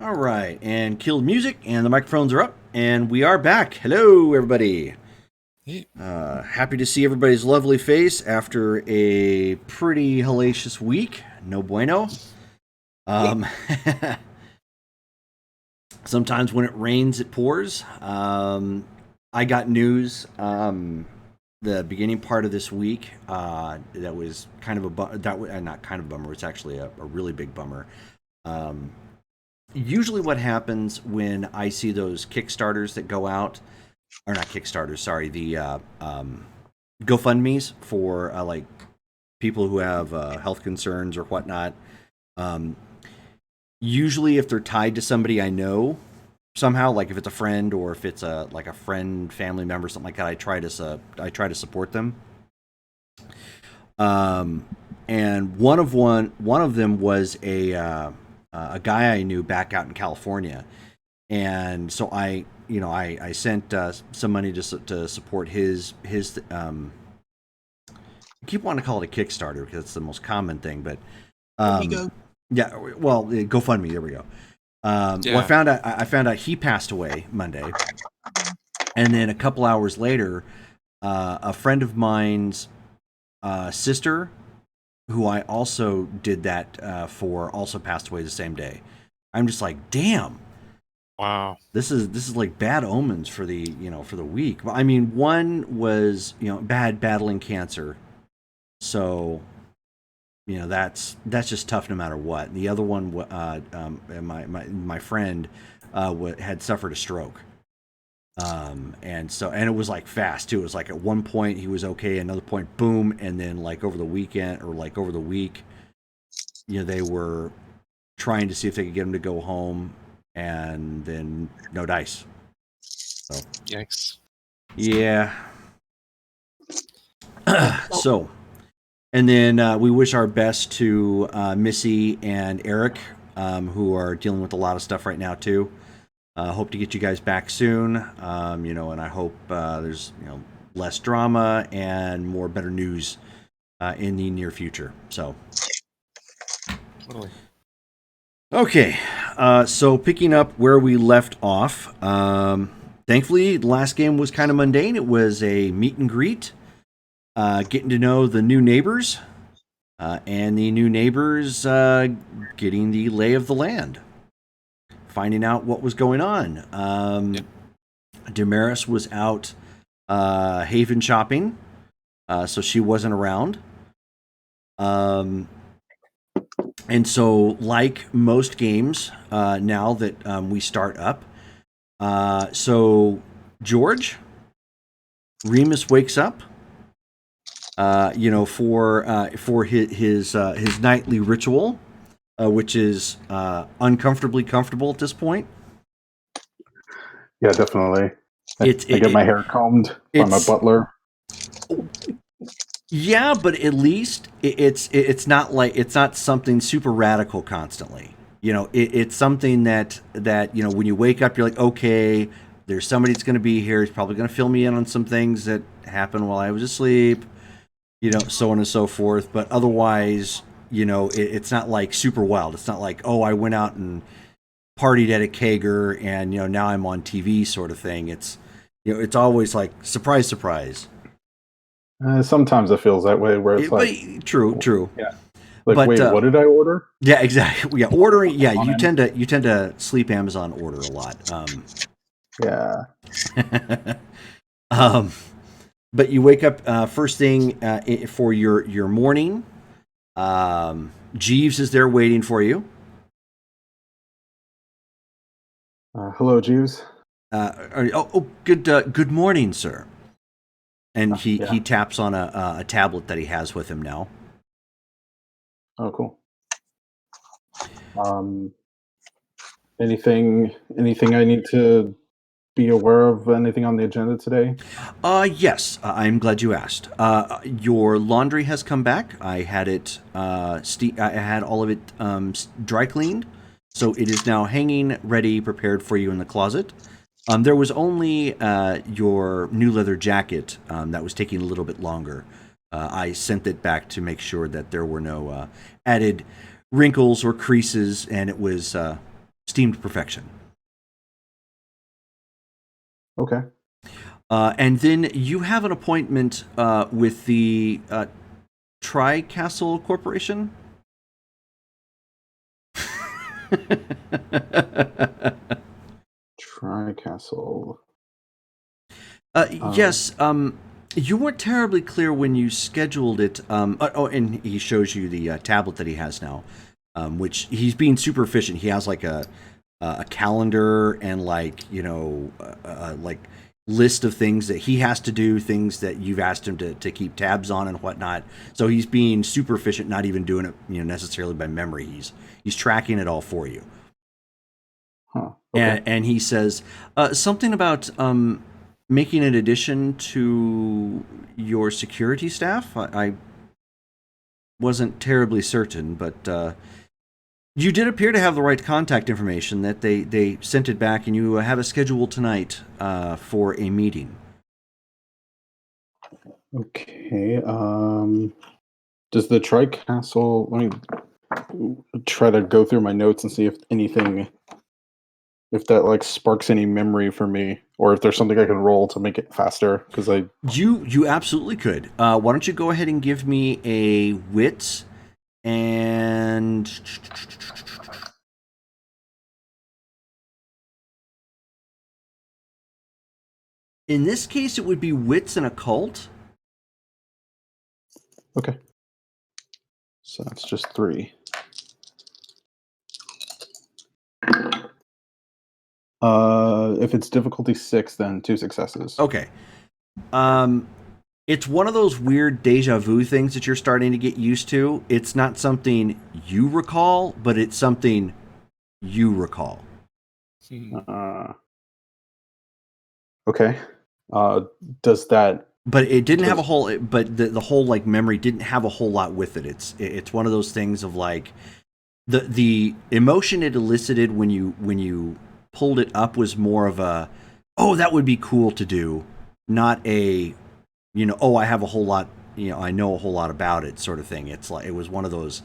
All right, and killed music, and the microphones are up, and we are back. Hello, everybody. Hey. Happy to see everybody's lovely face after a pretty hellacious week. No bueno. Um, Sometimes when it rains, it pours. I got news the beginning part of this week that was kind of not kind of a bummer. It's actually a really big bummer. Usually what happens when I see those Kickstarters that go out, or not Kickstarters, sorry, the GoFundMe's for like people who have health concerns or whatnot. Usually if they're tied to somebody I know somehow, like if it's a friend or if it's like a friend, family member, something like that, I try to support them. And one of them was a guy I knew back out in California, and so I sent some money to support his. I keep wanting to call it a Kickstarter because it's the most common thing, but yeah, well, GoFundMe. There we go. Well, I found out he passed away Monday, and then a couple hours later, a friend of mine's sister, who I also did that for, also passed away the same day. I'm just like, damn. Wow. This is like bad omens for the week. I mean, one was battling cancer, so that's just tough no matter what. The other one, my friend had suffered a stroke, and it was like fast too. It was like at one point he was okay, another point boom, and then like over the weekend or like over the week, they were trying to see if they could get him to go home, and then no dice. So yikes. Yeah. So, and then we wish our best to Missy and Eric, who are dealing with a lot of stuff right now too. Hope to get you guys back soon. And I hope there's less drama and more better news in the near future. So, Totally. Okay, so picking up where we left off. Thankfully, the last game was kind of mundane. It was a meet and greet, getting to know the new neighbors, and the new neighbors getting the lay of the land, finding out what was going on. Damaris was out Haven shopping, so she wasn't around. And so, like most games, now that we start up, so George, Remus wakes up, for his nightly ritual, which is uncomfortably comfortable at this point. Yeah, definitely. I get my hair combed by my butler. Yeah, but at least it's not something super radical constantly. It's something that when you wake up, you're like, okay, there's somebody that's going to be here. He's probably going to fill me in on some things that happened while I was asleep, so on and so forth. But otherwise, it's not like super wild. It's not like, oh, I went out and partied at a kegger and now I'm on TV sort of thing. It's it's always like surprise, surprise. Sometimes it feels that way, where it's true. Yeah. Like, wait, what did I order? Yeah, exactly. Yeah, ordering. Yeah, you tend to sleep Amazon order a lot. Yeah. But you wake up first thing for your morning. Jeeves is there waiting for you. Hello, Jeeves. Good morning, sir. And he taps on a tablet that he has with him now. Oh, cool. Anything I need to be aware of? Anything on the agenda today? Yes, I'm glad you asked. Your laundry has come back. I had it. I had all of it dry cleaned, so it is now hanging ready, prepared for you in the closet. There was only your new leather jacket that was taking a little bit longer. I sent it back to make sure that there were no added wrinkles or creases, and it was steamed perfection. Okay. And then you have an appointment with the Tri-Castle Corporation. Tri-Castle. Yes. You weren't terribly clear when you scheduled it. And he shows you the tablet that he has now, which he's being super efficient. He has like a calendar and like like list of things that he has to do, things that you've asked him to keep tabs on and whatnot. So he's being super efficient, not even doing it necessarily by memory. He's tracking it all for you. Huh. Okay. And he says something about making an addition to your security staff. I wasn't terribly certain, but you did appear to have the right contact information. That they sent it back, and you have a schedule tonight for a meeting. Okay. Does the Tri-Castle? Let me try to go through my notes and see if that like sparks any memory for me, or if there's something I can roll to make it faster. Because You absolutely could. Why don't you go ahead and give me a wit and in this case it would be wits and occult. Okay. So that's just 3. If it's difficulty 6, then 2 successes. Okay. It's one of those weird deja vu things that you're starting to get used to. It's not something you recall, but it's something you recall. Okay. Does that? But it didn't have a whole. But the whole like memory didn't have a whole lot with it. It's one of those things of like the emotion it elicited when you pulled it up was more of a, oh, that would be cool to do, not a, oh, I have a whole lot, I know a whole lot about it sort of thing. It's like it was one of those,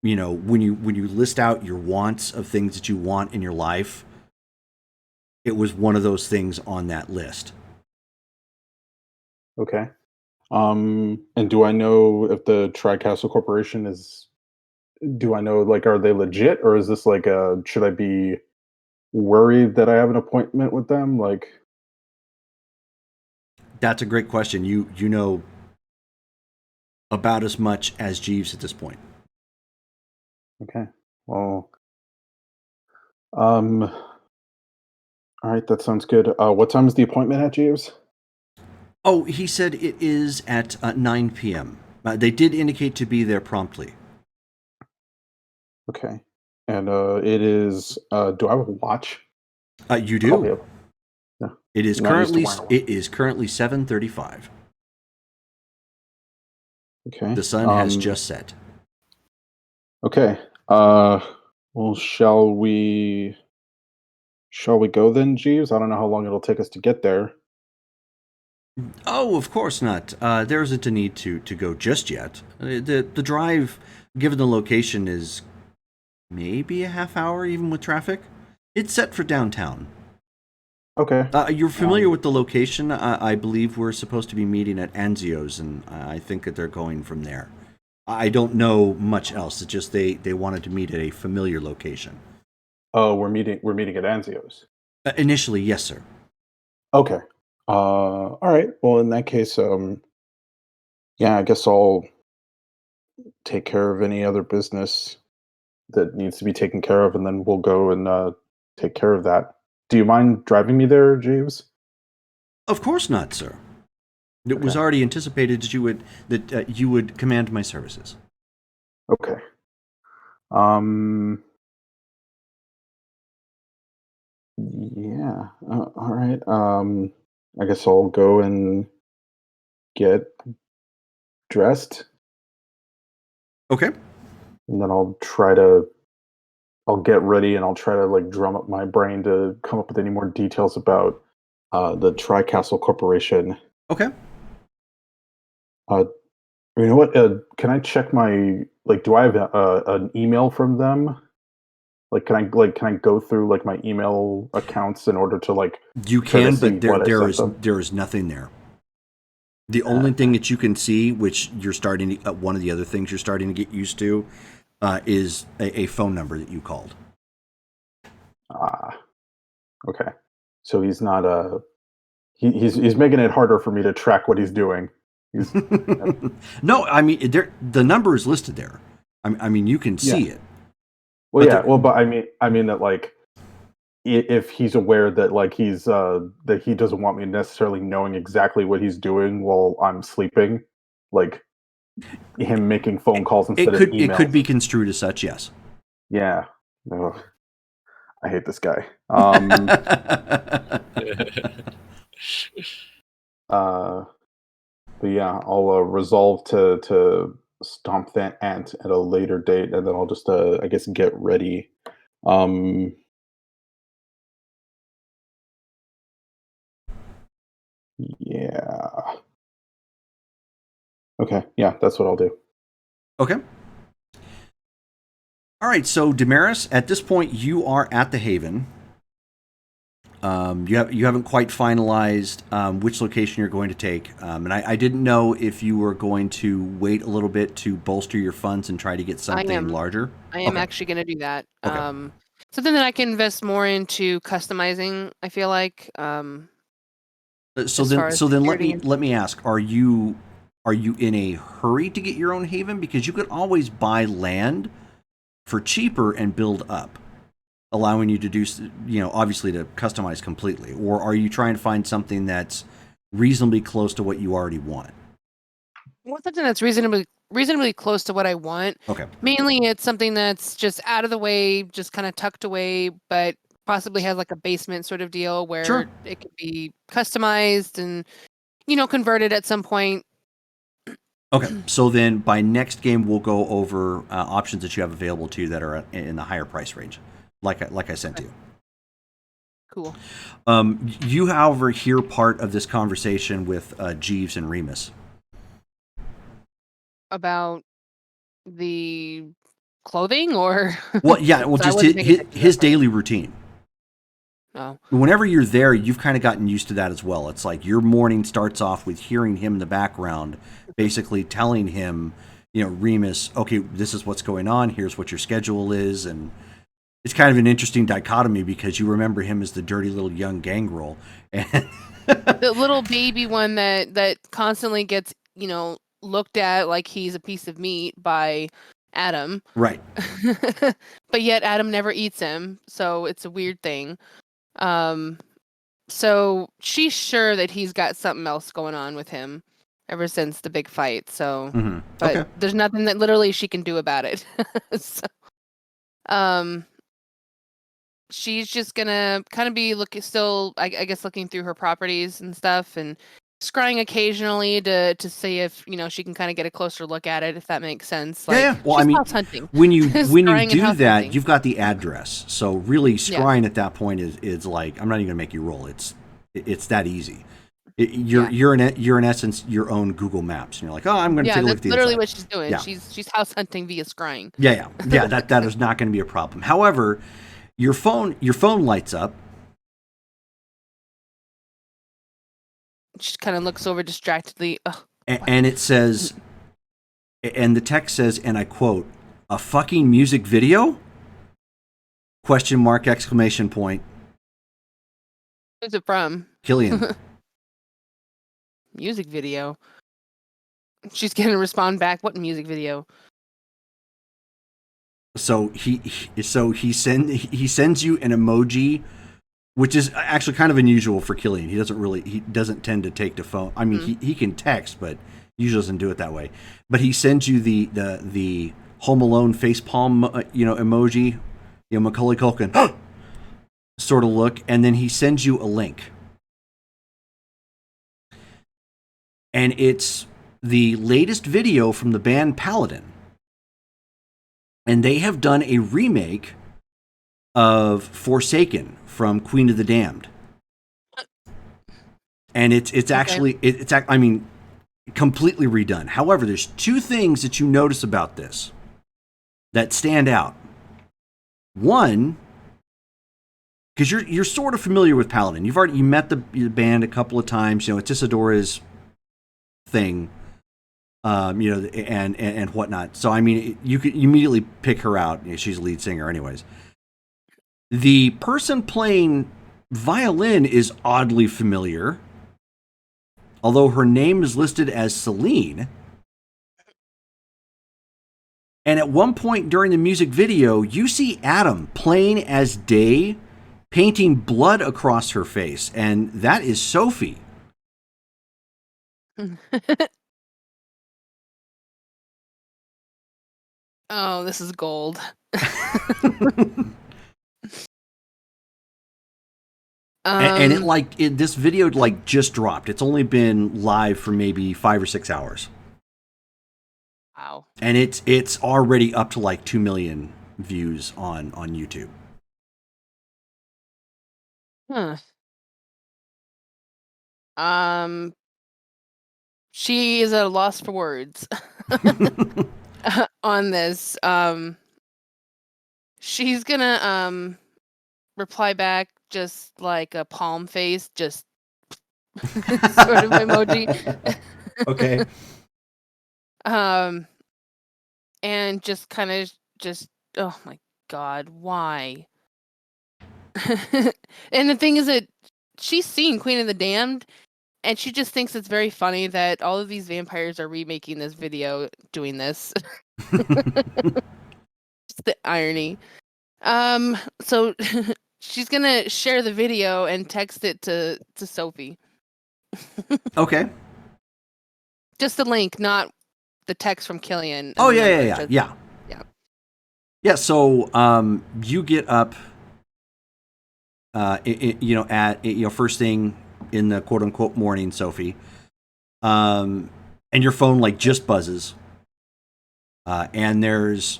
when you list out your wants of things that you want in your life, it was one of those things on that list. Okay. And do I know if the Tri-Castle Corporation is? Do I know, like, are they legit, or is this like should I be worried that I have an appointment with them? Like, That's a great question. You know about as much as Jeeves at this point. okay. Well, all right, that sounds good. What time is the appointment at, Jeeves? Oh, he said it is at 9 p.m. They did indicate to be there promptly. Okay. And it is. Do I have a watch? You Probably do. have. Yeah. It is Not used to currently wearing one. 7:35. Okay. The sun has just set. Okay. Well, shall we go then, Jeeves? I don't know how long it'll take us to get there. Oh, of course not. There isn't a need to go just yet. The drive, given the location, is maybe a half hour, even with traffic. It's set for downtown. Okay. You're familiar with the location. I believe we're supposed to be meeting at Anzio's, and I think that they're going from there. I don't know much else. It's just they wanted to meet at a familiar location. Oh, we're meeting at Anzio's. Initially, yes, sir. Okay. All right. Well, in that case, yeah, I guess I'll take care of any other business that needs to be taken care of, and then we'll go and take care of that. Do you mind driving me there, Jeeves? Of course not, sir. It was Okay. already anticipated that you would command my services. Okay. Um. Yeah. All right. I guess I'll go and get dressed, Okay. and then I'll get ready, and I'll try to like drum up my brain to come up with any more details about the Tri-Castle Corporation. Okay. Uh, you know what? Can I check my, like? Do I have an email from them? Like, can I go through like my email accounts in order to like You try to can, see but what I sent them? there is nothing there. The only thing that you can see, which you're starting to, one of the other things you're starting to get used to, is a phone number that you called. Ah, okay. So he's not he's making it harder for me to track what he's doing. He's No, I mean the number is listed there. I mean you can yeah. see it. Well, But yeah. Well, but I mean that like if he's aware that like he's that he doesn't want me necessarily knowing exactly what he's doing while I'm sleeping, like him making phone calls instead of it could emails. be construed as such, yes. Yeah. Ugh, I hate this guy. Uh, but yeah, I'll resolve to stomp that ant at a later date, and then I'll just I guess get ready. Um, yeah. Okay. Yeah, that's what I'll do. Okay. All right, so Damaris, at this point you are at the Haven. You haven't quite finalized which location you're going to take, and I didn't know if you were going to wait a little bit to bolster your funds and try to get something larger. I am Okay. actually going to do that. Okay. Something that I can invest more into customizing. I feel like So as far as then security and let me ask: Are you in a hurry to get your own haven? Because you could always buy land for cheaper and build up, allowing you to do, obviously to customize completely. Or are you trying to find something that's reasonably close to what you already want? want something that's reasonably close to what I want. Okay. Mainly, it's something that's just out of the way, just kind of tucked away, but possibly has like a basement sort of deal where Sure. it could be customized and converted at some point. Okay, so then by next game we'll go over options that you have available to you that are in the higher price range, like I sent to you. Cool. You, however, hear part of this conversation with Jeeves and Remus. About the clothing or Well, yeah, well, So I just wasn't paying attention to that his part. daily routine. Oh, Whenever you're there, you've kind of gotten used to that as well. It's like your morning starts off with hearing him in the background, basically telling him, Remus, okay, this is what's going on. Here's what your schedule is, and it's kind of an interesting dichotomy because you remember him as the dirty little young gangrel, and the little baby one that constantly gets looked at like he's a piece of meat by Adam. right. But yet Adam never eats him, so it's a weird thing. So she's sure that he's got something else going on with him ever since the big fight. So, Mm-hmm. but Okay. there's nothing that literally she can do about it. So, um, she's just gonna kind of be still, I guess, looking through her properties and stuff, and scrying occasionally to see if she can kind of get a closer look at it, if that makes sense. Like, Yeah. Well, she's I mean, house hunting. when you Scrying and do house that, hunting. you've got the address. So really, Yeah. scrying at that point is like, I'm not even gonna make you roll. It's that easy. You're in essence your own Google Maps, and you're like, oh, I'm going to take a look at that's the literally inside. what she's doing. Yeah. She's house hunting via scrying. Yeah. That is not going to be a problem. However, your phone lights up. She kind of looks over distractedly. Ugh, And it says, and the text says, and I quote, "A fucking music video?" Question mark, exclamation point. who's it from? Killian. Music video. She's gonna respond back. What music video? So he sends you an emoji, which is actually kind of unusual for Killian. He doesn't tend to take the phone. I mean, he can text, but usually doesn't do it that way. But he sends you the Home Alone facepalm emoji, Macaulay Culkin sort of look, and then he sends you a link, and it's the latest video from the band Paladin. And they have done a remake of Forsaken from Queen of the Damned. And it's actually, I mean, completely redone. However, there's two things that you notice about this that stand out. One, because you're sort of familiar with Paladin. You met the band a couple of times. You know, it's Isidora's thing. You know, and whatnot. So I mean, you could immediately pick her out. You know, she's a lead singer, anyways. The person playing violin is oddly familiar, although her name is listed as Celine. And at one point during the music video, you see Adam playing as Day, painting blood across her face, and that is Sophie. Oh, this is gold. And this video like just dropped. It's only been live for maybe 5 or 6 hours. Wow. And it's already up to like 2 million views on YouTube. Huh. She is at a loss for words on this. She's gonna reply back just like a palm face, just sort of emoji. Okay. And just kind of oh my god, why? And the thing is that she's seen Queen of the Damned, and she just thinks it's very funny that all of these vampires are remaking this video doing this. Just the irony. So she's gonna share the video and text it to Sophie. Okay. Just the link, not the text from Killian. Oh and the yeah, number, yeah. Yeah. Yeah, so you get up you know, at first thing in the quote unquote morning, Sophie. And your phone like just buzzes. And there's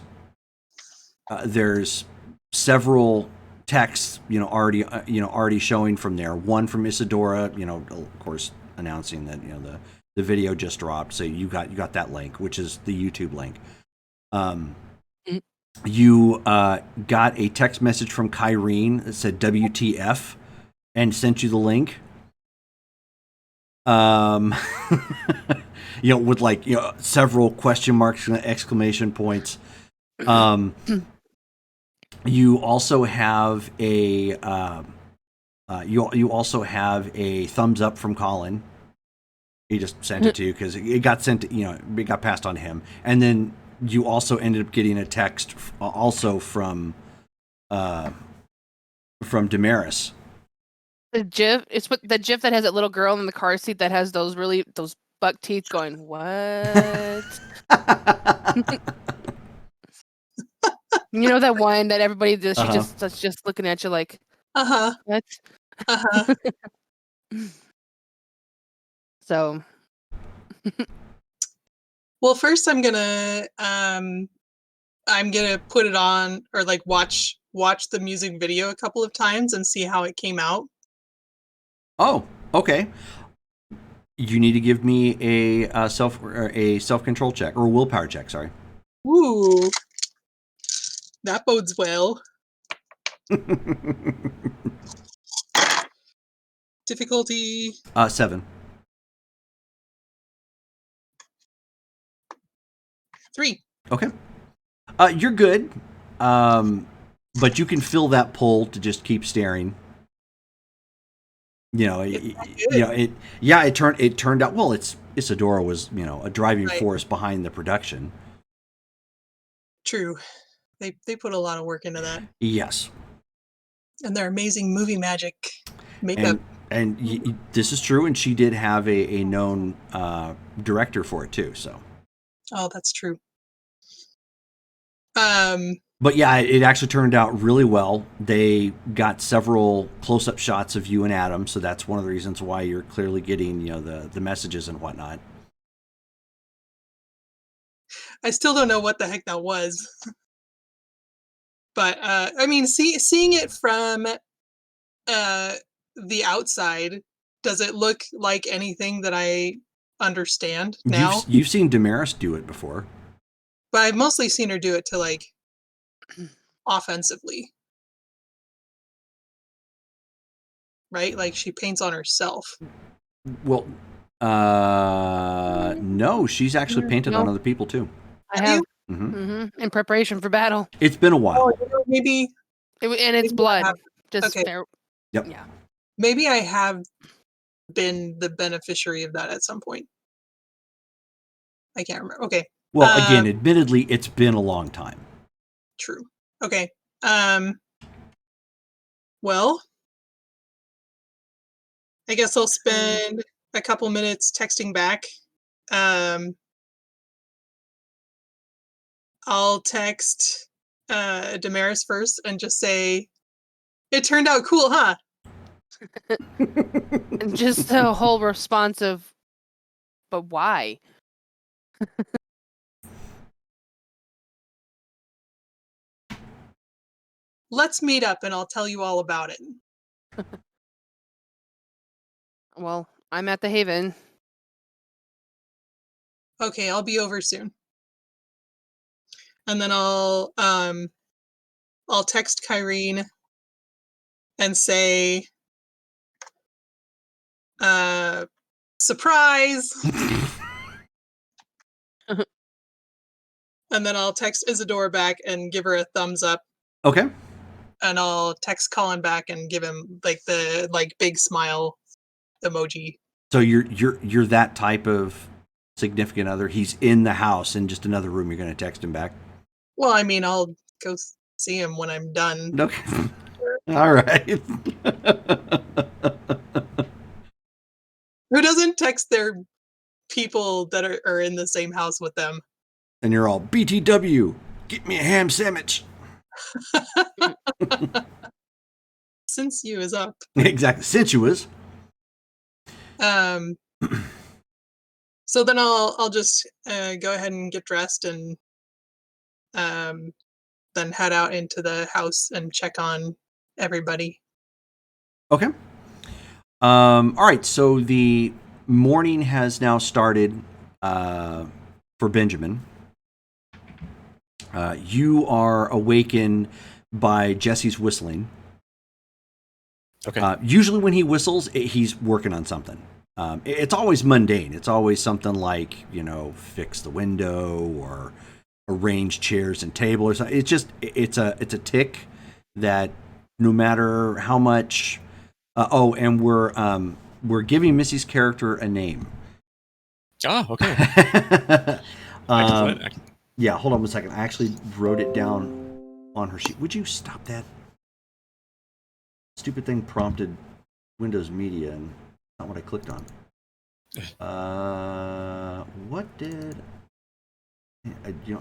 several texts, already showing from there. One from Isadora, of course, announcing that the video just dropped. So you got that link, which is the YouTube link. You got a text message from Kyrene that said WTF and sent you the link. With like several question marks and exclamation points. You also have a thumbs up from Colin. He just sent it to you because it got sent. It got passed on to him, and then you also ended up getting a text also from Damaris. The GIF. It's the GIF that has that little girl in the car seat that has those buck teeth going. What? You know that one that everybody does. She that's just looking at you like. What? So. Well, first I'm gonna put it on or like watch the music video a couple of times and see how it came out. Oh, okay. You need to give me a self-control check or a willpower check. Sorry. Ooh, that bodes well. Difficulty 7. 3. Okay. You're good. But you can feel that pull to just keep staring. It turned out well. Isadora was, a driving force behind the production. True. They put a lot of work into that. Yes. And their amazing movie magic makeup. And this is true, and she did have a known director for it too. So. Oh, that's true. But yeah, it actually turned out really well. They got several close-up shots of you and Adam, so that's one of the reasons why you're clearly getting, the messages and whatnot. I still don't know what the heck that was. But I mean, seeing it from the outside, does it look like anything that I understand now? You've seen Damaris do it before. But I've mostly seen her do it to like offensively. Right? Like she paints on herself. Well, no, she's actually painted on No. other people too. I Have have. you? Mm-hmm. In preparation for battle. It's been a while. Oh, you know, maybe. And it's Maybe I blood. have- Just okay. fair. Yep. Yeah. Maybe I have been the beneficiary of that at some point. I can't remember. Okay. Well, again, admittedly, it's been a long time. True. Okay. Well, I guess I'll spend a couple minutes texting back. I'll text Damaris first and just say, "It turned out cool, huh?" And just the whole response of, but why? Let's meet up and I'll tell you all about it. Well, I'm at the Haven. Okay, I'll be over soon. And then I'll text Kyrene and say, surprise. And then I'll text Isadora back and give her a thumbs up. Okay. And I'll text Colin back and give him like the big smile emoji. So you're that type of significant other. He's in the house in just another room. You're going to text him back. Well, I mean, I'll go see him when I'm done. Okay. All right. Who doesn't text their people that are in the same house with them? And you're all BTW. Get me a ham sandwich. Since you is up. Exactly. Sensuous. So then I'll just go ahead and get dressed and then head out into the house and check on everybody. Okay. All right. So the morning has now started for Benjamin. You are awakened by Jesse's whistling. Okay. Usually when he whistles, he's working on something. It's always mundane. It's always something like, fix the window or arrange chairs and table or something. It's just, it's a tick that no matter how much, and we're giving Missy's character a name. Oh, okay. Yeah, hold on one second. I actually wrote it down on her sheet. Would you stop that? Stupid thing prompted Windows Media, and not what I clicked on. What did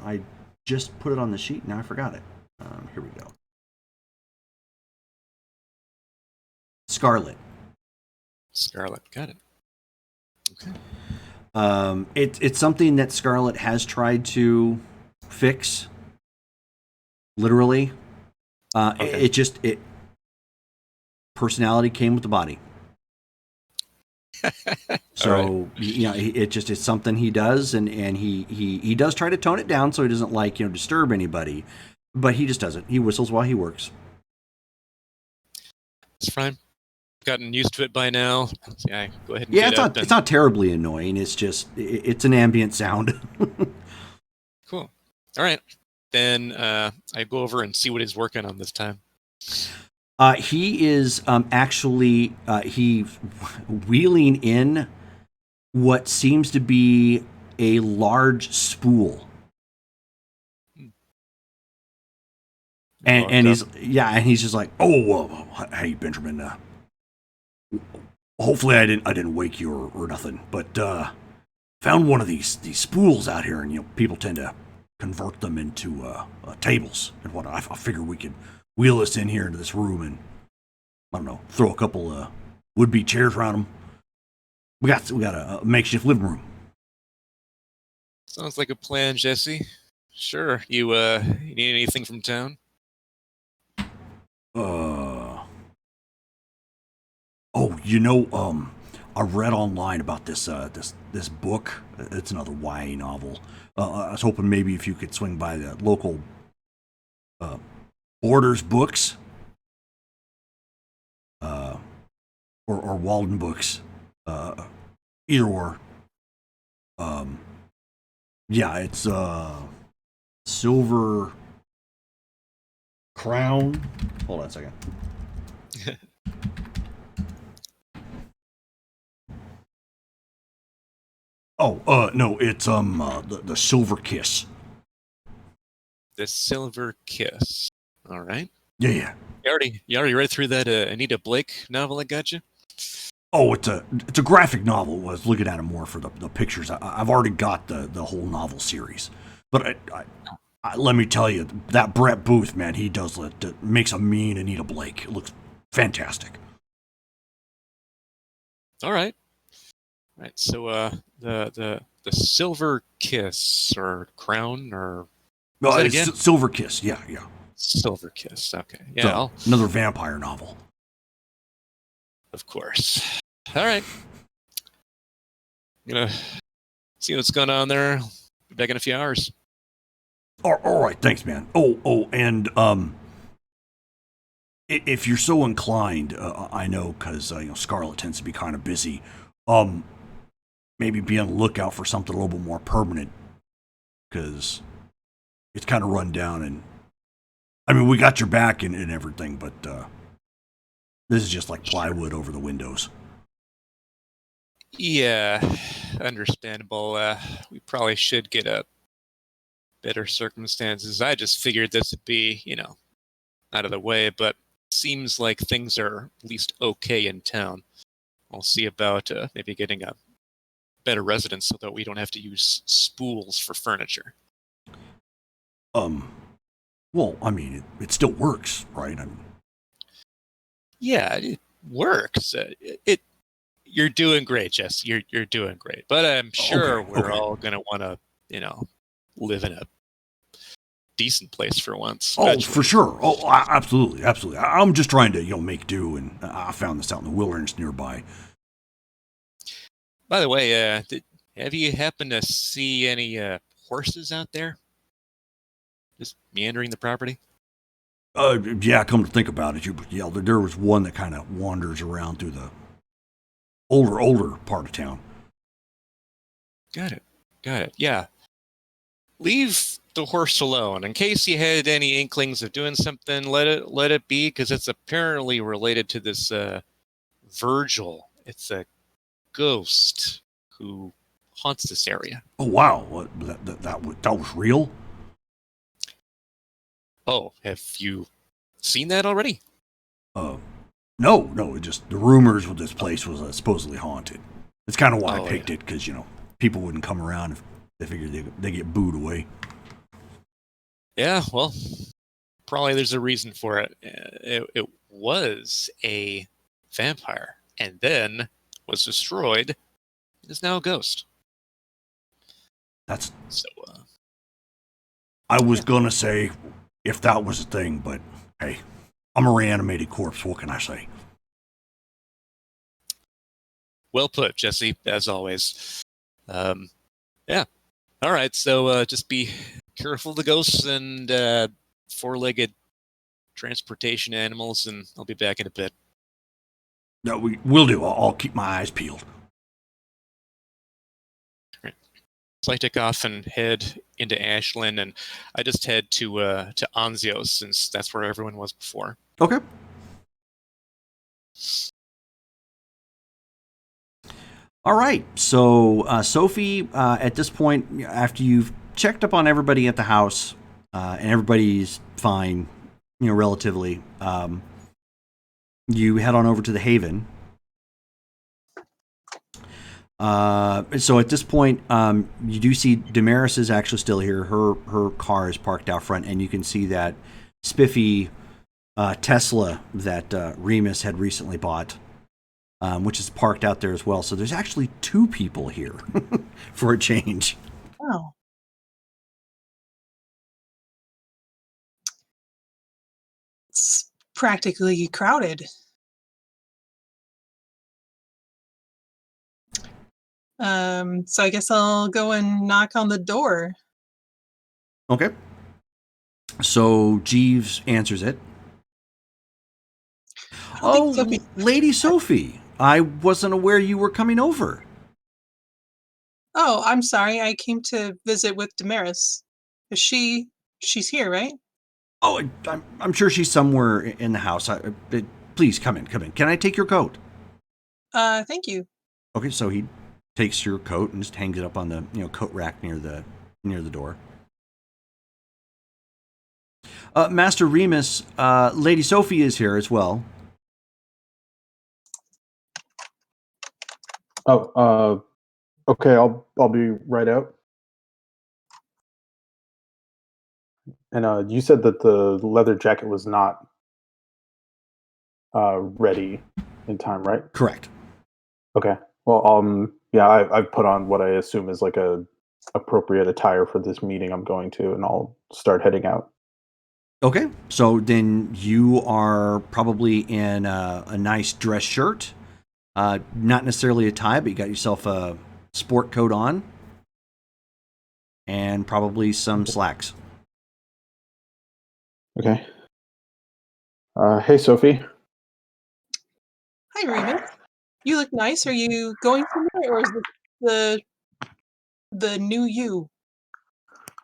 I just put it on the sheet. Now I forgot it. Here we go. Scarlet. Scarlet, got it. Okay. It's something that Scarlet has tried to fix. Literally, Okay. it personality came with the body. So right. it's something he does, and he does try to tone it down so he doesn't disturb anybody, but he just doesn't. He whistles while he works. It's fine. Gotten used to it by now. Yeah, go ahead and Yeah, get up. it's not terribly annoying. It's just it's an ambient sound. Cool. All right. Then I go over and see what he's working on this time. He is actually wheeling in what seems to be a large spool. And he's just like, oh, hey Benjamin, hopefully I didn't wake you or nothing, but found one of these spools out here, and people tend to convert them into tables and whatnot. I figure we could wheel this in here into this room and I don't know, throw a couple would-be chairs around them. We got a makeshift living room. Sounds like a plan, Jesse. Sure. You need anything from town? I read online about this book. It's another YA novel. I was hoping maybe if you could swing by the local Borders books, or Walden books, either or. Yeah, it's Silver Crown. Hold on a second. Oh, no, it's the Silver Kiss. The Silver Kiss. All right. Yeah. You already read through that Anita Blake novel I got you? Oh, it's a graphic novel. I was looking at it more for the pictures. I've already got the whole novel series, but let me tell you, that Brett Booth, man, he does makes a mean Anita Blake. It looks fantastic. All right. Right. So the Silver Kiss or Crown or No, that it's again? Silver Kiss. Yeah. Silver Kiss. Okay. Yeah. So, another vampire novel. Of course. All right. I'm gonna see what's going on there. Be back in a few hours. All right, thanks, man. And if you're so inclined, I know because Scarlet tends to be kind of busy. Maybe be on the lookout for something a little bit more permanent, because it's kind of run down. And I mean, we got your back and everything, but this is just like plywood over the windows. Yeah, understandable. We probably should get a better circumstances. I just figured this would be, out of the way, but seems like things are at least okay in town. I'll see about maybe getting a better residence so that we don't have to use spools for furniture. Well, I mean, it still works, right? Yeah, it works. You're doing great, Jess. You're doing great. But I'm sure we're all gonna want to, live in a decent place for once. Oh, eventually. For sure. Oh, absolutely. I'm just trying to, make do, and I found this out in the wilderness nearby. By the way, have you happened to see any horses out there? Just meandering the property? Yeah, come to think about it, there was one that kind of wanders around through the older part of town. Got it. Yeah. Leave the horse alone. In case you had any inklings of doing something, let it be, because it's apparently related to this Virgil. It's a ghost who haunts this area. Oh wow, that was real? Oh, have you seen that already? No, it just the rumors with this place was supposedly haunted. It's kind of why I picked it, because people wouldn't come around if they figured they get booed away. Yeah, well, probably there's a reason for it. It was a vampire and then was destroyed. It is now a ghost. That's so. I was gonna say if that was a thing, but hey, I'm a reanimated corpse. What can I say? Well put, Jesse, as always. Yeah. All right, so just be careful of the ghosts and four-legged transportation animals, and I'll be back in a bit. No, we will do. I'll keep my eyes peeled. Right. So I take off and head into Ashland, and I just head to Anzio, since that's where everyone was before. Okay. All right. So, Sophie, at this point, after you've checked up on everybody at the house, and everybody's fine, relatively, you head on over to the Haven. So at this point, you do see Damaris is actually still here. Her car is parked out front, and you can see that spiffy Tesla that Remus had recently bought, which is parked out there as well. So there's actually two people here for a change. Wow. It's practically crowded. So I guess I'll go and knock on the door. Okay. So Jeeves answers it. I don't think Oh, Sophie. Lady Sophie, I wasn't aware you were coming over. Oh, I'm sorry. I came to visit with Damaris. She's here, right? Oh, I'm sure she's somewhere in the house. Please come in, come in. Can I take your coat? Thank you. Okay, so he takes your coat and just hangs it up on the coat rack near the door. Master Remus, Lady Sophie is here as well. Oh, okay. I'll be right out. And you said that the leather jacket was not ready in time, right? Correct. Okay. Well, yeah, I've put on what I assume is like a appropriate attire for this meeting I'm going to, and I'll start heading out. Okay, so then you are probably in a nice dress shirt, not necessarily a tie, but you got yourself a sport coat on, and probably some slacks. Okay. Hey, Sophie. Hi, Remus. You look nice. Are you going somewhere, or is this the new you?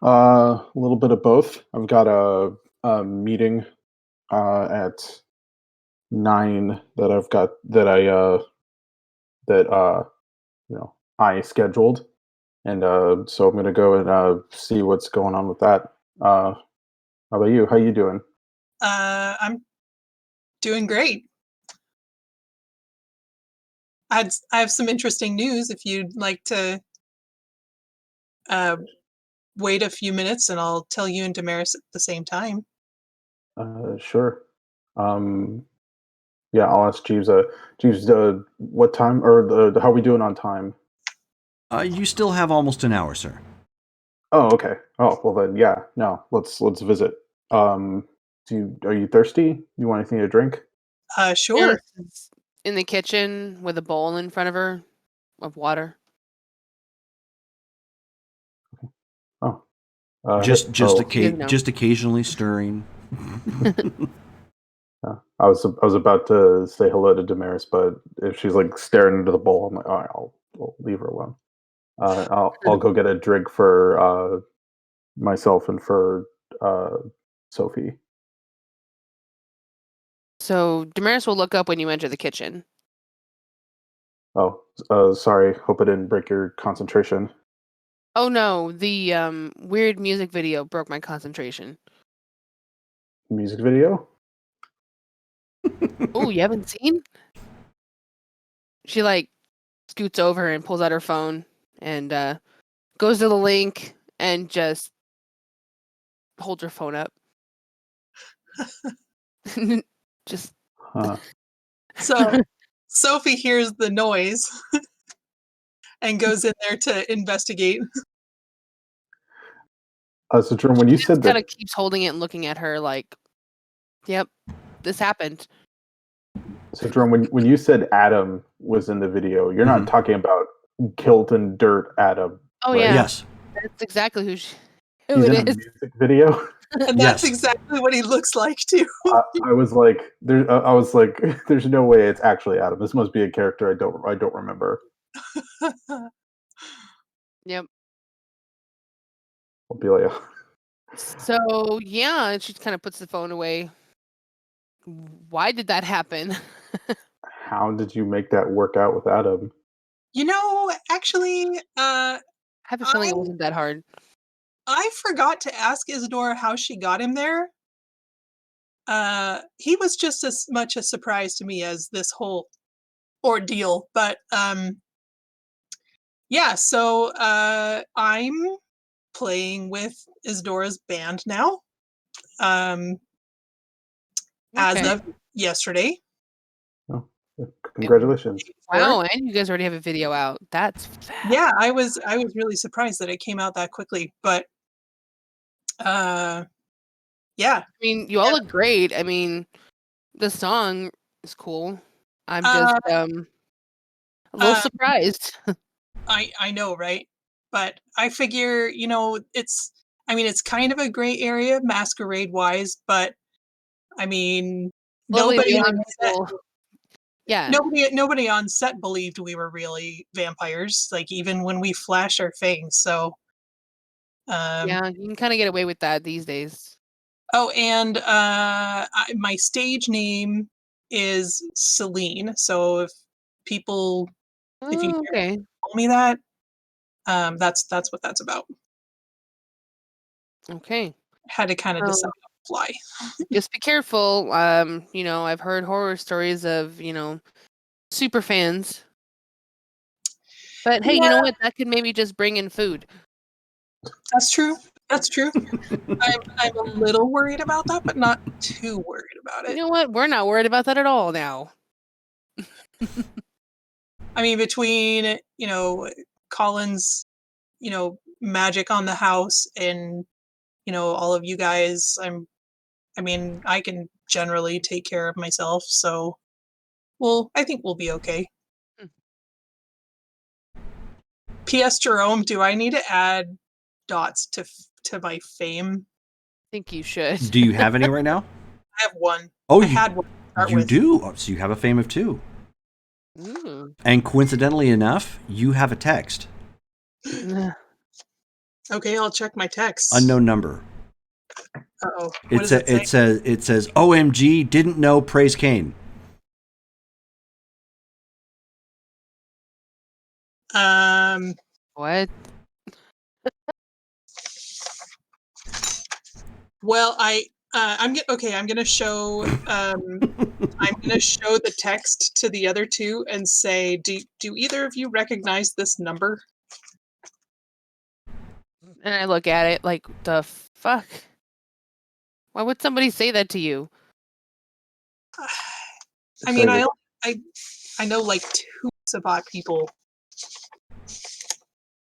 A little bit of both. I've got a meeting at 9 that I've got that I scheduled, and so I'm gonna go and see what's going on with that. How about you? How you doing? I'm doing great. I have some interesting news. If you'd like to uh, wait a few minutes, and I'll tell you and Damaris at the same time. Sure. Um, yeah, I'll ask Jeeves. Jeeves, what time or how are we doing on time? You still have almost an hour, sir. Oh, okay. Oh, well then, yeah. No, let's visit. Are you thirsty? You want anything to drink? Sure. Yes, is in the kitchen with a bowl in front of her of water. Oh, Just oh, She doesn't know. just occasionally stirring. I was about to say hello to Damaris, but if she's like staring into the bowl, I'm like, all right, I'll leave her alone. I'll go get a drink for myself and for uh, Sophie. So Damaris will look up when you enter the kitchen. Oh, sorry. Hope I didn't break your concentration. Oh no, the weird music video broke my concentration. Music video? Oh, you haven't seen? She like scoots over and pulls out her phone and goes to the link and just holds her phone up. Just Huh. So Sophie hears the noise and goes in there to investigate. So, Jerome, when you said kind that, of keeps holding it and looking at her like, "Yep, this happened." when you said Adam was in the video, you're not Mhm. talking about Kilt and Dirt Adam, Oh right? yeah, Yes. that's exactly who He's it in a is. music video. And that's Yes. exactly what he looks like too. I was like, I was like, there's no way it's actually Adam. This must be a character I don't remember. Yep. I'll be like, So yeah, and she kind of puts the phone away. Why did that happen? how did you make that work out with Adam? Actually, I have a feeling I it wasn't that hard. I forgot to ask Isadora how she got him there. He was just as much a surprise to me as this whole ordeal. But yeah, so I'm playing with Isadora's band now. As Okay. of yesterday. Oh, congratulations. Wow, and you guys already have a video out. That's fast. Yeah, I was really surprised that it came out that quickly. But yeah. I mean, you all look great. I mean, the song is cool. I'm just a little surprised. I know, right? But I figure, it's I mean, it's kind of a gray area masquerade-wise, but I mean, Only nobody the on only set, people. Yeah. nobody on set believed we were really vampires. Like even when we flash our fangs. So, Yeah, you can kind of get away with that these days. oh, and my stage name is Celine. So if people, if you Oh, okay. call me that, that's what that's about. Okay. Had to kind of Well, decide on the fly. just be careful. I've heard horror stories of, super fans. But hey, you know Yeah, what? That could maybe just bring in food. that's true. That's true. I'm a little worried about that, but not too worried about You it. know what? We're not worried about that at all now. I mean, between Colin's magic on the house and all of you guys, I mean, I can generally take care of myself, so I think we'll be okay. Hmm. P.S. Jerome, do I need to add dots to my fame? I think you should. Do you have any right now? I have one. Oh, I had one to start you with. do. Oh, so you have a fame of 2. Ooh. And coincidentally enough, you have a text. Okay, I'll check my text. Unknown number. Uh-oh. What does it say? It says OMG, didn't know, praise Kane. What? Well, I'm gonna show the text to the other two and say, do either of you recognize this number? And I look at it like, the fuck? Why would somebody say that to you? I mean, I know like 2 Sabat people. So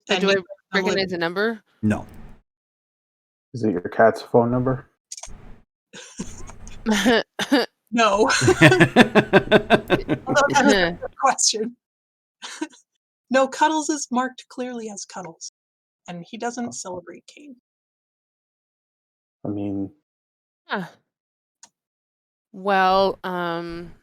And do I neither of them live- recognize a number? No. Is it your cat's phone number? No. Although that's a good question. No, Cuddles is marked clearly as Cuddles, and he doesn't celebrate Kane. I mean, Huh. Well, somebody.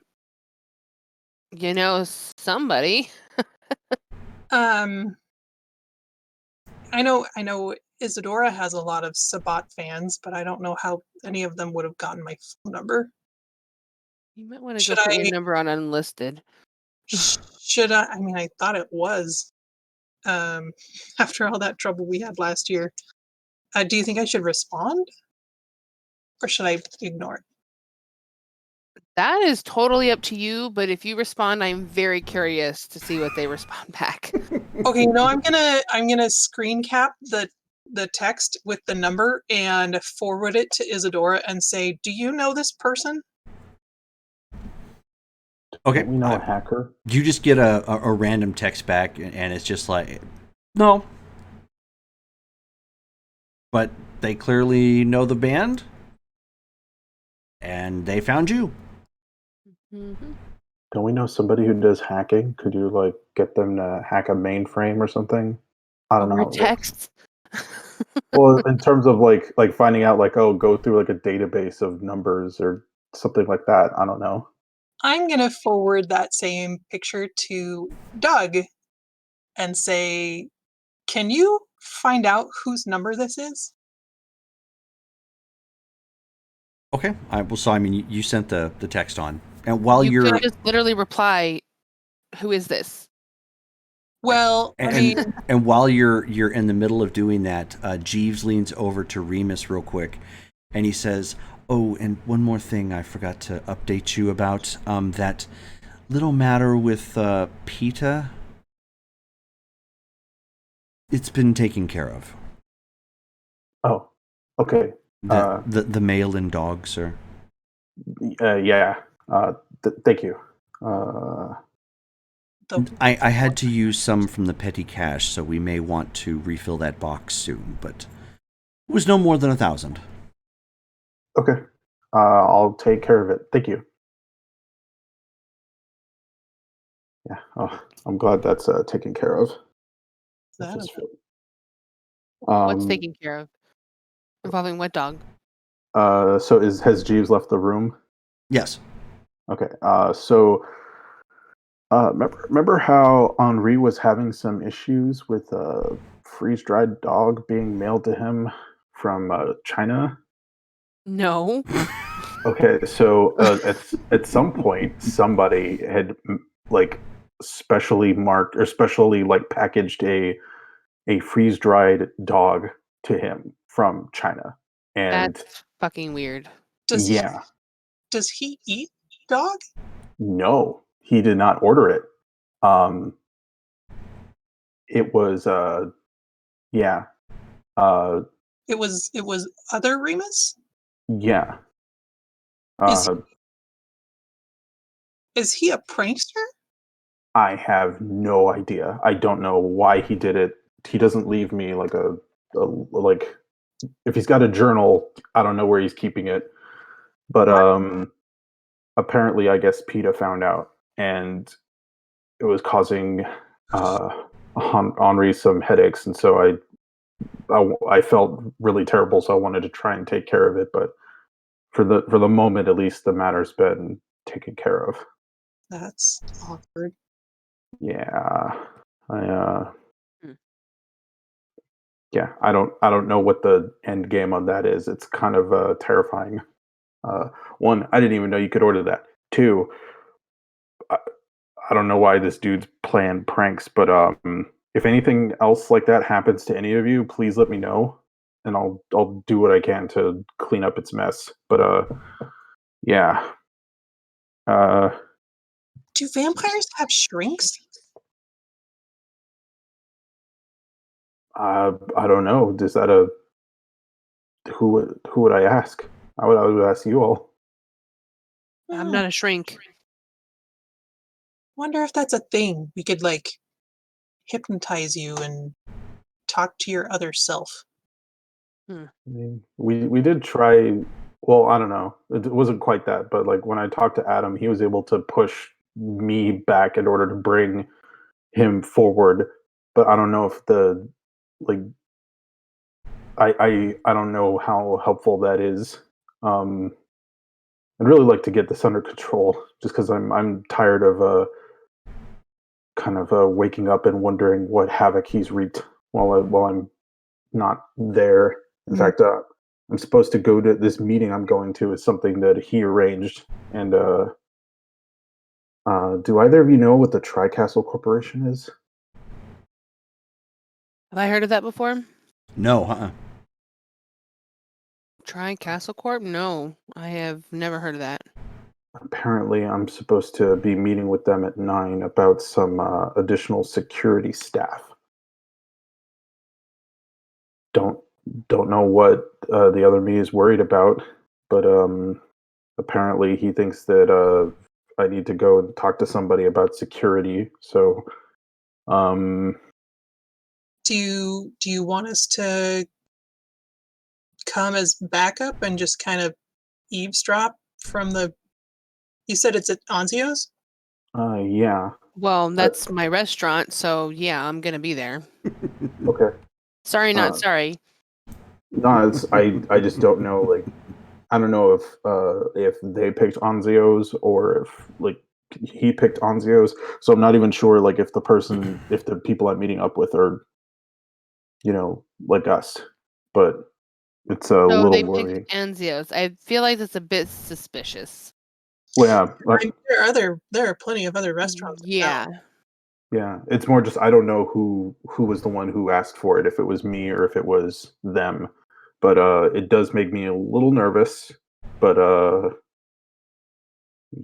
I know Isadora has a lot of Sabat fans, but I don't know how any of them would have gotten my phone number. You might want to go Should put I your number on unlisted. should I mean I thought it was after all that trouble we had last year. Do you think I should respond or should I ignore it? That is totally up to you, but if you respond, I'm very curious to see what they respond back. Okay, no, I'm gonna screen cap the text with the number and forward it to Isadora and say, "Do you know this person?" Okay. don't we know a hacker? You just get a random text back, and it's just like, no. But they clearly know the band, and they found you. Mm-hmm. Don't we know somebody who does hacking? Could you like get them to hack a mainframe or something? I don't know Over how it works. text. Well, in terms of like finding out like, oh, go through like a database of numbers or something like that. I don't know. I'm gonna forward that same picture to Doug and say, "Can you find out whose number this is?" Okay. So I mean, you sent the text on, and while You you're could just literally reply, "Who is this?" Well, I mean, and while you're in the middle of doing that, Jeeves leans over to Remus real quick, and he says, "Oh, and one more thing I forgot to update you about. That little matter with PETA. It's been taken care of. Oh, okay. The mail and dog, sir. Yeah. Thank you. I had to use some from the petty cash, so we may want to refill that box soon, but it was no more than 1,000. Okay. I'll take care of it. Thank you. Yeah. Oh, I'm glad that's taken care of. that Just is- feel- What's taken care of? Involving what dog? So has Jeeves left the room? Yes. Okay. Remember how Henri was having some issues with a freeze-dried dog being mailed to him from China? No. Okay, so at some point, somebody had like specially marked or specially like packaged a freeze-dried dog to him from China, and That's fucking weird. Does yeah, does he eat dog? no, he did not order it. Um, it was yeah, uh, It was other Remus? yeah. Is Uh, is he a prankster? I have no idea. I don't know why he did it. He doesn't leave me like like if he's got a journal, I don't know where he's keeping it. But apparently I guess PETA found out and it was causing Henri some headaches and so I felt really terrible so I wanted to try and take care of it, but for the moment at least the matter's been taken care of. That's awkward. Yeah. I Hmm. Yeah, I don't know what the end game on that is. It's kind of terrifying. One, I didn't even know you could order that. Two, I, I don't know why this dude's playing pranks, but if anything else like that happens to any of you, please let me know, and I'll do what I can to clean up its mess. But yeah, uh, Do vampires have shrinks? I don't know. Is that a who would I ask? I would ask you all. I'm Hmm, not a shrink. wonder if that's a thing. We could like hypnotize you and talk to your other self. I mean, we did try. Well, I don't know. It wasn't quite that, but like when I talked to Adam, he was able to push me back in order to bring him forward. But I don't know if the like I don't know how helpful that is. Um, I'd really like to get this under control, just because I'm tired of kind of waking up and wondering what havoc he's wreaked while I'm not there. In fact, I'm supposed to go to this meeting I'm going to is something that he arranged. And do either of you know what the Tricastle Corporation is? Have I heard of that before? No. Uh-uh. Try Castle Corp? No, I have never heard of that. Apparently, I'm supposed to be meeting with them at 9 about some additional security staff. Don't don't know what the other me is worried about, but apparently he thinks that I need to go and talk to somebody about security. So um, Do you want us to come as backup and just kind of eavesdrop from the? You said it's at Anzio's? yeah, Well, that's my restaurant, so yeah, I'm gonna be there. okay. Sorry, not Uh, sorry. No, it's I just don't know. Like I don't know if they picked Anzio's or if like he picked Anzio's. So I'm not even sure like if the people I'm meeting up with are like us. But it's a So little they picked worrying. Anzio's. I feel like that's a bit suspicious. Well, yeah, I mean, there are plenty of other restaurants in town. Yeah. yeah. It's more just I don't know who was the one who asked for it. If it was me or if it was them. But it does make me a little nervous. But I have a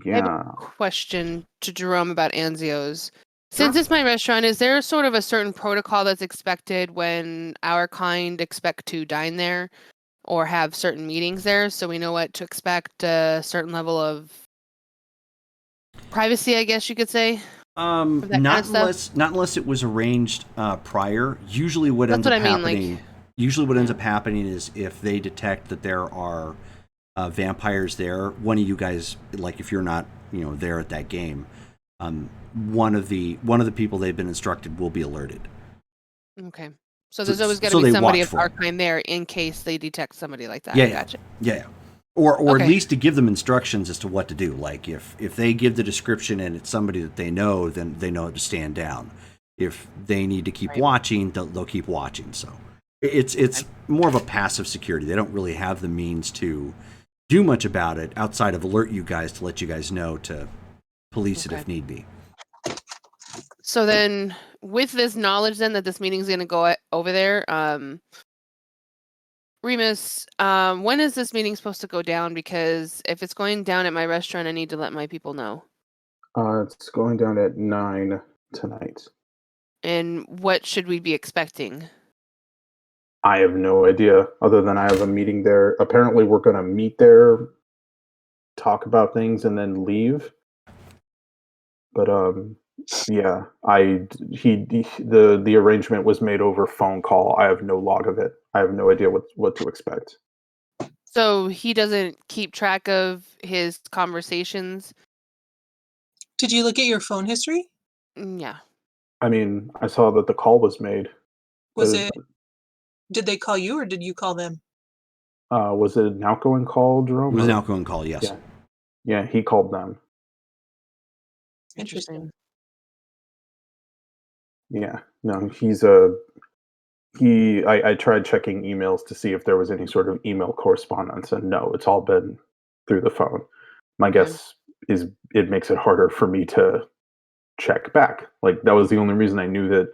yeah. question to Jerome about Anzio's. Sure. Since it's my restaurant, is there sort of a certain protocol that's expected when our kind expect to dine there or have certain meetings there so we know what to expect, a certain level of privacy, I guess you could say, for that kind of stuff? Not unless it was arranged prior. Usually, what That's ends what up I mean, happening. Usually, what ends yeah. up happening is if they detect that there are vampires there, one of you guys, like if you're not there at that game, one of the people they've been instructed will be alerted. Okay. So there's always got to so be they somebody watch of for our 'em. kind there in case they detect somebody like that. Yeah, Gotcha. yeah. Or at Okay. least to give them instructions as to what to do. Like if they give the description and it's somebody that they know, then they know to stand down. If they need to keep Right. watching, they'll keep watching. So it's more of a passive security. They don't really have the means to do much about it outside of alert you guys to let you guys know to police it Okay. if need be. So then, with this knowledge, then that this meeting's going to go over there, Remus, when is this meeting supposed to go down? Because if it's going down at my restaurant, I need to let my people know. It's going down at 9 tonight. And what should we be expecting? I have no idea, other than I have a meeting there. Apparently, we're going to meet there, talk about things, and then leave. But yeah, the arrangement was made over phone call. I have no log of it. I have no idea what to expect. So he doesn't keep track of his conversations? Did you look at your phone history? Yeah. I mean, I saw that the call was made. Was Uh, it? Did they call you or did you call them? Was it an outgoing call, It Jerome? was an or- outgoing call, yes. Yeah, yeah, he called them. Interesting. Yeah, no, I tried checking emails to see if there was any sort of email correspondence, and no, it's all been through the phone. My Okay. guess is it makes it harder for me to check back. Like that was the only reason I knew that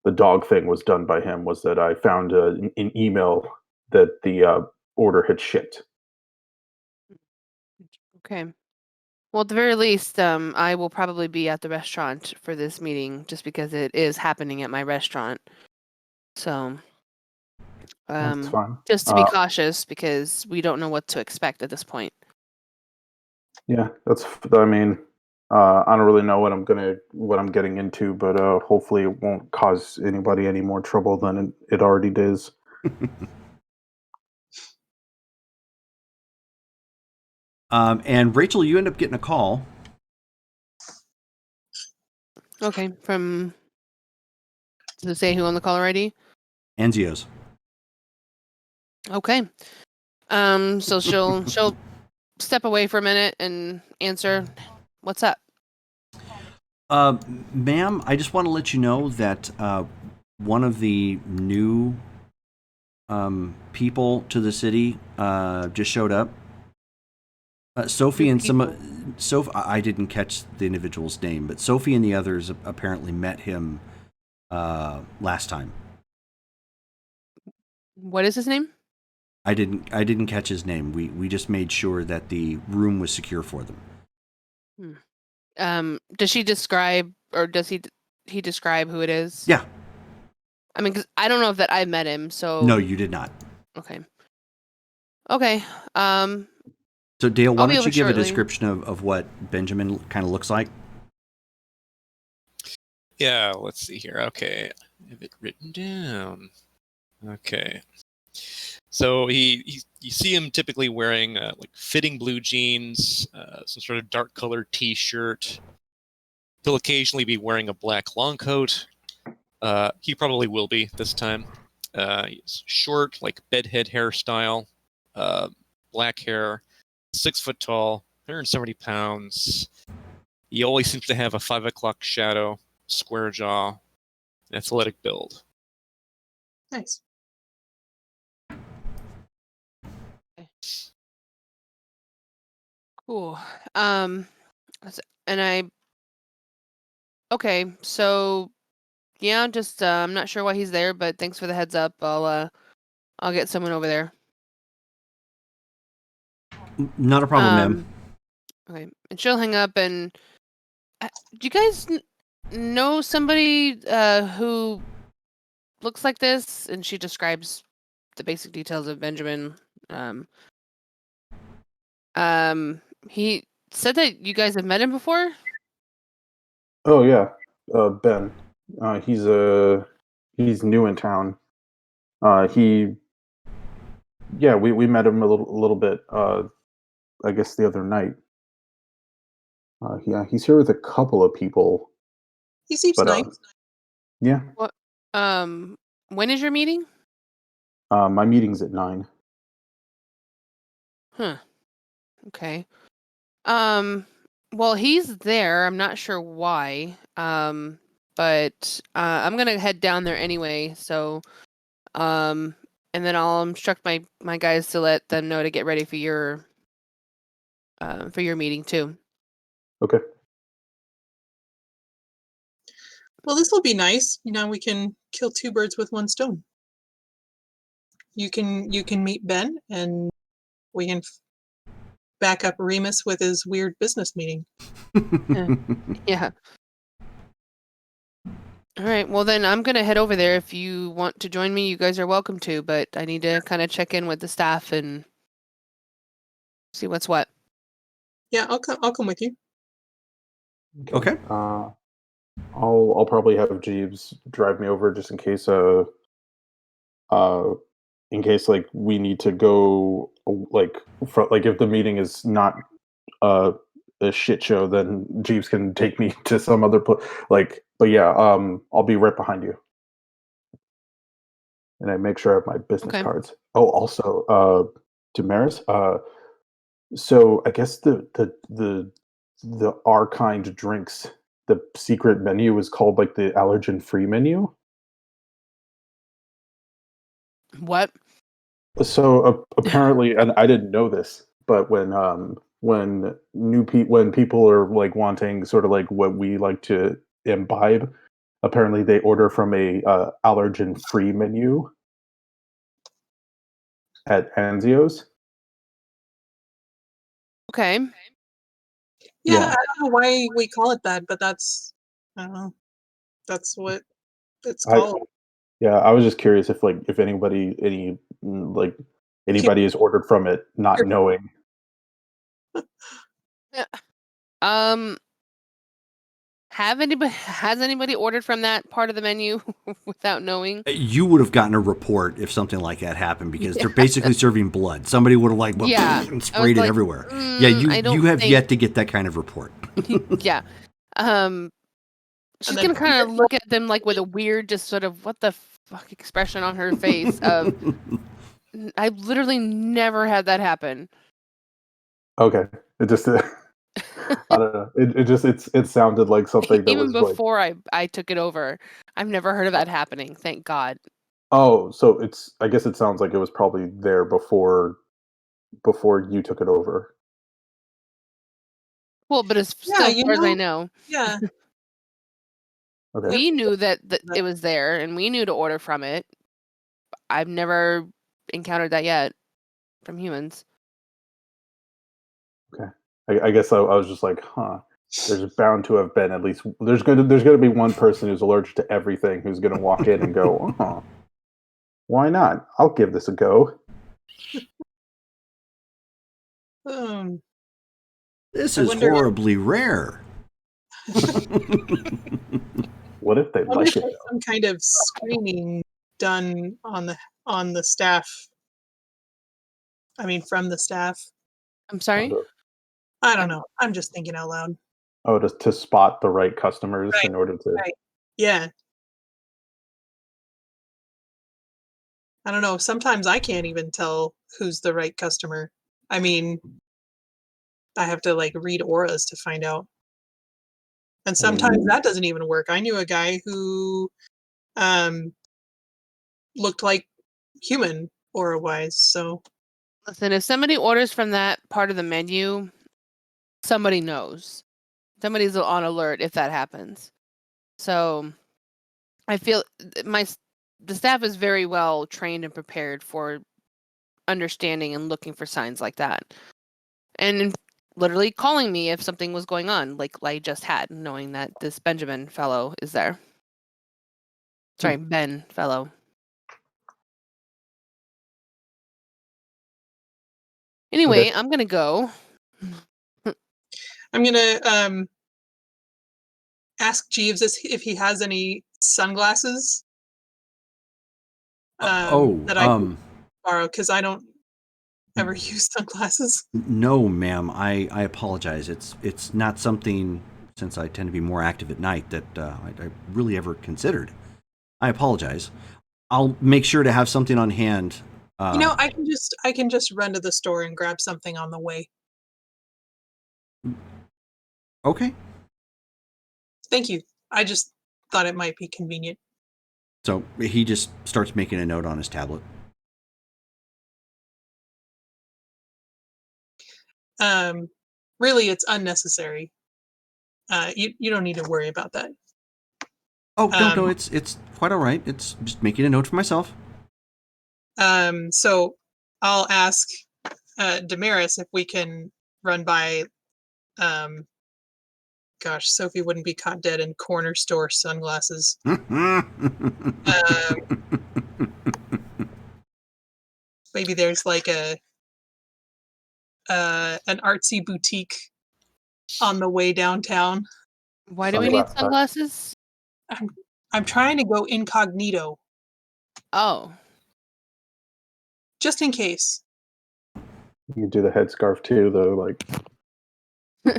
the dog thing was done by him, was that I found an email that the order had shipped. Okay. Well, at the very least, I will probably be at the restaurant for this meeting just because it is happening at my restaurant. So, That's fine. just to be cautious because we don't know what to expect at this point. Yeah, I mean, I don't really know what I'm getting into, but hopefully it won't cause anybody any more trouble than it already does. And Rachel, you end up getting a call. Okay. Does it say who on the caller ID? Anzio's. Okay. So she'll step away for a minute and answer. What's up? Ma'am, I just want to let you know that one of the new people to the city just showed up. Sophie New and people? Sophie. I didn't catch the individual's name, but Sophie and the others apparently met him last time. What is his name? I didn't catch his name. We just made sure that the room was secure for them. Does she describe, or does he describe who it is? Yeah. I mean, 'cause I don't know if that I met him, so. No, you did not. Okay. Okay. So Dale, why I'll be don't over you give shortly. a description of what Benjamin kind of looks like? Yeah, let's see here. Okay, I have it written down. Okay, so you see him typically wearing like fitting blue jeans, some sort of dark colored T-shirt. He'll occasionally be wearing a black long coat. He probably will be this time. He's short, like bedhead hairstyle, black hair, 6 foot tall, 170 pounds. He always seems to have a 5 o'clock shadow, square jaw, an athletic build. Nice. Cool. And okay, so yeah, just I'm not sure why he's there, but thanks for the heads up. I'll get someone over there. Not a problem, ma'am. Okay, and she'll hang up. And do you guys know somebody who looks like this? And she describes the basic details of Benjamin. He said that you guys have met him before. Oh yeah, Ben. He's new in town. We met him a little bit. I guess the other night. Yeah, he's here with a couple of people, He seems but nice. yeah. What? When is your meeting? My meeting's at 9. Huh. Okay. Well, he's there. I'm not sure why. But I'm gonna head down there anyway. So, and then I'll instruct my guys to let them know to get ready for your meeting too. Okay. Well, this will be nice. We can kill two birds with one stone. You can meet Ben, and we can back up Remus with his weird business meeting. Yeah. All right. Well, then I'm gonna head over there. If you want to join me, you guys are welcome to. But I need to kind of check in with the staff and see what's what. Yeah, I'll come with you. Okay. I'll probably have Jeeves drive me over just in case like we need to go like if the meeting is not a shit show, then Jeeves can take me to some other but yeah, I'll be right behind you. And I make sure I have my business Okay. cards. Oh, also, Damaris, so I guess the our kind drinks, the secret menu is called like the allergen free menu. What? So apparently, and I didn't know this, but when when people are like wanting sort of like what we like to imbibe, apparently they order from a allergen free menu at Anzio's. Okay. Yeah, Yeah. I don't know why we call it that, but that's I don't know. That's what it's I called. Yeah, I was just curious if anybody has ordered from it not knowing. Yeah. Has anybody ordered from that part of the menu without knowing? You would have gotten a report if something like that happened because they're basically serving blood. Somebody would have Yeah. and sprayed it like, everywhere. Yeah, I don't you have think... yet to get that kind of report. Yeah. She's And then gonna kind of look at them like with a weird, just sort of what the fuck expression on her face of, I've literally never had that happen. Okay, it just I don't know. It sounded like something that Even was like, before I took it over, I've never heard of that happening. Thank God. oh, so I guess it sounds like it was probably there before you took it over. Well, but as Yeah, still far as I know, yeah. Okay. we knew that it was there, and we knew to order from it. I've never encountered that yet from humans. Okay. I guess I was just like, huh. There's bound to have been at least there's gonna be one person who's allergic to everything who's gonna walk in and go, oh, why not? I'll give this a go. This I is wonder- horribly rare. What if they I wonder like if it? there's some kind of screening done on the staff. I mean, from the staff. I'm sorry? I don't know. I'm just thinking out loud. Oh, to spot the right customers Right, in order to. right. Yeah. I don't know. Sometimes I can't even tell who's the right customer. I mean, I have to like read auras to find out. And sometimes that doesn't even work. I knew a guy who looked like human aura wise. So Listen, if somebody orders from that part of the menu, somebody knows. Somebody's on alert if that happens. So I feel the staff is very well trained and prepared for understanding and looking for signs like that. And literally calling me if something was going on, like I just had, knowing that this Benjamin fellow is there. Sorry, Ben fellow. Anyway, I'm gonna go. I'm gonna ask Jeeves if he has any sunglasses that I can borrow, because I don't ever use sunglasses. No, ma'am. I apologize. It's not something, since I tend to be more active at night, that I really ever considered. I apologize. I'll make sure to have something on hand. I can just run to the store and grab something on the way. Okay. Thank you. I just thought it might be convenient. So he just starts making a note on his tablet. Really, it's unnecessary. You don't need to worry about that. Oh, no, it's quite all right. It's just making a note for myself. So I'll ask Damaris if we can run by. Gosh, Sophie wouldn't be caught dead in corner store sunglasses. Maybe there's like an artsy boutique on the way downtown. Why do we need Sunglass sunglasses? I'm trying to go incognito, Oh. just in case. You can do the headscarf too, though. Like, I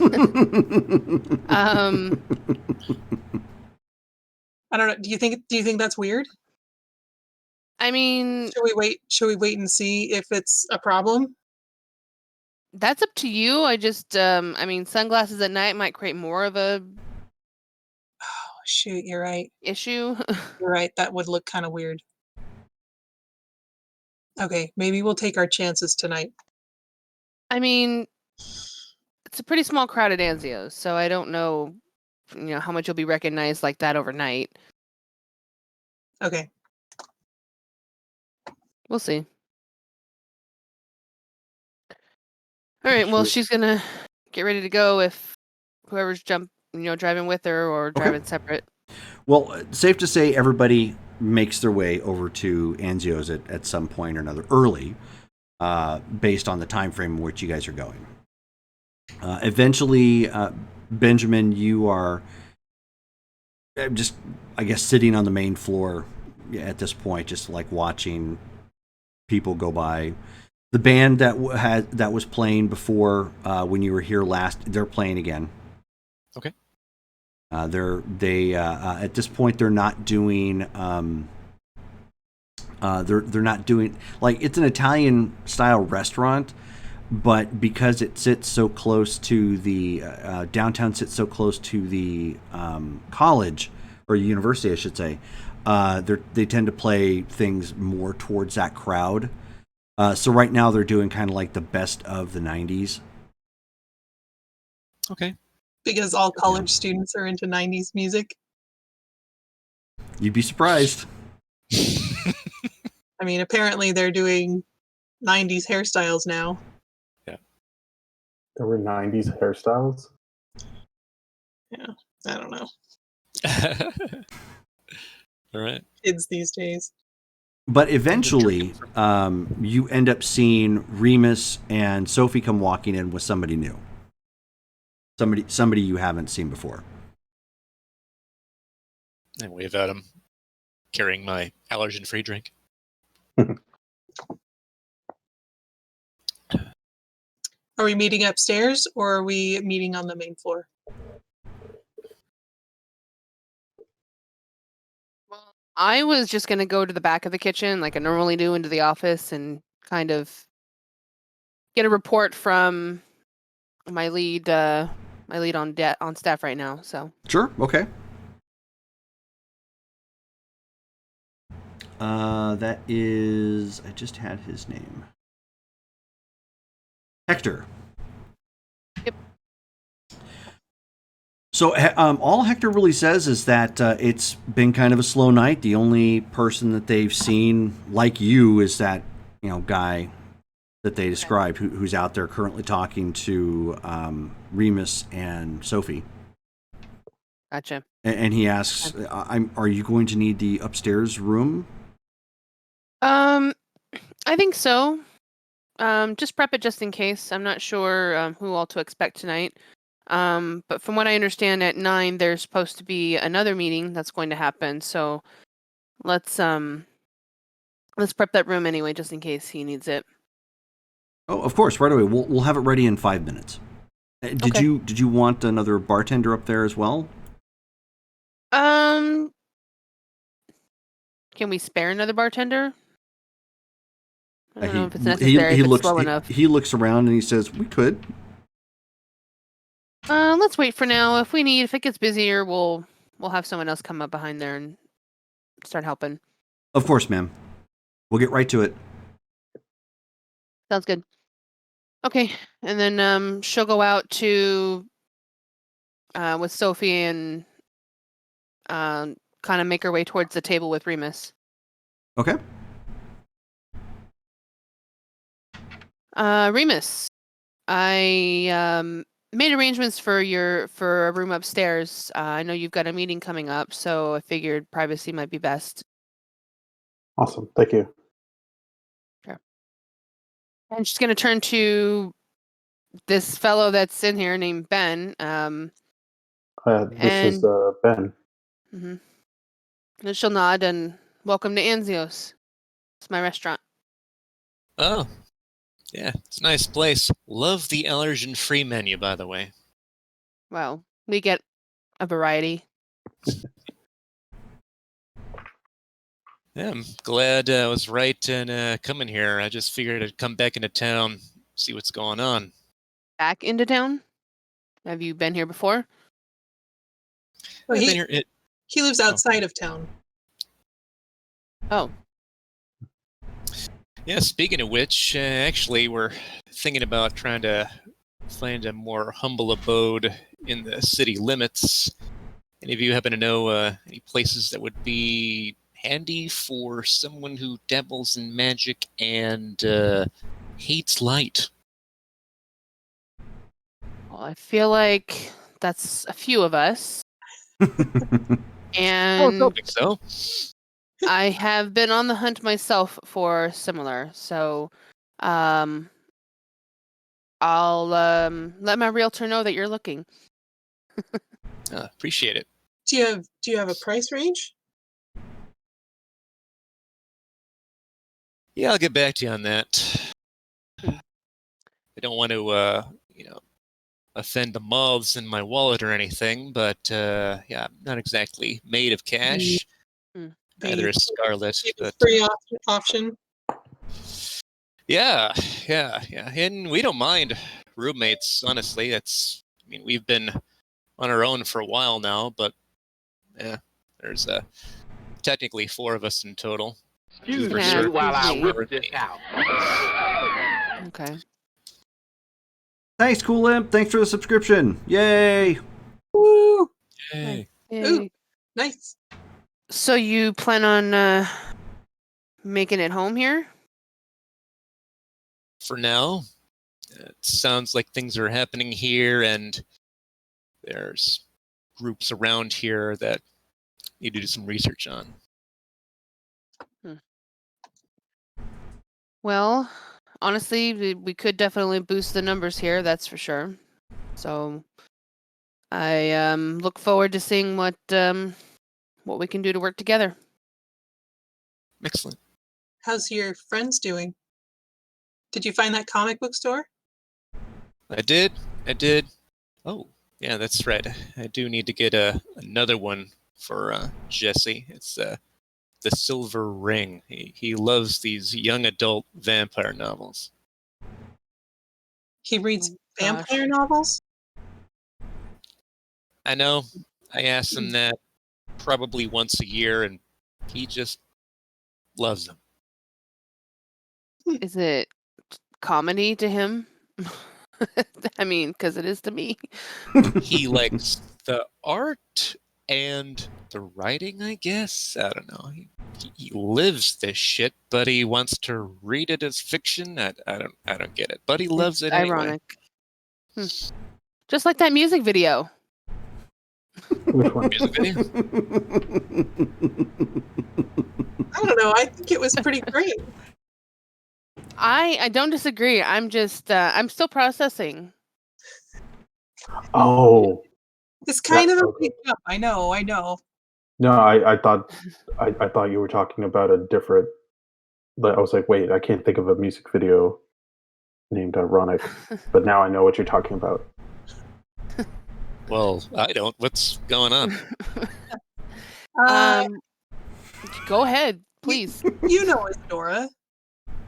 don't know. Do you think that's weird? I mean, Should we wait and see if it's a problem? that's up to you. I just, I mean, sunglasses at night might create more of a Oh, shoot, you're right. issue. You're right. That would look kind of weird. Okay, maybe we'll take our chances tonight. I mean, it's a pretty small crowd at Anzio's, so I don't know, how much you'll be recognized like that overnight. Okay. We'll see. All right. Well, Sure. she's gonna get ready to go if whoever's driving with her or driving separate. Well, safe to say everybody makes their way over to Anzio's at some point or another early, based on the time frame in which you guys are going. Eventually, Benjamin, you are just, I guess, sitting on the main floor at this point, just like watching people go by. The band that was playing before when you were here last, they're playing again. Okay. They at this point they're not doing they're not doing, like, it's an Italian style restaurant, but because it sits so close to the downtown, sits so close to the college or university, I should say, they tend to play things more towards that crowd. So right now they're doing kind of like the best of the 90s. Okay. Because all college students are into 90s music. You'd be surprised. I mean, apparently they're doing 90s hairstyles now. there were 90s hairstyles. Yeah, I don't know. All right. Kids these days. But eventually, you end up seeing Remus and Sophie come walking in with somebody new. Somebody you haven't seen before. I wave at him, carrying my allergen-free drink. Are we meeting upstairs or are we meeting on the main floor? Well, I was just gonna go to the back of the kitchen like I normally do, into the office, and kind of get a report from my lead on staff right now. So Sure. Okay. That is, I just had his name. Hector. Yep. So all Hector really says is that it's been kind of a slow night. The only person that they've seen like you is that guy that they described, who's out there currently talking to Remus and Sophie. gotcha. And he asks, "Are you going to need the upstairs room?" I think so. Just prep it just in case. I'm not sure who all to expect tonight. But from what I understand, at 9 there's supposed to be another meeting that's going to happen. So let's prep that room anyway, just in case he needs it. Oh, of course, right away. We'll have it ready in 5 minutes. Did Okay. you want another bartender up there as well? Can we spare another bartender? I don't know if it's he necessary, if it's looks slow enough. he looks around and he says, "We could." Let's wait for now. If it gets busier, we'll have someone else come up behind there and start helping. Of course, ma'am. We'll get right to it. Sounds good. Okay, and then she'll go out to with Sophie and kind of make her way towards the table with Remus. Okay. Remus, I made arrangements for a room upstairs. I know you've got a meeting coming up, so I figured privacy might be best. Awesome. Thank you. Sure. And she's going to turn to this fellow that's in here named Ben. This is Ben. Mm-hmm. And she'll nod and welcome to Anzios. It's my restaurant. Oh, yeah, it's a nice place. Love the allergen-free menu, by the way. Well, we get a variety. Yeah, I'm glad I was right in coming here. I just figured I'd come back into town, see what's going on. Back into town? Have you been here before? Well, I've been here. he lives outside of town. Oh. Yeah, speaking of which, actually, we're thinking about trying to find a more humble abode in the city limits. Any of you happen to know any places that would be handy for someone who dabbles in magic and hates light? Well, I feel like that's a few of us. I And don't think so. I have been on the hunt myself for similar, so I'll let my realtor know that you're looking. Appreciate it. Do you have a price range? Yeah, I'll get back to you on that. I don't want to, offend the moths in my wallet or anything, but yeah, I'm not exactly made of cash. Neither is Scarlet. But free option. yeah. And we don't mind roommates, honestly. We've been on our own for a while now, but yeah, there's technically 4 of us in total. Excuse For me certain. while I For whip this out. Okay. Thanks, Cool Imp. Thanks for the subscription. Yay! Woo! Yay. Ooh, nice. So you plan on making it home here? For now, it sounds like things are happening here, and there's groups around here that need to do some research on. Well, honestly, we could definitely boost the numbers here, that's for sure. So I look forward to seeing what we can do to work together. Excellent. How's your friends doing? Did you find that comic book store? I did. Oh, yeah, that's right. I do need to get another one for Jesse. It's The Silver Ring. He loves these young adult vampire novels. He reads gosh. vampire novels? I know. I ask him that probably once a year, and he just loves them. Is it comedy to him? I mean, because it is to me. He likes the art and the writing, I guess. I don't know. He lives this shit, but he wants to read it as fiction. I don't get it, but he loves It's it anyway. ironic. Just like that music video. Which one? Music video? I don't know. I think it was pretty great. I don't disagree. I'm just I'm still processing. Oh It's kind of a okay. big jump. I know. no, I thought you were talking about a different. But I was like, wait, I can't think of a music video named Ironic. But now I know what you're talking about. Well, I don't. What's going on? Uh, Go ahead. please. You know Isadora.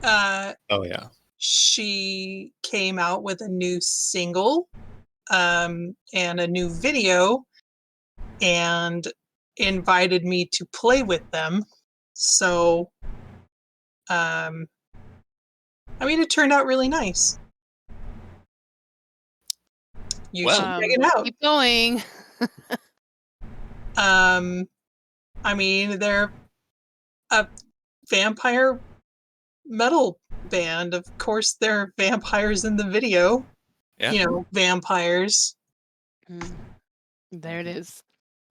Oh yeah. She came out with a new single and a new video and invited me to play with them. So, I mean, it turned out really nice. You should Well, check it out. Keep going. I mean, they're a vampire metal band. Of course, there are vampires in the video. yeah. You know, vampires. There it is.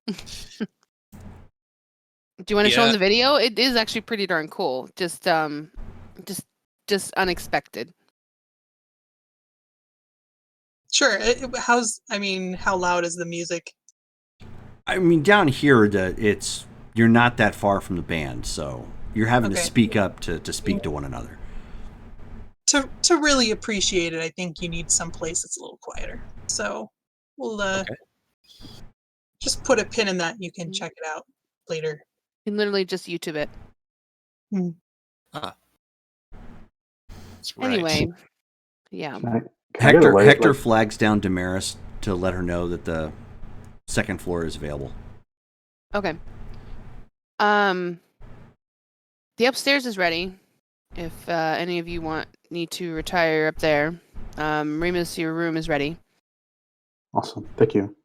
Do you want to show them Yeah. the video? It is actually pretty darn cool. Just unexpected. Sure. How loud is the music? I mean, down here, you're not that far from the band, so you're having to Okay. speak up to speak to one another. To really appreciate it, I think you need some place that's a little quieter. So we'll Okay. just put a pin in that. You can check it out later. You can literally just YouTube it. That's right. Anyway, yeah. Can I get a light? Hector flags down Damaris to let her know that the second floor is available. Okay. The upstairs is ready. If any of you need to retire up there, Remus, your room is ready. Awesome, thank you.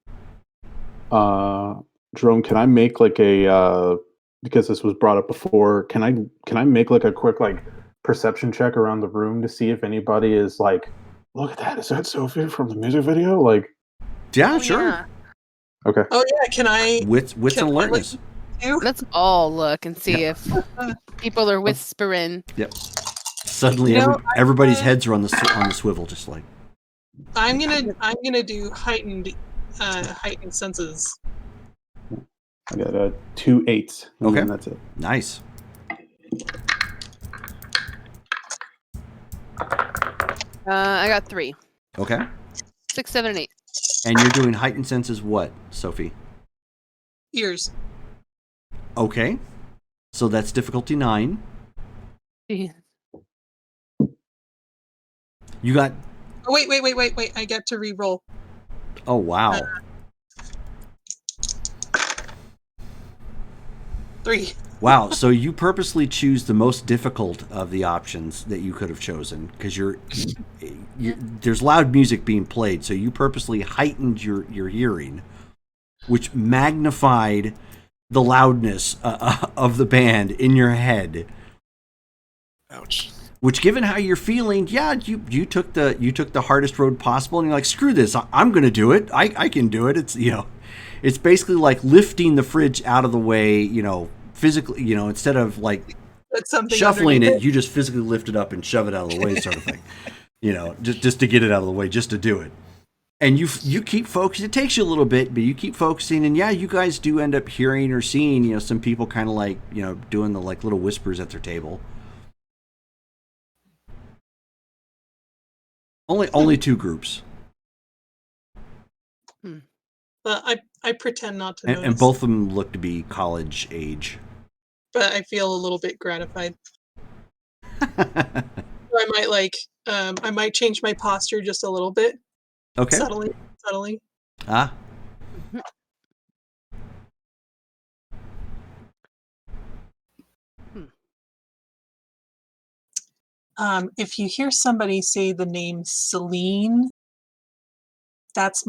Jerome, can I make like a because this was brought up before? Can I make like a quick like perception check around the room to see if anybody is like, look at that, is that Sophie from the music video? Like, Yeah, Oh, sure. yeah. okay, Oh yeah, can I? Wits Can and I look alertness. too? Let's all look and see if people are whispering. Yep. Suddenly, You know, everybody's heads are on the swivel, just like. I'm gonna do heightened senses. I got 2 8s. And Okay. then that's it. Nice. I got 3, Okay. 6, 7, and 8. And you're doing heightened senses what, Sophie? Ears. Okay. So that's difficulty 9. Jeez. You got. Oh, wait! I get to re-roll. Oh, wow. 3. Wow. So you purposely choose the most difficult of the options that you could have chosen because there's loud music being played. So you purposely heightened your hearing, which magnified the loudness of the band in your head. Ouch. Which, given how you're feeling, yeah, you took the hardest road possible, and you're like, screw this, I'm gonna do it. I can do it. It's it's basically like lifting the fridge out of the way, physically, instead of like That's something shuffling underneath it, you just physically lift it up and shove it out of the way, sort of thing. Just to get it out of the way, just to do it. And you keep focusing. It takes you a little bit, but you keep focusing, and yeah, you guys do end up hearing or seeing, some people kind of like, doing the like little whispers at their table. Only 2 groups, I pretend not to notice, and both of them look to be college age. but I feel a little bit gratified. I might change my posture just a little bit, Okay. subtly. Ah. If you hear somebody say the name Celine, that's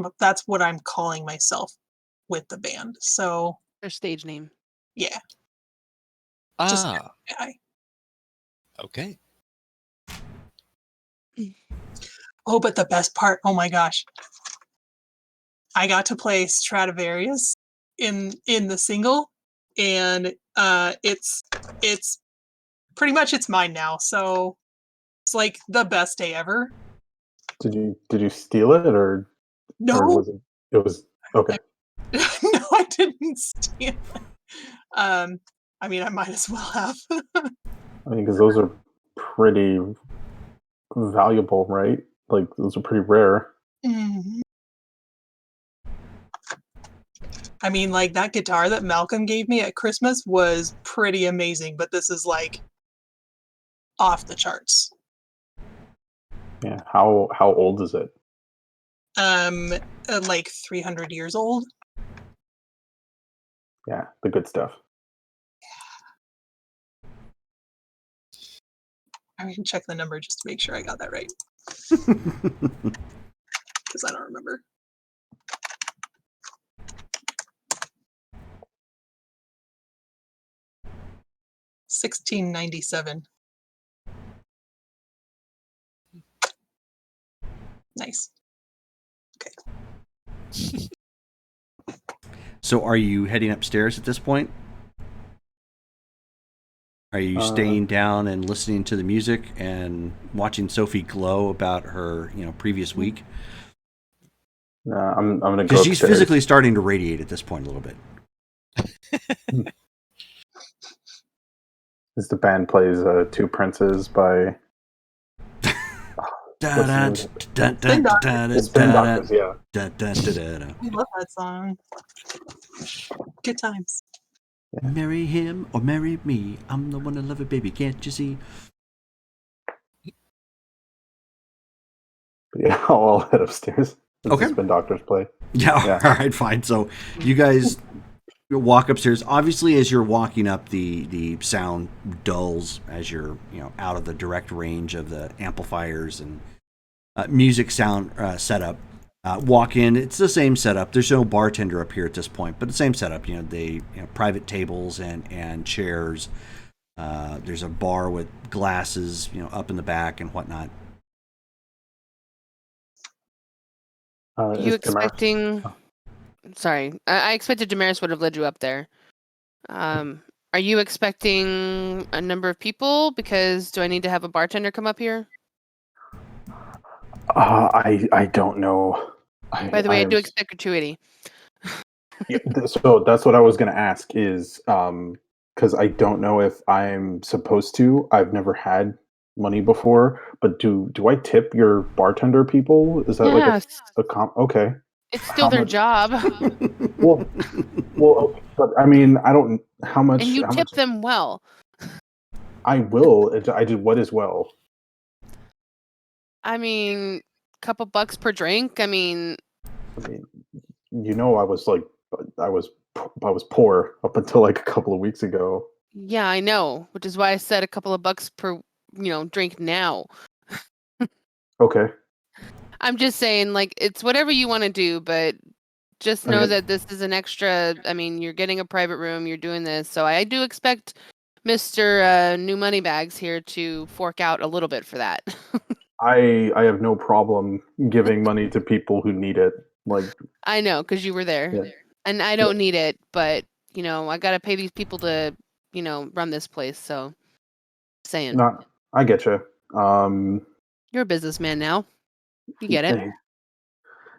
what I'm calling myself with the band. So Their stage name. yeah, just I. Okay. Oh, but the best part, oh my gosh. I got to play Stradivarius in the single, and it's pretty much it's mine now. So it's like the best day ever. Did you steal it or No, was it was okay? no, I didn't steal it. I mean, I might as well have. I mean, because those are pretty valuable, right? Like those are pretty rare. Mhm. I mean, like, that guitar that Malcolm gave me at Christmas was pretty amazing, but this is, like, off the charts. Yeah. How old is it? Like 300 years old. Yeah, the good stuff. I can check the number just to make sure I got that right, because I don't remember. $1697. Nice. So, are you heading upstairs at this point? Are you staying down and listening to the music and watching Sophie glow about her, previous week? I'm gonna go Because she's upstairs. physically starting to radiate at this point a little bit. As the band plays "Two Princes" by Da-da, Spin Doctors. the Spin Doctors. Yeah. da-da-da-da-da. I love that song. Good times. Marry him or marry me. I'm the one to love it, baby. Can't you see? Yeah, I'll head upstairs. As Okay. the Spin Doctors play. Yeah. All right, fine. So you guys walk upstairs. Obviously, as you're walking up, the sound dulls as you're out of the direct range of the amplifiers and music sound setup. Walk in. It's the same setup. There's no bartender up here at this point, but the same setup. Private tables and chairs. There's a bar with glasses, up in the back and whatnot. Are you expecting? Sorry, I expected Damaris would have led you up there. Are you expecting a number of people? Because do I need to have a bartender come up here? I don't know. By the way, I do expect gratuity. Yeah, so that's what I was going to ask is because I don't know if I'm supposed to. I've never had money before, but do I tip your bartender people? Is that Yes. okay? It's still How their much- job. Well, but I mean, I don't. How much? And you how tip much? them well. I will. I do what as well. I mean, couple bucks per drink. I mean, I mean, I was poor up until like a couple of weeks ago. yeah, I know, which is why I said a couple of bucks per, drink now. Okay. I'm just saying, like, it's whatever you want to do, but just know Okay. that this is an extra. I mean, you're getting a private room, you're doing this, so I do expect Mr. New Moneybags here to fork out a little bit for that. I have no problem giving money to people who need it. Like, I know, because you were there, yeah. and I don't need it, but I gotta pay these people to, run this place. So, saying Not, I get you. you're a businessman now, you get it.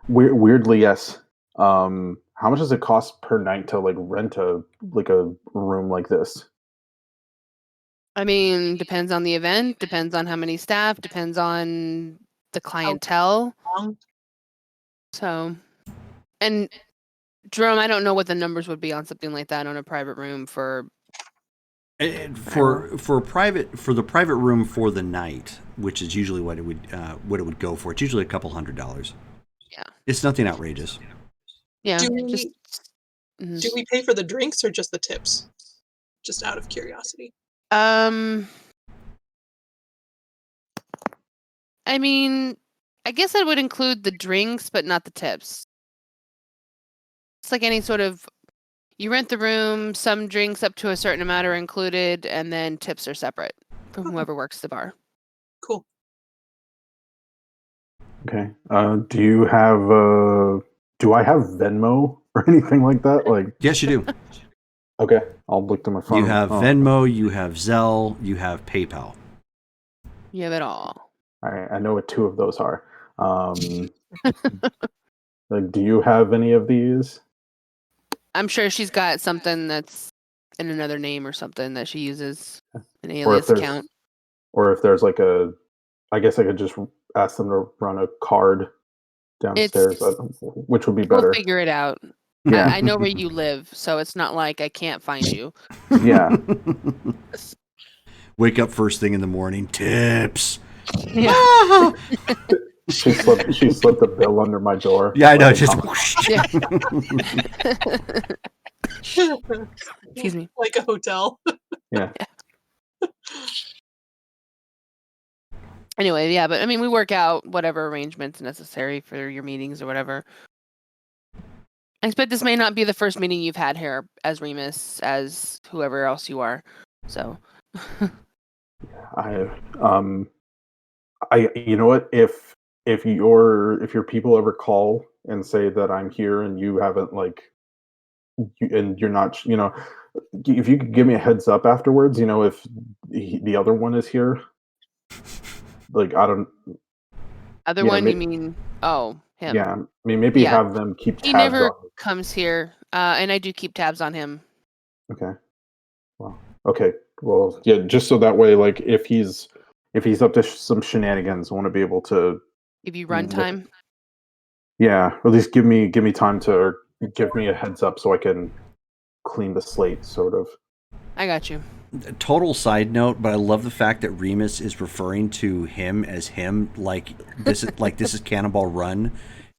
Weirdly, yes. How much does it cost per night to like rent a room like this? I mean, depends on the event, depends on how many staff, depends on the clientele. So, and Jerome, I don't know what the numbers would be on something like that on a private room for. And for the private room for the night, which is usually what it would go for. It's usually $200. Yeah, it's nothing outrageous. Yeah, Do we, mhm. do we pay for the drinks or just the tips? Just out of curiosity. I mean, I guess I would include the drinks, but not the tips. It's like any sort of, you rent the room, some drinks up to a certain amount are included, and then tips are separate from whoever works the bar. Cool. Okay. Do I have Venmo or anything like that? Like, Yes, you do. okay, I'll look to my phone. You have Venmo, you have Zelle, you have PayPal. You have it all. I know what two of those are. Like, do you have any of these? I'm sure she's got something that's in another name or something that she uses an alias account. Or if there's like I guess I could just ask them to run a card downstairs, which would be better. We'll figure it out. Yeah. I know where you live, so it's not like I can't find you. Yeah. Wake up first thing in the morning. Tips. Yeah. Ah! She slipped a bill under my door. Yeah, I know. Like a Just comic. Yeah. Excuse me. Like a hotel. Yeah. Anyway, yeah, but I mean, we work out whatever arrangements necessary for your meetings or whatever. I expect this may not be the first meeting you've had here as Remus, as whoever else you are. So, I you know what, if your people ever call and say that I'm here and you haven't and you're not, if you could give me a heads up afterwards, if the other one is here, like I don't, other yeah, one, you mean? Oh, him. yeah, I mean maybe Yeah. have them keep He tabs never on me. comes here, and I do keep tabs on him. Okay, well, okay, well, yeah, just so that way, like if he's up to some shenanigans, I want to be able to Give you look. runtime. Yeah, or at least give me time to, or give me a heads up so I can clean the slate, sort of. I got you. total side note, but I love the fact that Remus is referring to him as him, like this is Cannonball Run,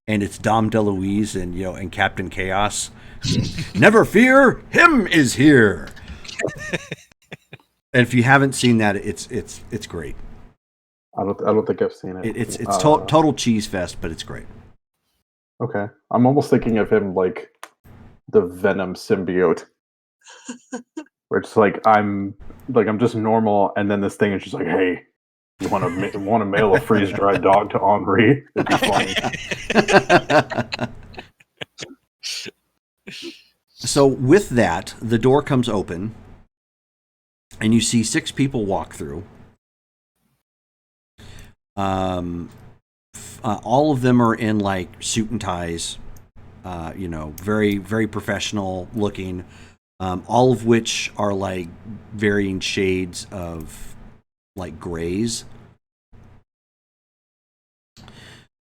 and it's Dom DeLuise and Captain Chaos. Never fear, him is here. And if you haven't seen that, it's great. I don't think I've seen it. It's total cheese fest, but it's great. Okay, I'm almost thinking of him like the Venom symbiote, where it's like I'm just normal, and then this thing is just like, hey, you want to mail a freeze dried dog to Henri? It'd be funny. So with that, the door comes open, and you see 6 people walk through. All of them are in like suit and ties, very, very professional looking. All of which are like varying shades of like grays.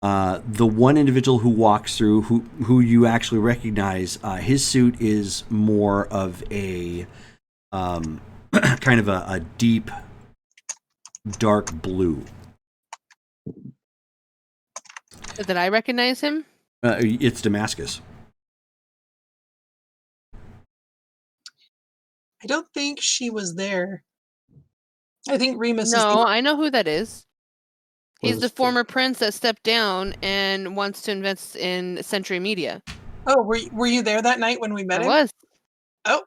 The one individual who walks through, who you actually recognize, his suit is more of a kind of a deep, dark blue. Did I recognize him? It's Damascus. I don't think she was there. I think Remus is No, the I know who that is. He's Was the the- former prince that stepped down and wants to invest in Century Media. Oh, were you there that night when we met I him? was. Oh.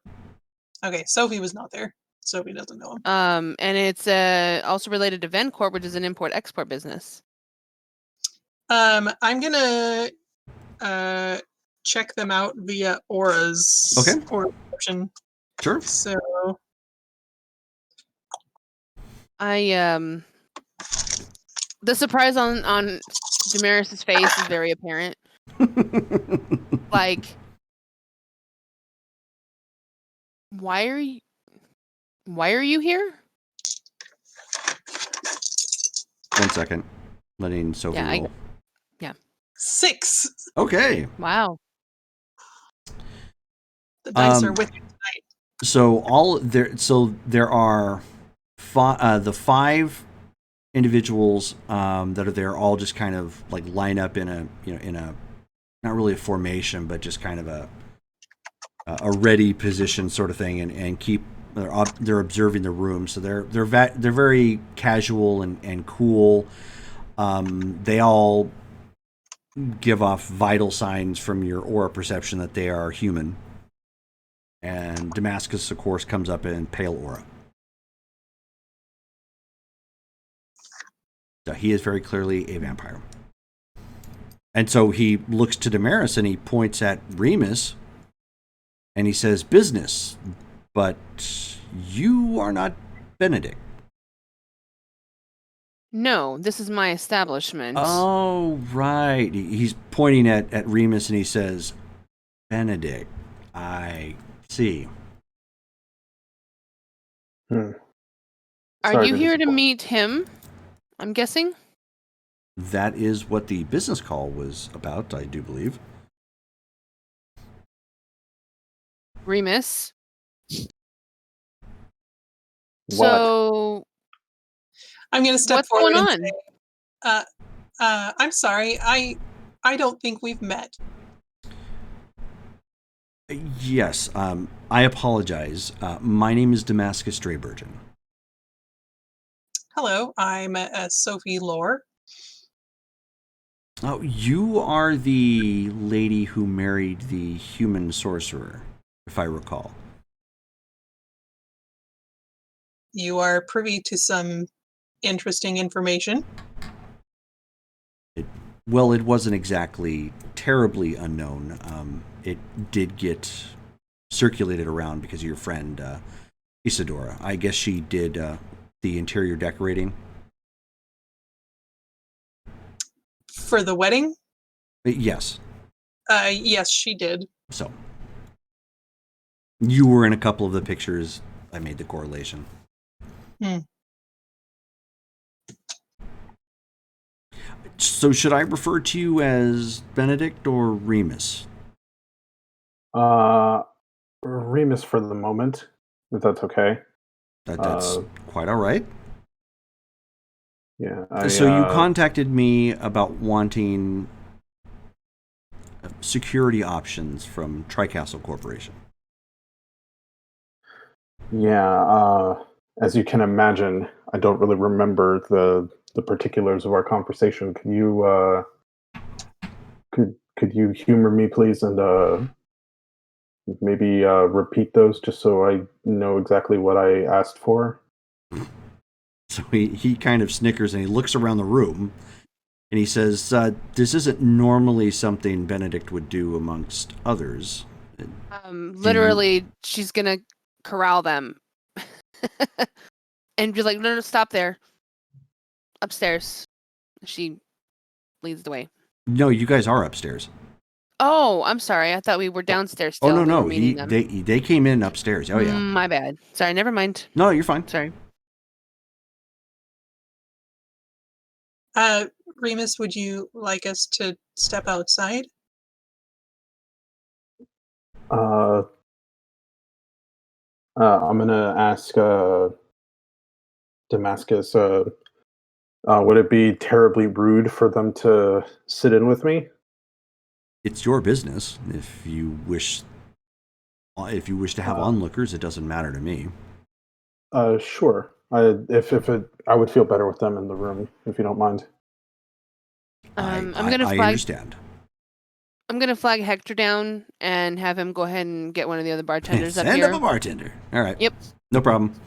Okay, Sophie was not there. Sophie doesn't know him. And it's also related to Vencorp, which is an import-export business. I'm gonna check them out via auras. Okay. Aura perception. Sure. So The surprise on Damaris's face is very apparent. Like, why are you here? 1 second. Letting Sophie Yeah, roll. 6. Okay. Wow. The dice are with you tonight. So there are the 5 individuals that are there, all just kind of like line up in a not really a formation, but just kind of a ready position sort of thing, and keep they're observing the room. So they're very casual and cool. They all give off vital signs from your aura perception that they are human. And Damascus, of course, comes up in pale aura. So he is very clearly a vampire. And so he looks to Damaris and he points at Remus and he says, business, but you are not Benedict. No, this is my establishment. Oh, right. He's pointing at Remus and he says, Benedict, I see. Are Sorry you to here to disappoint. meet him? I'm guessing. That is what the business call was about, I do believe. Remus. What? So I'm going to step what's forward going and on? say, I'm sorry. I don't think we've met. Yes, I apologize. My name is Damascus Drayburgen. Hello, I'm Sophie Lore. Oh, you are the lady who married the human sorcerer, if I recall. You are privy to some interesting information. Well, it wasn't exactly terribly unknown. It did get circulated around because of your friend Isadora. I guess she did the interior decorating. For the wedding? Yes. Yes, she did. So you were in a couple of the pictures. I made the correlation. So should I refer to you as Benedict or Remus? Remus for the moment, if that's okay. That's quite all right. Yeah. So you contacted me about wanting security options from Tricastle Corporation. Yeah. As you can imagine, I don't really remember the particulars of our conversation. Could you could you humor me, please, and maybe repeat those just so I know exactly what I asked for? So he kind of snickers and he looks around the room and he says, this isn't normally something Benedict would do amongst others. Literally, she's gonna corral them and be like, no, stop there. Upstairs. She leads the way. No, you guys are upstairs. Oh, I'm sorry. I thought we were downstairs still. Oh, We no. were meeting them. They came in upstairs. Oh, yeah. My bad. Sorry, never mind. No, you're fine. Sorry. Remus, would you like us to step outside? I'm gonna ask Damascus. Would it be terribly rude for them to sit in with me? It's your business. If you wish to have onlookers, it doesn't matter to me. Sure. I would feel better with them in the room, if you don't mind. I understand. I'm gonna flag Hector down and have him go ahead and get one of the other bartenders up Send here. up a bartender. All right. Yep. No problem.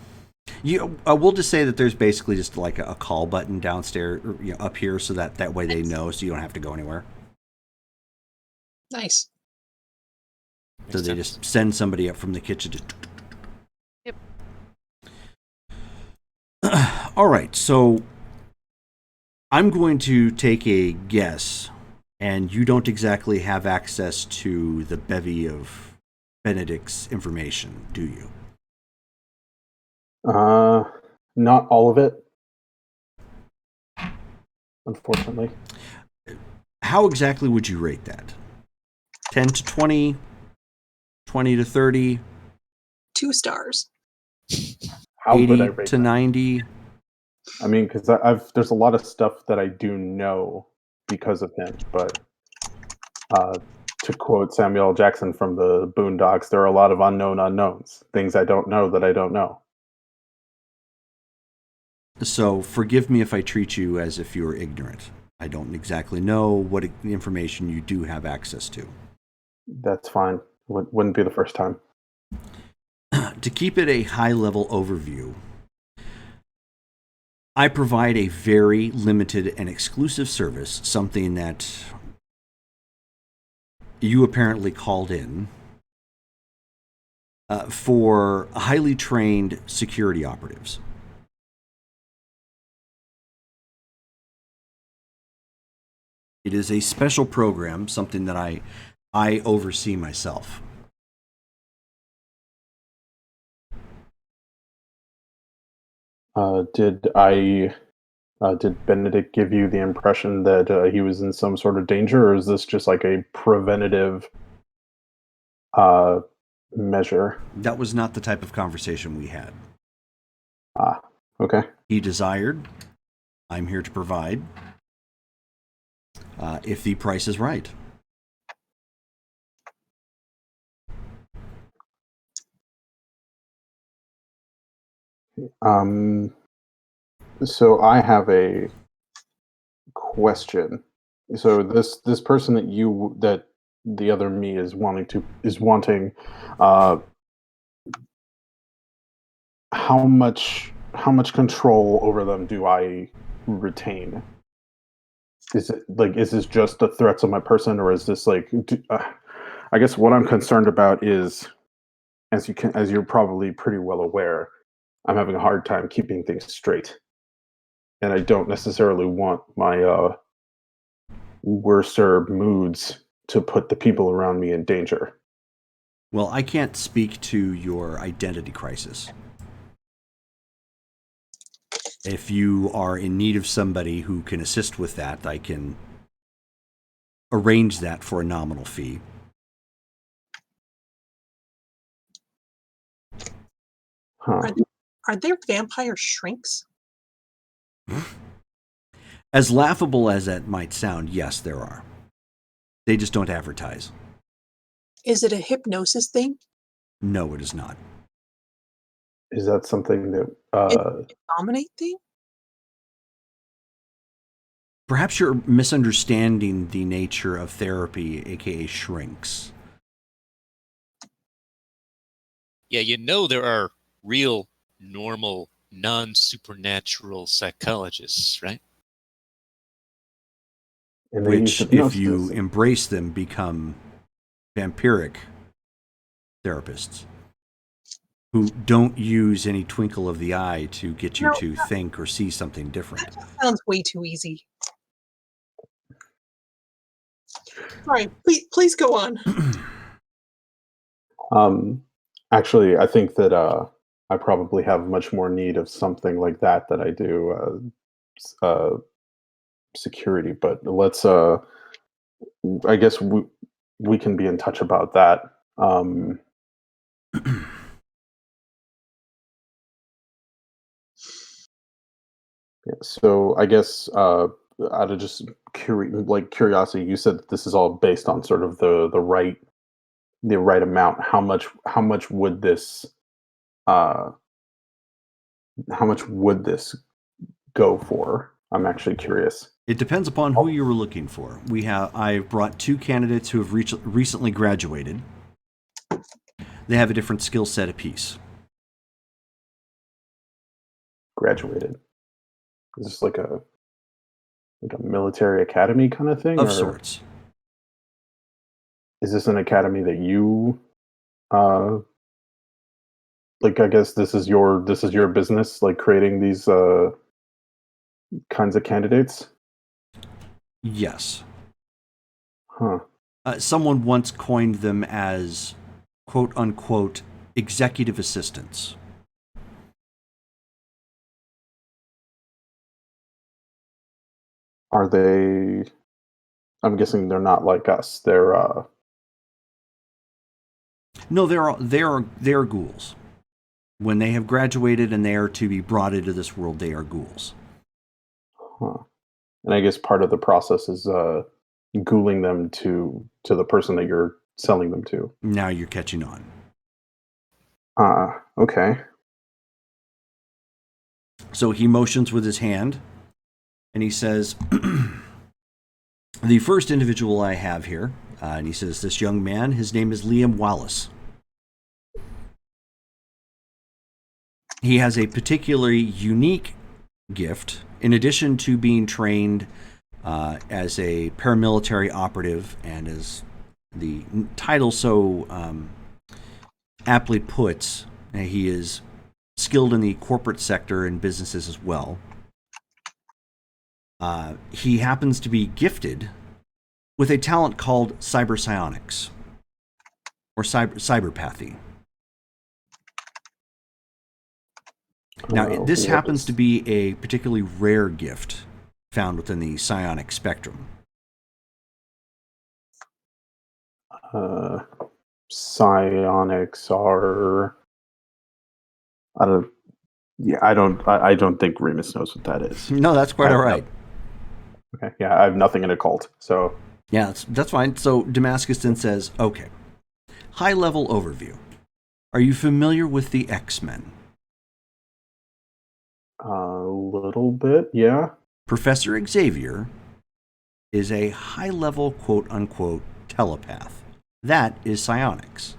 We'll just say that there's basically just like a call button downstairs, or, up here, so that way they know, so you don't have to go anywhere. Nice. So they just send somebody up from the kitchen to. Yep. All right, so I'm going to take a guess, and you don't exactly have access to the bevy of Benedict's information, do you? Not all of it, unfortunately. How exactly would you rate that? 10 to 20, 20 to 30, 2 stars. How would I 80 rate to that? 90. I mean, because there's a lot of stuff that I do know because of him, but to quote Samuel L. Jackson from the Boondocks, there are a lot of unknown unknowns, things I don't know that I don't know. So forgive me if I treat you as if you were ignorant. I don't exactly know what information you do have access to. That's fine. Wouldn't be the first time. To keep it a high-level overview, I provide a very limited and exclusive service, something that you apparently called in for highly trained security operatives. It is a special program, something that I oversee myself. Did Benedict give you the impression that he was in some sort of danger, or is this just like a preventative measure? That was not the type of conversation we had. Ah, okay. He desired, I'm here to provide, if the price is right. So I have a question. So this person that the other me is wanting, uh, how much control over them do I retain? Is this just the threats of my person, or is this I guess what I'm concerned about is, as you're probably pretty well aware, I'm having a hard time keeping things straight, and I don't necessarily want my worser moods to put the people around me in danger. Well, I can't speak to your identity crisis. If you are in need of somebody who can assist with that, I can arrange that for a nominal fee. Huh. Are there vampire shrinks? As laughable as that might sound, yes, there are. They just don't advertise. Is it a hypnosis thing? No, it is not. Is that something that Is it a dominate thing? Perhaps you're misunderstanding the nature of therapy, aka shrinks. Yeah, there are real, normal, non-supernatural psychologists, right? and they use Which, if hypnosis? you embrace them, become vampiric therapists who don't use any twinkle of the eye to get you No, to think or see something different. that just sounds way too easy. Sorry, please go on. Actually, I think that I probably have much more need of something like that than I do security. But I guess we can be in touch about that. Yeah, so I guess out of just curiosity, you said that this is all based on sort of the right amount. How much would this uh, how much would this go for? I'm actually curious. It depends upon who you were looking for. I've brought two candidates who have recently graduated. They have a different skill set apiece. Graduated. Is this like a military academy kind of thing, Of or sorts. is this an academy that you uh, like? I guess this is your business, like creating these kinds of candidates. Yes. Huh. Someone once coined them as quote unquote executive assistants. Are they? I'm guessing they're not like us. They're No, they're ghouls. When they have graduated and they are to be brought into this world, they are ghouls. huh. And I guess part of the process is ghouling them to the person that you're selling them to. Now you're catching on. Okay. So he motions with his hand and he says, the first individual I have here, and he says, this young man, his name is Liam Wallace. He has a particularly unique gift. In addition to being trained as a paramilitary operative, and as the title so aptly puts, he is skilled in the corporate sector and businesses as well. He happens to be gifted with a talent called cyber psionics, or cyberpathy. Now, this happens to be a particularly rare gift found within the psionic spectrum. psionics are. I don't. Yeah, I don't think Remus knows what that is. No, that's quite I all have right. Okay. Yeah, I have nothing in occult. So. Yeah, that's fine. So Damascus then says, okay, high level overview. Are you familiar with the X-Men? A little bit, yeah. Professor Xavier is a high level quote unquote telepath. That is psionics.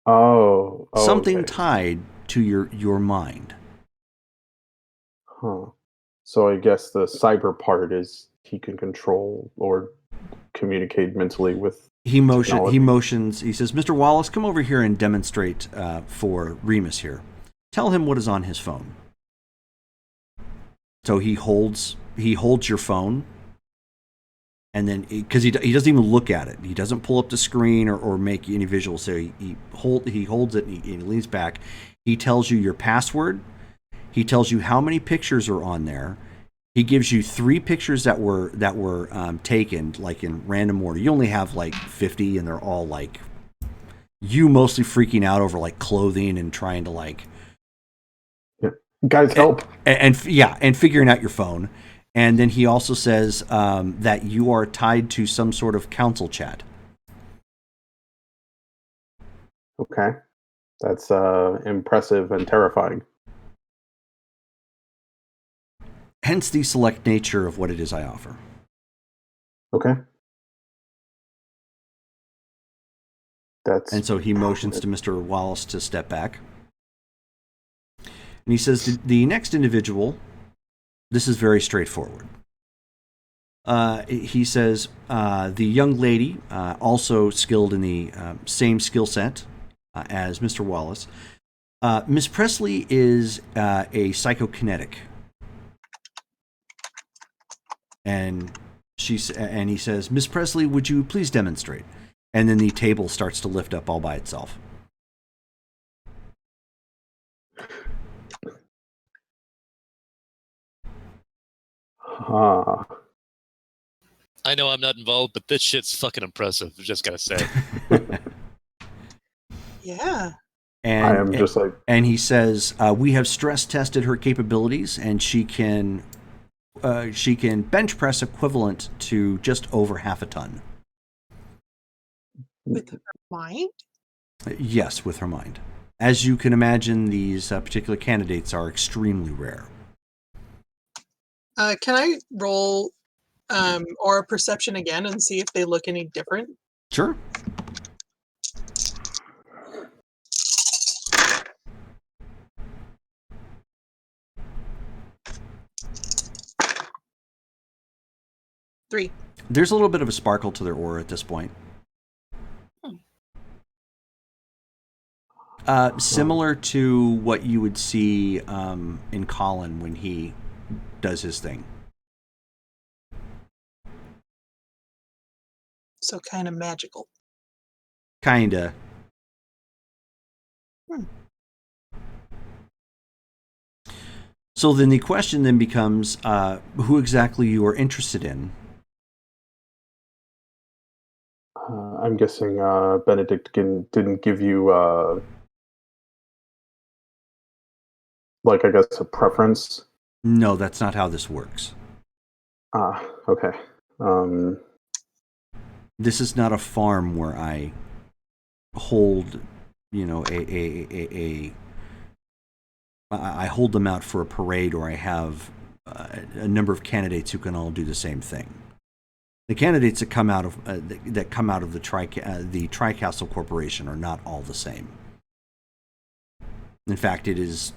Oh, Something okay. tied to your mind. Huh. So I guess the cyber part is he can control or communicate mentally with He technology. motions. He says, "Mr. Wallace, come over here and demonstrate for Remus here. Tell him what is on his phone." So he holds your phone, and then because he doesn't even look at it, he doesn't pull up the screen or make any visuals. So he holds it and he leans back. He tells you your password. He tells you how many pictures are on there. He gives you 3 pictures that were taken like in random order. You only have like 50, and they're all like you mostly freaking out over like clothing and trying to like Guys, help! and figuring out your phone. And then he also says that you are tied to some sort of council chat. Okay, that's impressive and terrifying. Hence the select nature of what it is I offer. Okay. That's And so he motions to Mr. Wallace to step back. And he says, the next individual, this is very straightforward. He says, the young lady, also skilled in the same skill set as Mr. Wallace. Miss Presley is a psychokinetic. And he says, Miss Presley, would you please demonstrate? And then the table starts to lift up all by itself. I know I'm not involved, but this shit's fucking impressive. I just gotta say. Yeah. And I am just like, and he says, we have stress tested her capabilities, and she can bench press equivalent to just over half a ton. With her mind? Yes, with her mind. As you can imagine, these particular candidates are extremely rare. Can I roll aura perception again and see if they look any different? Sure. Three. There's a little bit of a sparkle to their aura at this point. Similar to what you would see in Colin when he does his thing. So kind of magical. Kinda. So then the question then becomes who exactly you are interested in. I'm guessing Benedict didn't give you like, I guess, a preference. No, that's not how this works. Okay. This is not a farm where I hold, I hold them out for a parade, or I have a number of candidates who can all do the same thing. The candidates that come out of the Tri-Castle Corporation are not all the same. In fact, it is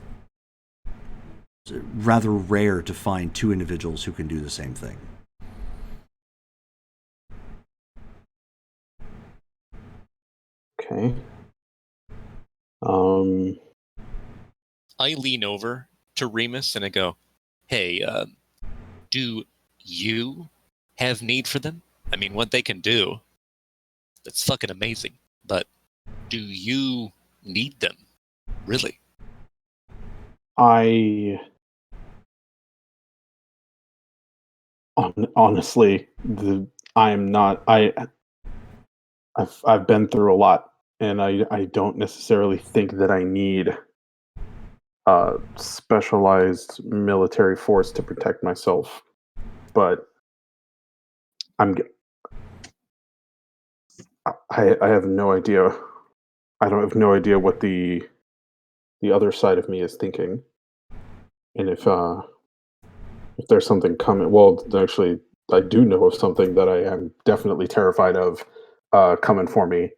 rather rare to find 2 individuals who can do the same thing. Okay. I lean over to Remus and I go, hey, do you have need for them? I mean, what they can do, that's fucking amazing. But do you need them? Really? Honestly, I'm not. I've been through a lot, and I don't necessarily think that I need specialized military force to protect myself, but I'm g- I have no idea. I don't have no idea what the other side of me is thinking, and if there's something coming. Well, actually, I do know of something that I am definitely terrified of coming for me,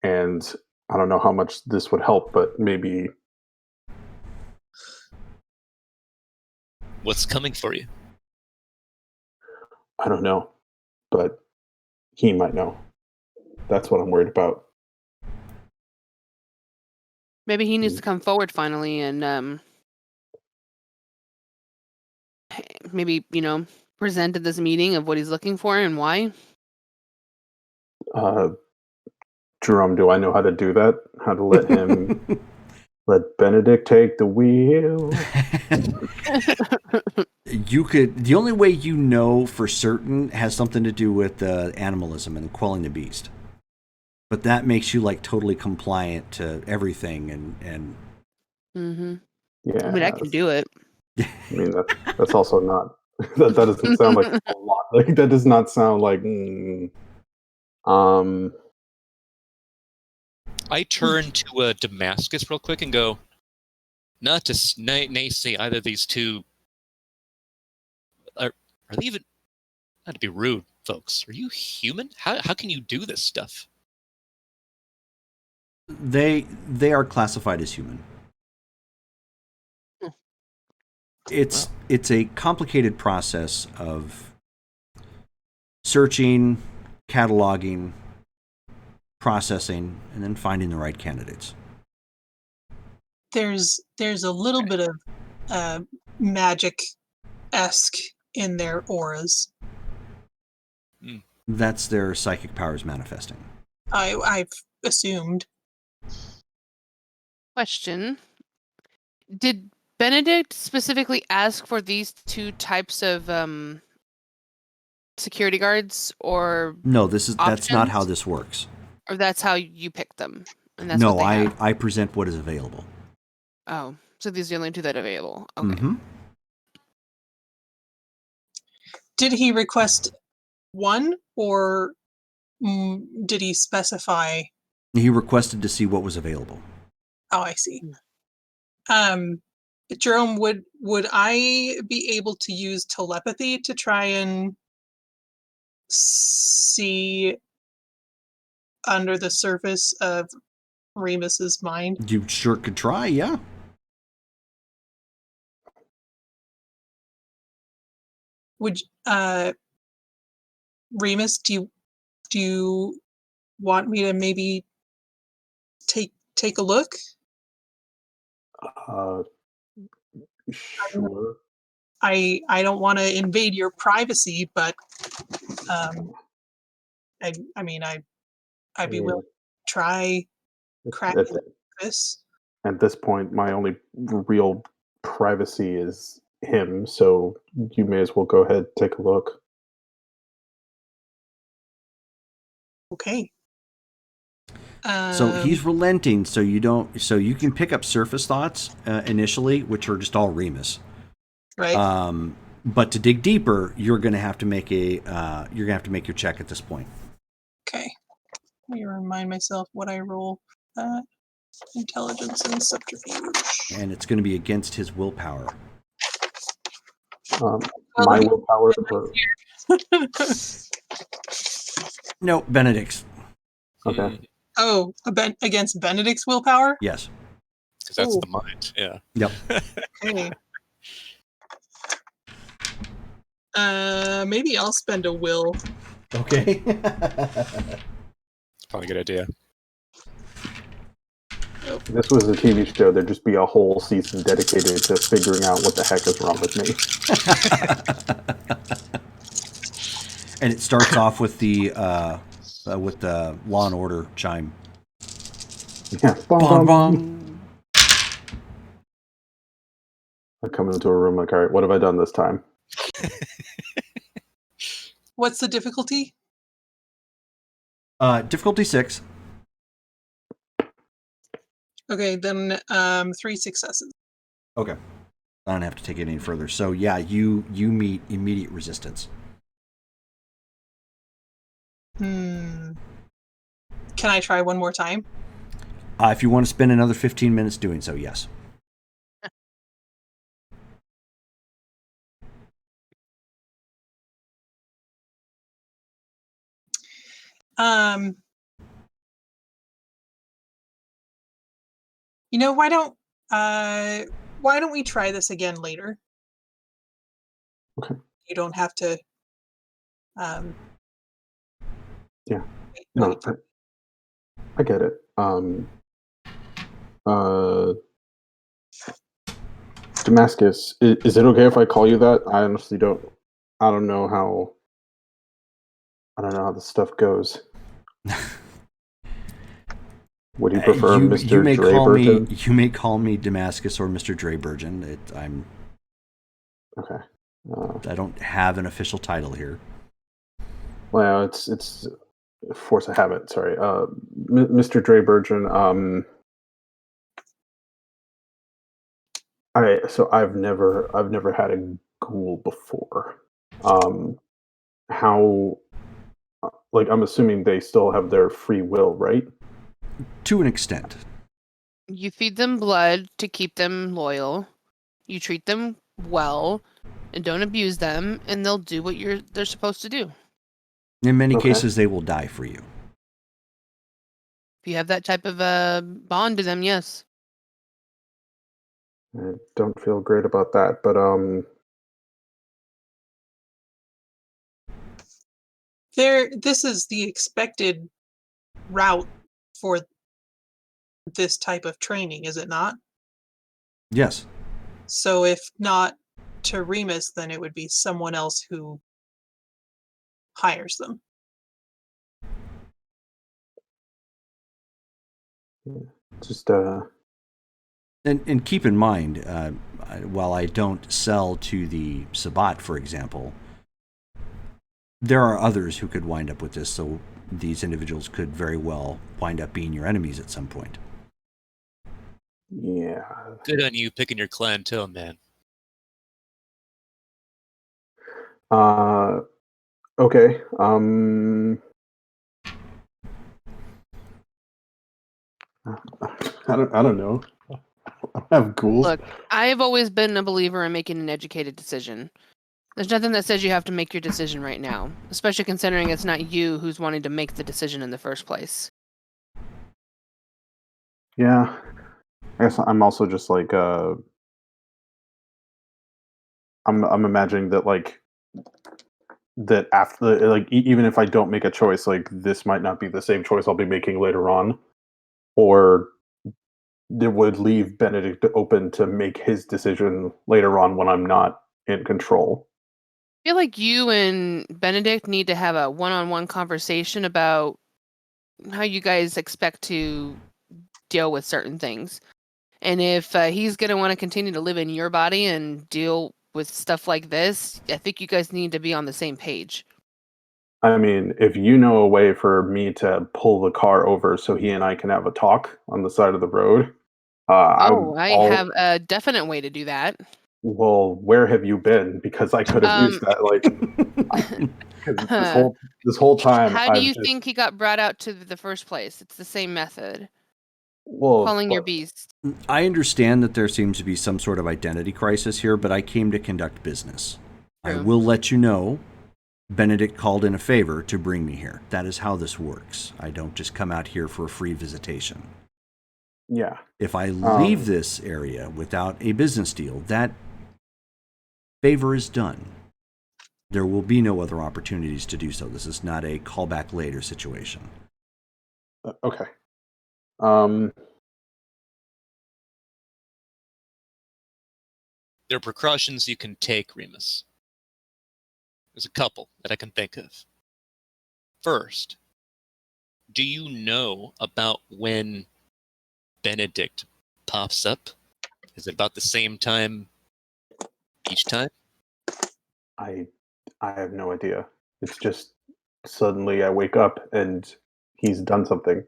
and I don't know how much this would help, but maybe What's coming for you? I don't know, but he might know. That's what I'm worried about. Maybe he needs to come forward finally and maybe, present at this meeting of what he's looking for and why. Uh, Jerome, do I know how to do that? How to let him let Benedict take the wheel? The only way you know for certain has something to do with animalism and quelling the beast. But that makes you like totally compliant to everything and Mm-hmm. Yeah, I mean, I can do it. I mean that's also not that doesn't sound like a lot. Like that does not sound like um I turn to Damascus real quick and go, not to naysay either of these two. Are they even? Not to be rude, folks. Are you human? How can you do this stuff? they are classified as human. Hmm. It's a complicated process of searching, cataloging, processing, and then finding the right candidates. There's a little bit of magic esque in their auras. That's their psychic powers manifesting. I've assumed. Question. Did Benedict specifically ask for these two types of security guards, or No, that's not how options? this works. Or that's how you pick them, and that's No, what they have? I present what is available. Oh, so these are the only two that are available. Okay. Mm-hmm. Did he request one, or did he specify? He requested to see what was available. Oh, I see. Jerome, would I be able to use telepathy to try and see under the surface of Remus's mind? You sure could try, yeah. Would Remus, do you want me to maybe take a look? uh sure. I don't want to invade your privacy, but I mean I'd I be mean willing to try cracking at, the surface. at this point my only real privacy is him, so you may as well go ahead and take a look. Okay. So he's relenting, so you can pick up surface thoughts initially, which are just all Remus. right. But to dig deeper, you're going to have to make your check at this point. Okay. Let me remind myself what I roll. Intelligence and subterfuge. And it's going to be against his willpower. My willpower. No, Benedict's. Okay. Oh, against Benedict's willpower? Yes. Because that's Ooh. the mind. Yeah. Yep. Okay. Maybe I'll spend a will. Okay. It's probably a good idea. If this was a TV show, there'd just be a whole season dedicated to figuring out what the heck is wrong with me. And it starts off with the Law and Order chime. Yeah. Bong bong. I come into a room like, all right, what have I done this time? What's the difficulty? Difficulty 6. Okay, then 3 successes. Okay. I don't have to take it any further. So yeah, you meet immediate resistance. Can I try one more time? If you want to spend another 15 minutes doing so, yes. You know, why don't we try this again later? Okay. You don't have to. Yeah. wait- No, wait. I get it. Damascus, is it okay if I call you that? I honestly don't. I don't know how. I don't know how this stuff goes. Would you prefer you Mr. may call me Drayburton? you may call me Damascus or Mr. Drayburgen. Okay. I don't have an official title here. Well, it's force of habit. Sorry, Mr. Drayburgen. I've never had a ghoul before. How like I'm assuming they still have their free will, right? To an extent. You feed them blood to keep them loyal. You treat them well and don't abuse them, and they'll do what they're supposed to do. In many Okay. cases, they will die for you. If you have that type of bond to them, yes. I don't feel great about that, but This is the expected route for this type of training, is it not? Yes. So if not to Remus, then it would be someone else who hires them. just And keep in mind, while I don't sell to the Sabbat, for example, there are others who could wind up with this, so these individuals could very well wind up being your enemies at some point. yeah. Good on you picking your clientele, man. Okay. I don't know. I don't have ghouls. Look, I have always been a believer in making an educated decision. There's nothing that says you have to make your decision right now, especially considering it's not you who's wanting to make the decision in the first place. Yeah. I guess I'm also just like I'm imagining that like that after like even if I don't make a choice, like this might not be the same choice I'll be making later on, or it would leave Benedict open to make his decision later on when I'm not in control. I feel like you and Benedict need to have a one-on-one conversation about how you guys expect to deal with certain things. And if he's going to want to continue to live in your body and deal with stuff like this, I think you guys need to be on the same page. I mean, if you know a way for me to pull the car over so he and I can have a talk on the side of the road, I'm I all have a definite way to do that. well. Where have you been? Because I could have used that. Like, 'cause this whole time How do I've you just think he got brought out to the first place? It's the same method. well, Calling your beast. I understand that there seems to be some sort of identity crisis here, but I came to conduct business. I True. will let you know Benedict called in a favor to bring me here. That is how this works. I don't just come out here for a free visitation. yeah. If I leave this area without a business deal, that favor is done. There will be no other opportunities to do so. This is not a callback later situation. Okay. There are precautions you can take, Remus. There's a couple that I can think of. First, do you know about when Benedict pops up? Is it about the same time each time? I have no idea. It's just suddenly I wake up and he's done something.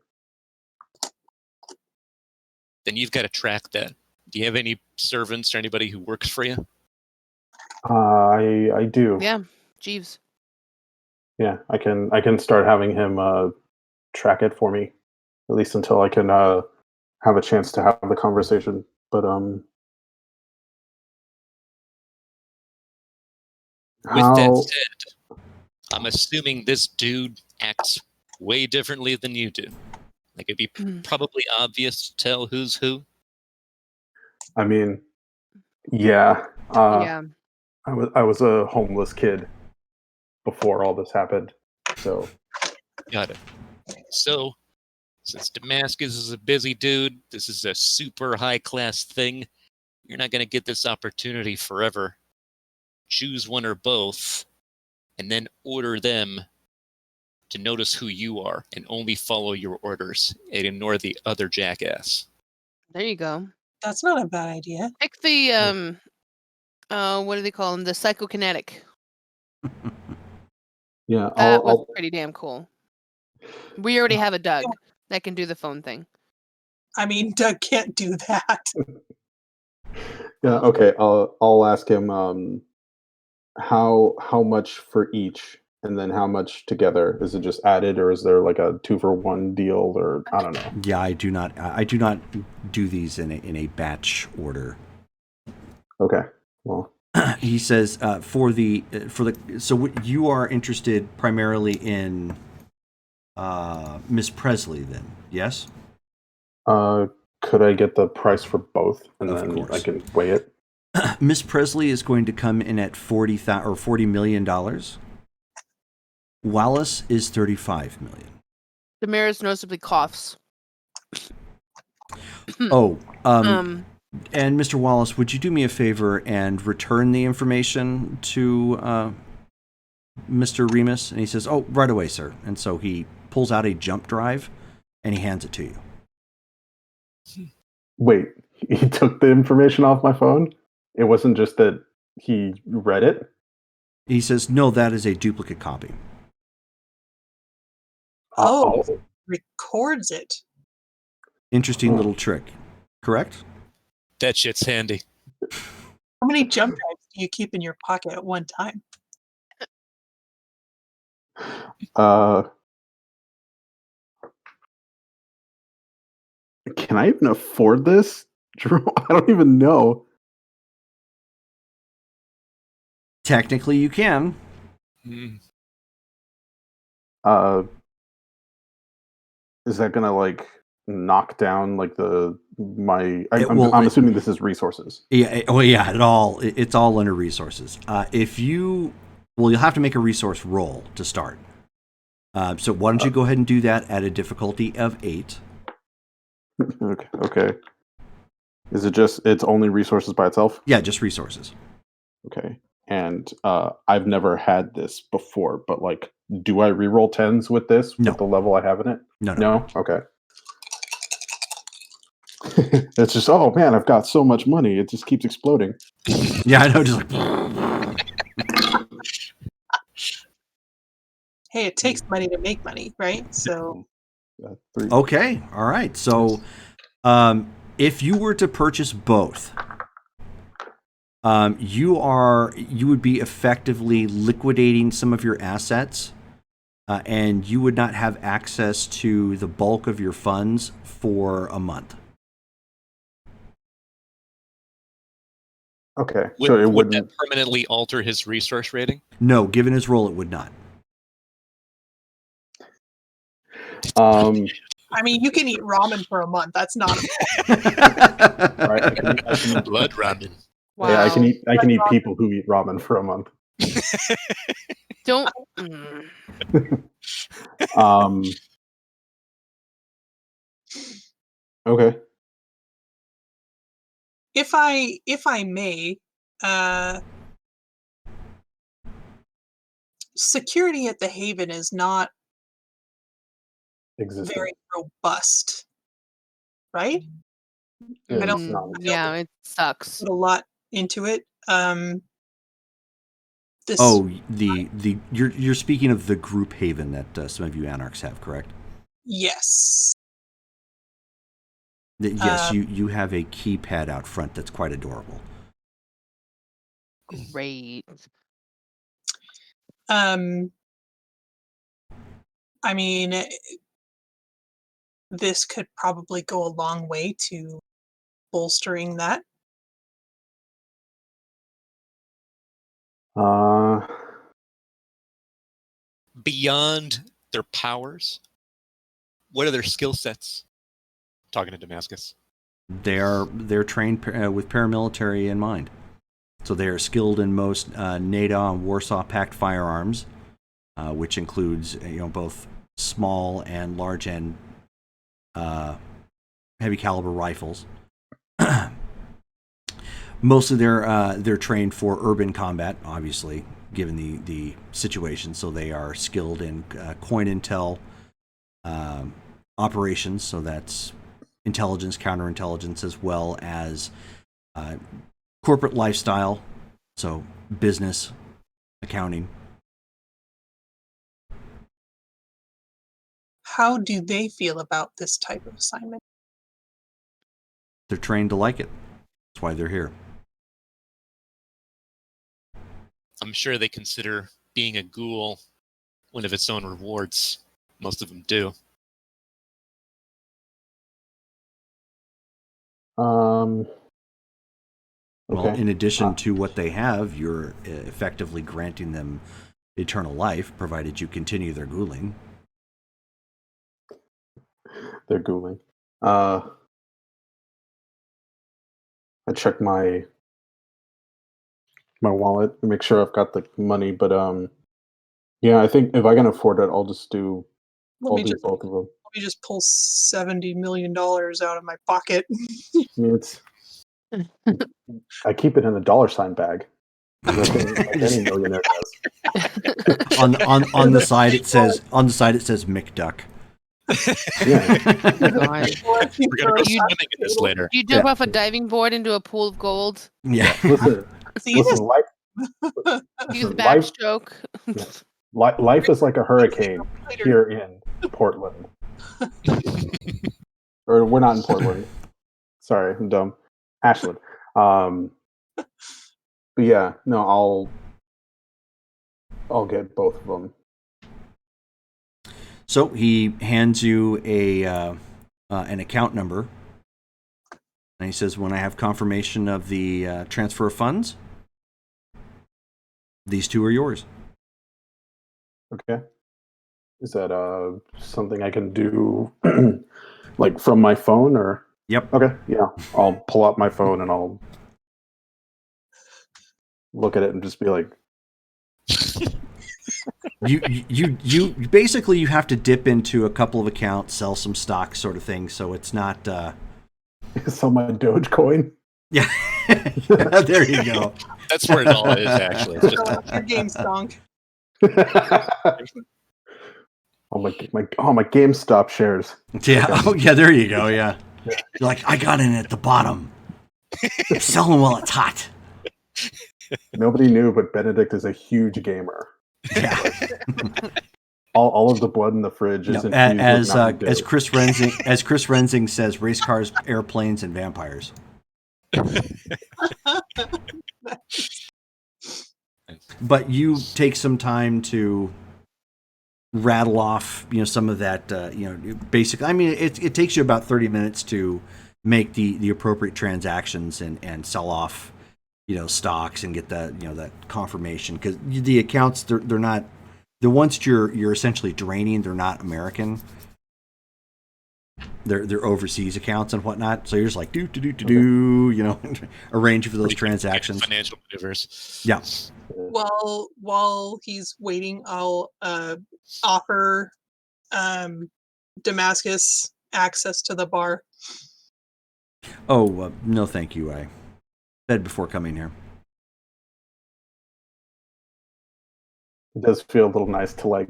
Then you've got to track that. Do you have any servants or anybody who works for you? I do. Yeah, Jeeves. Yeah, I can start having him track it for me, at least until I can have a chance to have the conversation. But With how? that said, I'm assuming this dude acts way differently than you do. Like, it'd be probably obvious to tell who's who. I mean, yeah. Yeah. I was a homeless kid before all this happened, so Got it. So, since Damascus is a busy dude, this is a super high-class thing. You're not going to get this opportunity forever. Choose one or both, and then order them to notice who you are and only follow your orders and ignore the other jackass. There you go. That's not a bad idea. Pick the what do they call them? The psychokinetic. yeah. That was pretty damn cool. We already have a Doug that can do the phone thing. I mean, Doug can't do that. Yeah. Okay. I'll ask him how much for each, and then how much together. Is it just added, or is there like a 2-for-1 deal, or I don't know. Yeah, I do not do these in a batch order. Okay. Well, He says so you are interested primarily in Miss Presley, then? Yes. could I get the price for both, and Of then course. I can weigh it? Miss Presley is going to come in at $40 million. Wallace is $35 million. Damaris noticeably coughs. Oh, and Mr. Wallace, would you do me a favor and return the information to Mr. Remus? And he says, "Oh, right away, sir." And so he pulls out a jump drive and he hands it to you. Wait, he took the information off my phone? It wasn't just that he read it? He says, "No, that is a duplicate copy." Oh, records it. Interesting little trick, correct? That shit's handy. How many jump drives do you keep in your pocket at one time? Can I even afford this? Drew, I don't even know. Technically, you can. Is that gonna like knock down like I'm will- assuming this is resources. Yeah. It's all under resources. You'll have to make a resource roll to start. So why don't you go ahead and do that at a difficulty of 8? Okay. Is it just it's only resources by itself? Yeah, just resources. Okay. And I've never had this before, but like, do I reroll 10s with this No. with the level I have in it? No. No? Okay. It's just, oh man, I've got so much money. It just keeps exploding. Yeah, I know. Just like, Hey, it takes money to make money, right? So 3. okay, all right. So, if you were to purchase both, you would be effectively liquidating some of your assets, and you would not have access to the bulk of your funds for a month. Okay. Would, So it would wouldn't. that permanently alter his resource rating? No, given his role, it would not. I mean, you can eat ramen for a month. That's not. Right, I can eat, Blood ramen. Wow. yeah, I can eat people who eat ramen for a month. Don't. Okay. If I may, security at the Haven is not Existing. very robust, right? Yeah, I don't- it's not. Yeah, it sucks. Put a lot into it. This Oh, you're speaking of the group haven that some of you anarchs have, correct? Yes. Yes, you have a keypad out front that's quite adorable. Great. I mean, this could probably go a long way to bolstering that. Beyond their powers, what are their skill sets? Talking to Damascus. They're trained with paramilitary in mind, so they are skilled in most NATO and Warsaw Pact firearms, which includes both small and large and heavy caliber rifles. Most of they're trained for urban combat, obviously, given the situation. So they are skilled in coin intel operations. So that's intelligence, counterintelligence, as well as corporate lifestyle. So business, accounting. How do they feel about this type of assignment? They're trained to like it. That's why they're here. I'm sure they consider being a ghoul one of its own rewards. Most of them do. Well, Okay. in addition to what they have, you're effectively granting them eternal life, provided you continue their ghouling. They're ghouling. I check my wallet to make sure I've got the money, but yeah, I think if I can afford it, I'll just do Let I'll me do just both of them. let me just pull $70 million out of my pocket. I mean, I keep it in a dollar sign bag. Like any millionaire does. on the side it says McDuck. Yeah. God. We're gonna go You- swimming in this later. Do you jump Yeah. off a diving board into a pool of gold? Yeah. Listen, See listen, Use Listen, backstroke. life is like a hurricane here in Portland. Or we're not in Portland. Sorry, I'm dumb. Ashland. But yeah, no, I'll get both of them. So he hands you an account number, and he says, "When I have confirmation of the transfer of funds, these two are yours." Okay. Is that something I can do like from my phone or? Yep. Okay, yeah. I'll pull out my phone and I'll look at it and just be like, You basically you have to dip into a couple of accounts, sell some stock, sort of thing. So it's not. sell my Dogecoin. Yeah. Yeah, there you go. That's where it all is, actually. It's just Your game stunk. Oh my GameStop shares. Yeah. Oh, yeah. There you go. Yeah. You're like, I got in at the bottom. Sell them while it's hot. Nobody knew, but Benedict is a huge gamer. Yeah. All of the blood in the fridge is No, infused with Mountain Dew. as Chris Rensing says, race cars, airplanes, and vampires. But you take some time to rattle off, some of that, basic. I mean, it takes you about 30 minutes to make the appropriate transactions and sell off, stocks and get that confirmation, because the accounts they're not the ones you're essentially draining. They're not American. They're overseas accounts and whatnot. So you're just like arrange for those transactions. Financial maneuvers. Yeah. While he's waiting, I'll offer Damascus access to the bar. Oh, no, thank you. I fed before coming here. It does feel a little nice to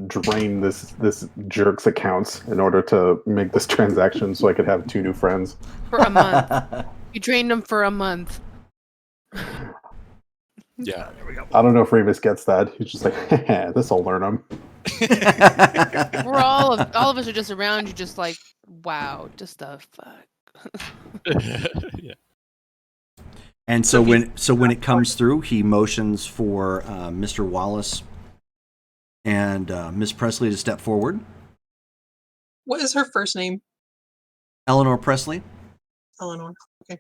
drain this jerk's accounts in order to make this transaction so I could have 2 new friends. For a month. You trained them for a month. Yeah. There we go. I don't know if Remus gets that. He's just like, this'll learn him. We're all of us are just around you, just like, wow, just the fuck. Yeah. And So so when it comes through, he motions for Mr. Wallace and Miss Presley to step forward. What is her first name? Eleanor Presley, Eleanor. Okay.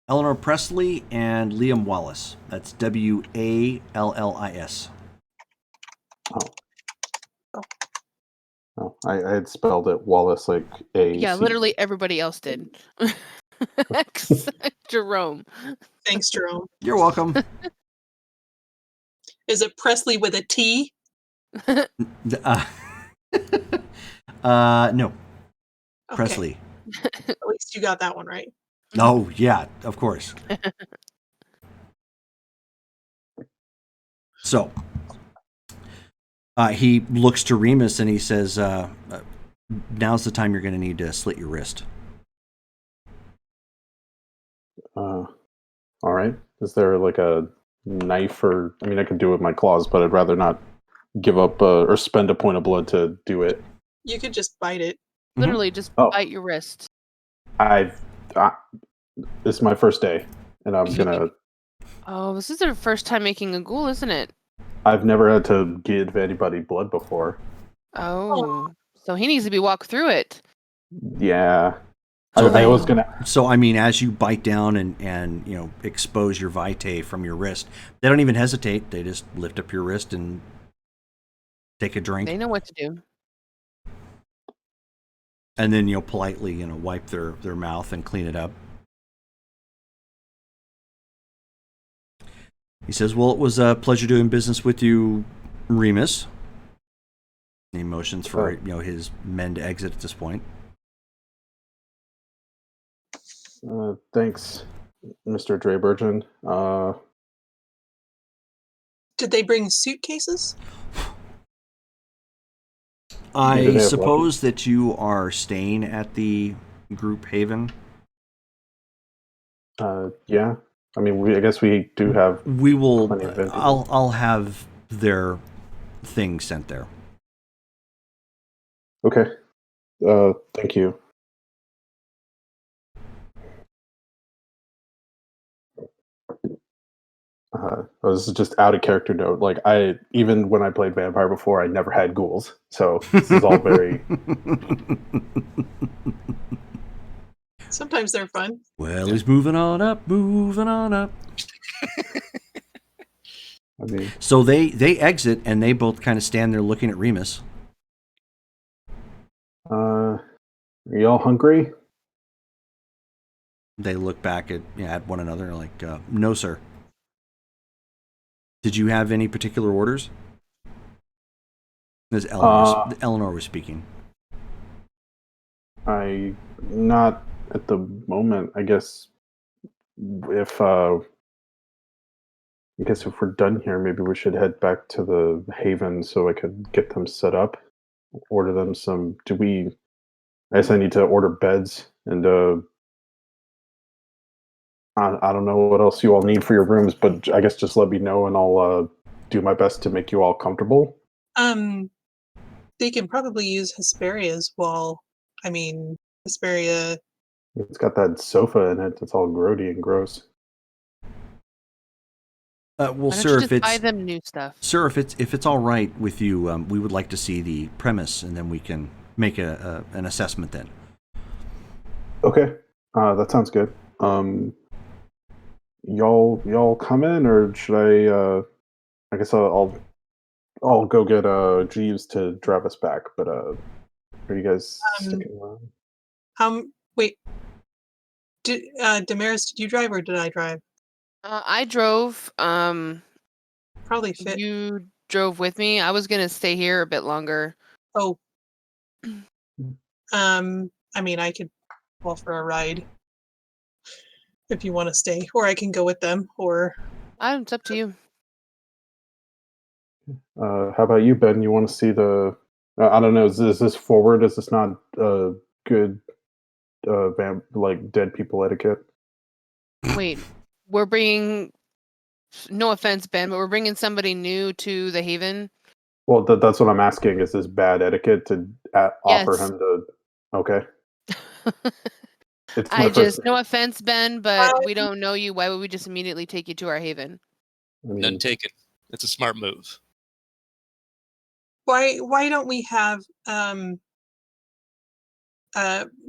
Eleanor Presley, and Liam Wallace. That's Wallis. Oh, I had spelled it Wallace like A. Yeah, literally everybody else did. Except Jerome. Thanks, Jerome. You're welcome. Is it Presley with a T? No, Okay. Presley. At least you got that one right. Oh, yeah, of course. So he looks to Remus and he says, now's the time you're going to need to slit your wrist. All right. Is there like a knife or? I mean, I could do it with my claws, but I'd rather not give up or spend a point of blood to do it. You could just bite it. Literally, just Oh. bite your wrist. This is my first day, and I'm gonna. Oh, this is their first time making a ghoul, isn't it? I've never had to give anybody blood before. Oh, so he needs to be walked through it. Yeah. So I was gonna. So I mean, as you bite down and expose your vitae from your wrist, they don't even hesitate. They just lift up your wrist and take a drink, They know what to do. and then politely wipe their mouth and clean it up. He says, "Well, it was a pleasure doing business with you, Remus." He motions for his men to exit at this point. Thanks, Mr. Drayburgen. Did they bring suitcases? I suppose that you are staying at the group haven. Yeah. I mean, I guess we do have. We will. Plenty of empty. I'll have their things sent there. Okay. Thank you. This is just out of character note. Like even when I played vampire before, I never had ghouls, so this is all very. Sometimes they're fun. Well, he's moving on up, moving on up. I mean, So they exit and they both kind of stand there looking at Remus. are y'all hungry? They look back at one another like, "No, sir." Did you have any particular orders? As Eleanor was speaking. Not at the moment. I guess if we're done here, maybe we should head back to the haven so I could get them set up. Order them some. I guess I need to order beds and I don't know what else you all need for your rooms, but I guess just let me know and I'll do my best to make you all comfortable. They can probably use Hesperia's wall. I mean, Hesperia. It's got that sofa in it. It's all grody and gross. Well, Why sir, don't you just buy them new stuff? Sir, if it's all right with you, we would like to see the premise, and then we can make an assessment. Then. Okay, that sounds good. Y'all come in, or should I? I guess I'll go get Jeeves to drive us back. But are you guys sticking around? Wait. Damaris, did you drive or did I drive? I drove. Probably fit. You drove with me. I was gonna stay here a bit longer. Oh. I mean, I could offer a ride if you want to stay, or I can go with them, or. It's up to you. How about you, Ben? You want to see the? I don't know. Is this forward? Is this not good? Like dead people etiquette? Wait, we're bringing No offense, Ben, but we're bringing somebody new to the Haven. Well, that's what I'm asking. Is this bad etiquette to offer Yes. him to? Okay, it's my first. No offense, Ben, but we don't know you. Why would we just immediately take you to our Haven? I None mean, taken. It's a smart move. Why don't we have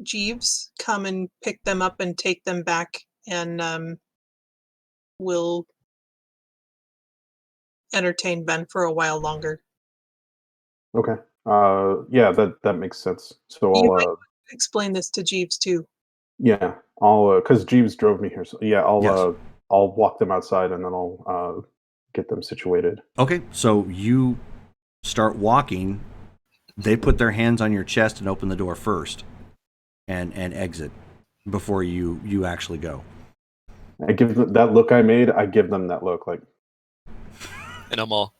Jeeves come and pick them up and take them back, and we'll entertain Ben for a while longer. okay. Yeah, that makes sense. So You I'll might explain this to Jeeves too. yeah, I'll because Jeeves drove me here. So yeah, Yes. I'll walk them outside and then I'll get them situated. Okay, so you start walking. They put their hands on your chest and open the door first, and exit before you actually go. I give them that look I made. I give them that look like And I'm all,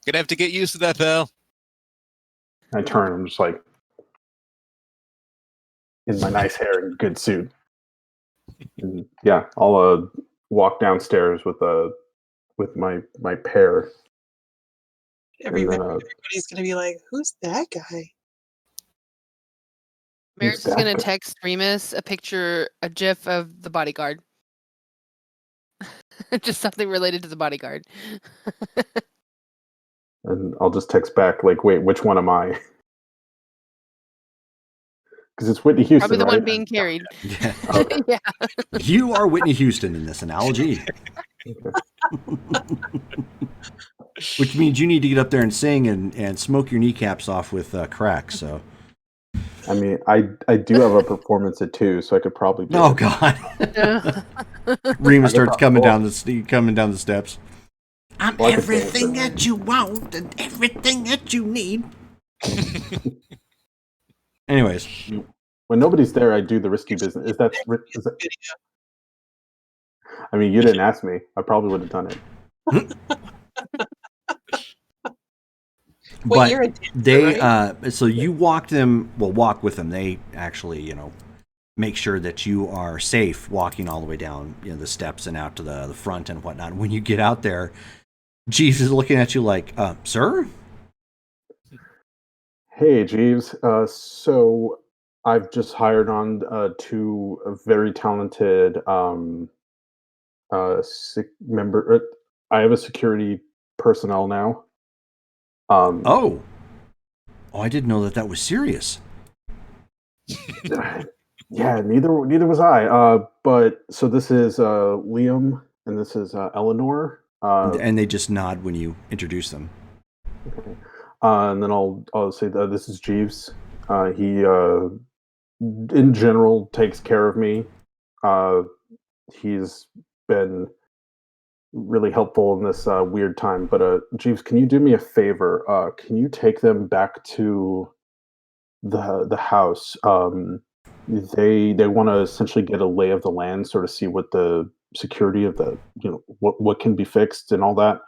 gonna have to get used to that, pal. I turn. I'm just like in my nice hair and good suit. And yeah, I'll walk downstairs with my pair, and then Everybody's gonna be like, "Who's that guy?" Maris is that gonna guy? text Remus a GIF of the bodyguard. Just something related to the bodyguard. And I'll just text back like, wait, which one am I? Because it's Whitney Houston, Probably the right? one being carried. Yeah. Okay. Yeah. You are Whitney Houston in this analogy, which means you need to get up there and sing and smoke your kneecaps off with crack. So, I mean, I do have a performance at 2, so I could probably do oh it. God, Remus starts coming down the steps. I'm Well, I could dance everything it. that you want and everything that you need. Anyways, When nobody's there, I do the risky business. Is that? I mean, you didn't ask me. I probably would have done it. Well, but you're a dancer, they right? so you walk with them. They actually make sure that you are safe walking all the way down the steps and out to the front and whatnot. When you get out there, Jeeves is looking at you like, sir? Hey, Jeeves. So I've just hired on 2 very talented member. I have a security personnel now. Oh, I didn't know that was serious. Yeah, neither was I. But so this is Liam and this is Eleanor. And they just nod when you introduce them. Okay. And then I'll say that this is Jeeves. He in general takes care of me. He's been really helpful in this weird time. But Jeeves, can you do me a favor? Can you take them back to the house? They want to essentially get a lay of the land, sort of see what the security of the what can be fixed and all that.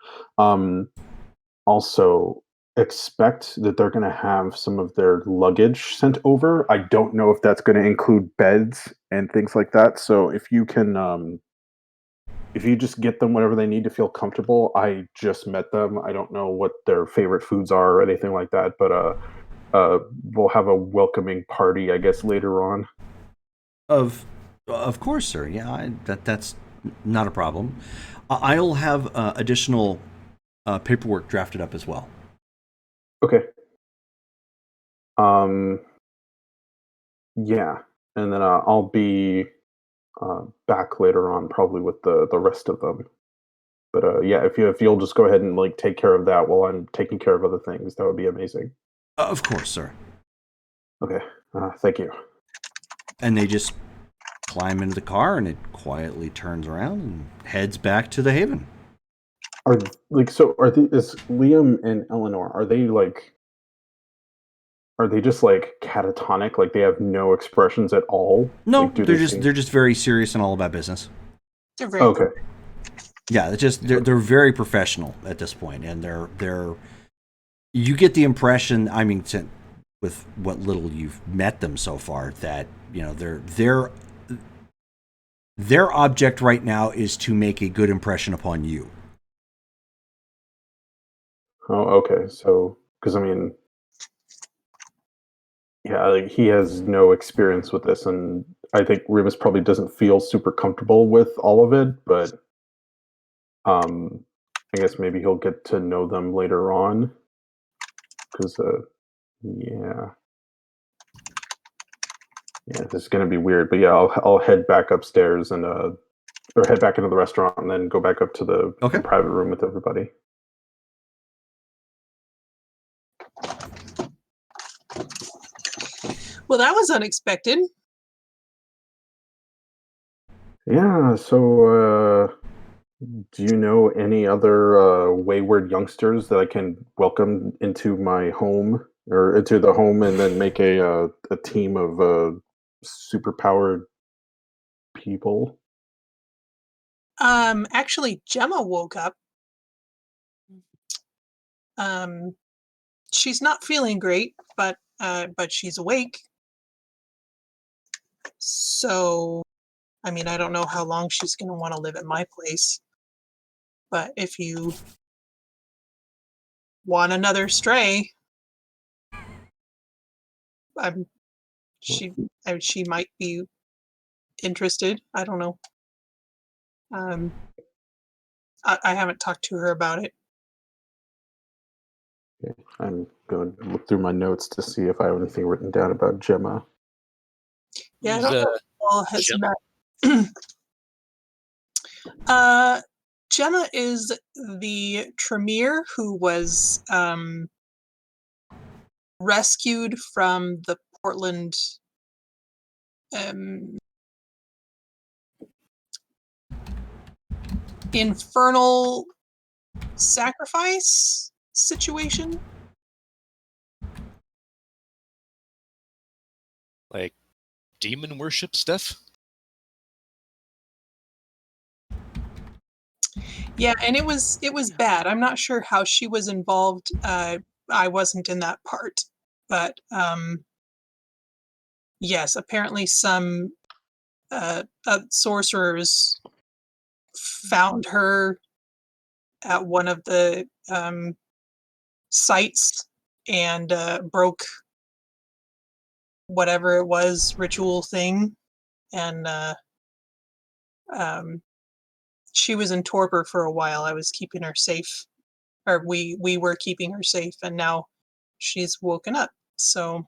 Also expect that they're going to have some of their luggage sent over. I don't know if that's going to include beds and things like that. So if you just get them whatever they need to feel comfortable. I just met them. I don't know what their favorite foods are or anything like that, but we'll have a welcoming party, I guess, later on. Of course, sir. Yeah, that's not a problem. I'll have additional paperwork drafted up as well. Okay. Yeah, and then I'll be back later on, probably with the rest of them. But yeah, if you'll just go ahead and like take care of that while I'm taking care of other things, that would be amazing. Of course, sir. Okay, thank you. And they just climb into the car, and it quietly turns around and heads back to the Haven. Are is Liam and Eleanor, are they just like catatonic, like they have no expressions at all? No, Like, do they they're just very serious and all about business. They're very okay? Yeah, it's just they're very professional at this point, and they're you get the impression, I mean, with what little you've met them so far, that their object right now is to make a good impression upon you. Oh, okay. So, because I mean, yeah, like, he has no experience with this, and I think Remus probably doesn't feel super comfortable with all of it. But um, I guess maybe he'll get to know them later on. Because yeah, yeah, this is gonna be weird. But yeah, I'll head back upstairs and or head back into the restaurant and then go back up to the Okay. private room with everybody. Well, that was unexpected. Yeah. So, do you know any other wayward youngsters that I can welcome into my home or into the home, and then make a team of superpowered people? Actually, Gemma woke up. Um, she's not feeling great, but she's awake. So, I mean, I don't know how long she's going to want to live at my place. But if you want another stray, I'm she she might be interested. I don't know. Um, I haven't talked to her about it. Okay. I'm going to look through my notes to see if I have anything written down about Gemma. Yeah, I Who's, don't know if Paul has Gemma? met. uh, Gemma is the Tremere who was rescued from the Portland um, infernal sacrifice situation. Like demon worship stuff? Yeah, and it was bad. I'm not sure how she was involved. I wasn't in that part, but yes, apparently some sorcerers found her at one of the sites and broke whatever it was ritual thing, and um, she was in torpor for a while. I was keeping her safe, or we were keeping her safe, and now she's woken up. So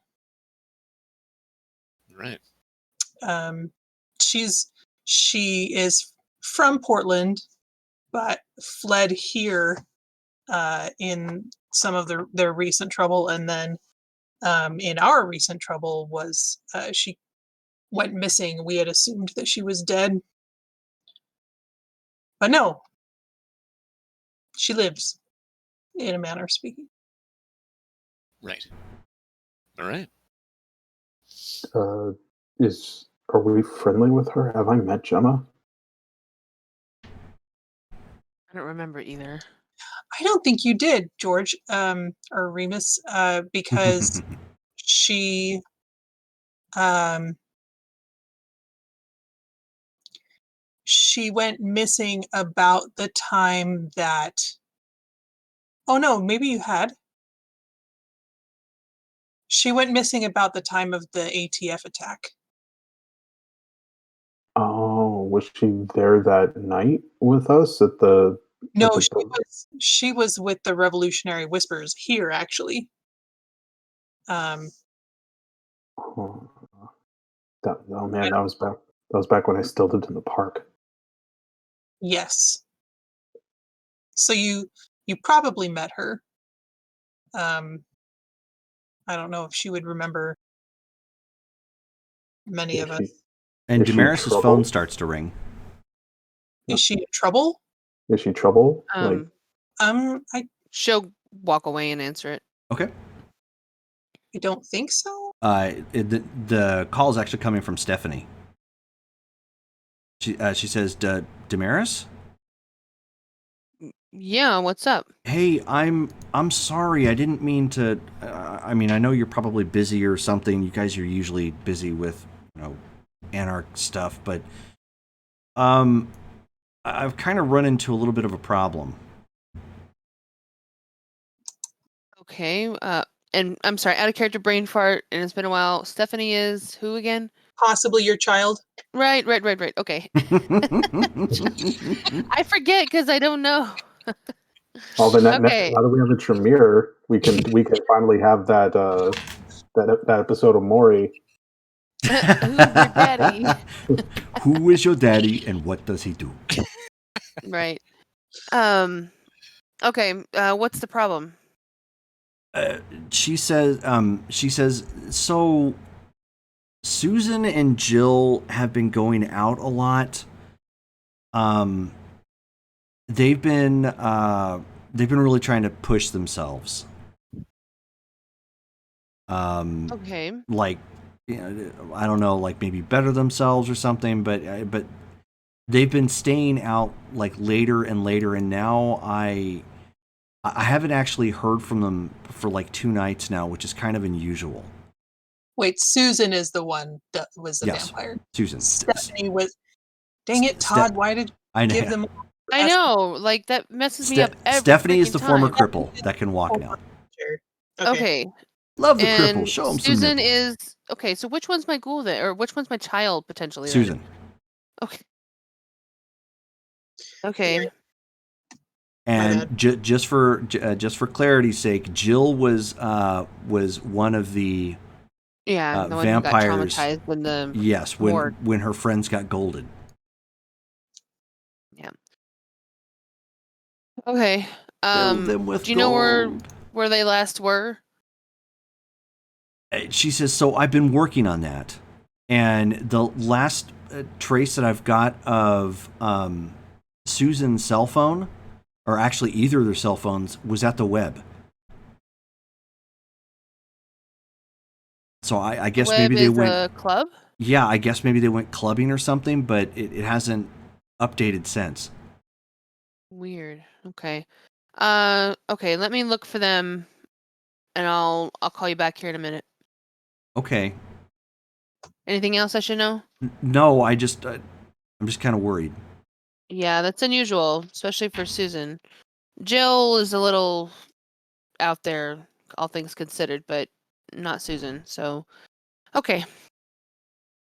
Right. um, she is from Portland, but fled here in some of their recent trouble, and then in our recent trouble was she went missing. We had assumed that she was dead, but no, she lives, in a manner of speaking. Right. All right. Uh, are we friendly with her? Have I met Gemma? I don't remember either. I don't think you did, George, or Remus, because she um, she went missing about the time that. Oh no, maybe you had. She went missing about the time of the ATF attack. Oh, was she there that night with us at the No, at the she was with the Revolutionary Whispers here, actually. Um, oh, oh I man, don't, that was back when I still lived in the park. yes. So you probably met her. Um, I don't know if she would remember many Is of us. she And is she Damaris's phone trouble? starts to ring. Is she in trouble? Is she trouble? Like, I She'll walk away and answer it. Okay. don't think so. The call is actually coming from Stephanie. She says, Damaris? Yeah, what's up? Hey, I'm sorry. I didn't mean to. I mean, I know you're probably busy or something. You guys are usually busy with, Anarch stuff, but I've kind of run into a little bit of a problem. Okay. And I'm sorry, out of character brain fart, and it's been a while. Stephanie is who again? Possibly your child. Right. Okay. I forget because I don't know. Well, then Okay. now that we have a Tremere, we can finally have that episode of Maury. Who's your daddy? Who is your daddy and what does he do? Right. Okay. What's the problem? She says, so Susan and Jill have been going out a lot. They've been really trying to push themselves. Okay. Like, I don't know, like maybe better themselves or something, but they've been staying out like later and later, and now I haven't actually heard from them for like 2 nights now, which is kind of unusual. Wait, Susan is the one that was the Yes, vampire. Susan. Stephanie was. Dang it, Todd! Why did I you know. give them? I know. Like that messes me up every Stephanie is freaking the former time. cripple that can walk now. Okay. Love the And cripple. Show him some Susan nipple. is okay. So which one's my ghoul then, or which one's my child potentially? then? Susan. Okay. Okay. And just for clarity's sake, Jill was one of the Yeah, the one vampires. who got traumatized when the yes, morgue. when her friends got golded. Yeah. Okay. Fill them with Do you know gold. where they last were? She says, so I've been working on that, and the last trace that I've got of Susan's cell phone, or actually either of their cell phones, was at the web. So I guess Web maybe they is went. a club. Yeah, I guess maybe they went clubbing or something, but it hasn't updated since. Weird. Okay. Okay. Let me look for them, and I'll call you back here in a minute. Okay. Anything else I should know? No, I'm just kind of worried. Yeah, that's unusual, especially for Susan. Jill is a little out there, all things considered, but not Susan. So, okay.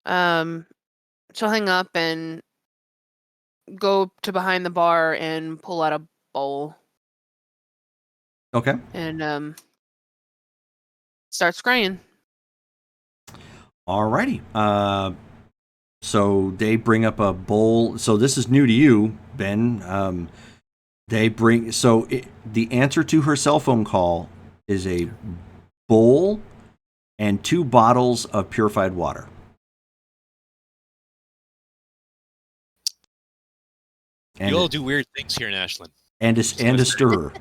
She'll hang up and go to behind the bar and pull out a bowl Okay. and start scrying. Alrighty. So they bring up a bowl. So this is new to you, Ben. The answer to her cell phone call is a bowl and 2 bottles of purified water. And You all do weird things here in Ashland. and a stirrer.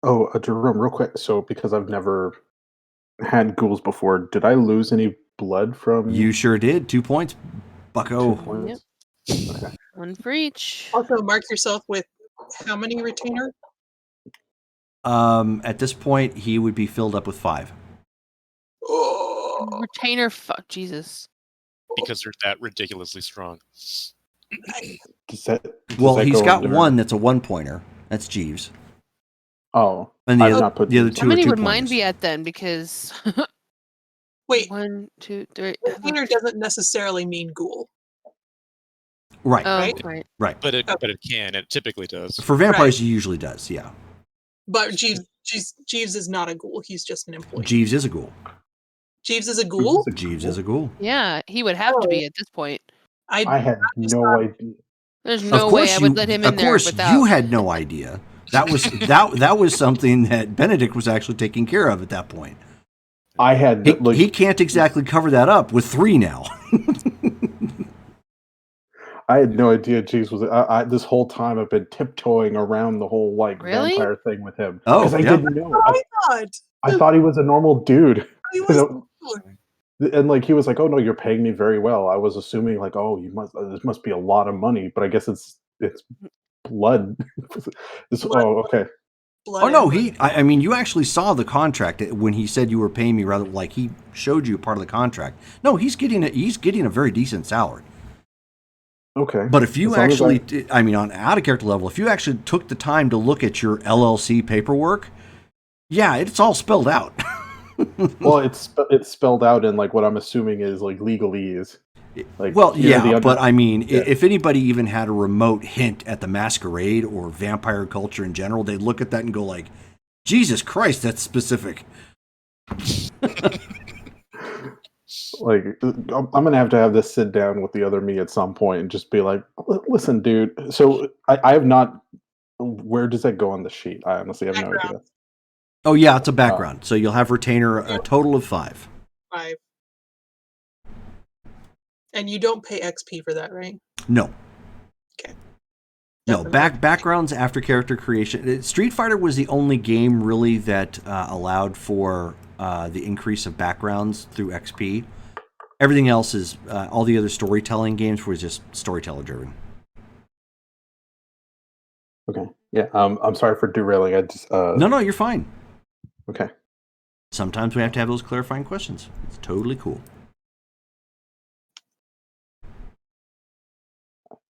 Oh, Jerome, real quick. So, because I've never had ghouls before, did I lose any blood from You sure did. 2 points, Bucko. 2 points? Yep. Okay. One for each. Also, mark yourself with how many retainer? At this point, he would be filled up with 5. Oh, Retainer. Jesus. Because they're that ridiculously strong. Does Well, that he's go got under- one that's a 1-pointer. That's Jeeves. Oh, And I the did other, not put the other Jeeves. two How are many 2 would mine pointers. be at then? Because wait, 1, 2, 3. retainer doesn't necessarily mean ghoul. Right. Oh, right? right. But it can. It typically does. For vampires, he usually does, yeah. But Jeeves is not a ghoul. He's just an employee. Jeeves is a ghoul. Jeeves is a ghoul? Jeeves is a ghoul. Yeah, he would have to be at this point. I had no idea. There's Of no course, way I would let him in of there course, without. you had no idea. That was that was something that Benedict was actually taking care of at that point. I had He can't exactly cover that up with 3 now. I had no idea Jeeves was. This whole time I've been tiptoeing around the whole Really? vampire thing with him Oh, because I yeah. didn't know. I thought I thought he was a normal dude. he was. And like he was like, "Oh no, you're paying me very well." I was assuming like, "Oh, you must. This must be a lot of money." But I guess it's blood. Oh, okay. Blood Oh no, and I mean, you actually saw the contract when he said you were paying me rather like he showed you part of the contract. No, he's getting a very decent salary. Okay. But if you As long as actually, I mean, on out of character level, if you actually took the time to look at your LLC paperwork, yeah, it's all spelled out. well, it's spelled out in like what I'm assuming is like legalese. Like Well, here are the yeah, under- but I mean, Yeah. if anybody even had a remote hint at the masquerade or vampire culture in general, they'd look at that and go like, Jesus Christ, that's specific. like I'm gonna have to have this sit down with the other me at some point and just be like, listen, dude. So I have not. Where does that go on the sheet? I honestly have no Background. idea. Oh, yeah, it's a background. So you'll have retainer a total of 5. 5. And you don't pay XP for that, right? No. Okay. No, Definitely. backgrounds after character creation. Street Fighter was the only game really that allowed for the increase of backgrounds through XP. Everything else is all the other storytelling games were just storyteller driven. Okay. Yeah. I'm sorry for derailing. I just. No, you're fine. Okay. Sometimes we have to have those clarifying questions. It's totally cool.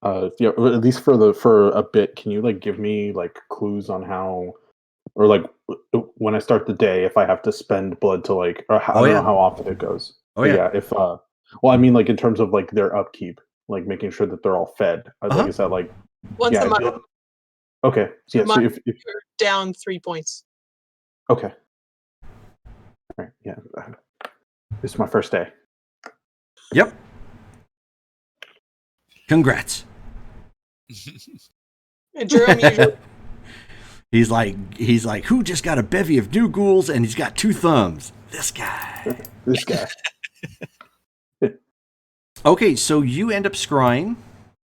Yeah. At least for a bit, can you like give me like clues on how, or like when I start the day, if I have to spend blood to like, or I don't know how often it goes. Oh, But yeah. yeah. If well, I mean like in terms of like their upkeep, like making sure that they're all fed. Like is that like Once yeah? a month, Okay. Yeah. So if you're down 3 points. okay. All right. Yeah. This is my first day. Yep. Congrats. And Jerome usually He's like, who just got a bevy of new ghouls and he's got 2 thumbs? This guy. This guy. Okay, so you end up scrying.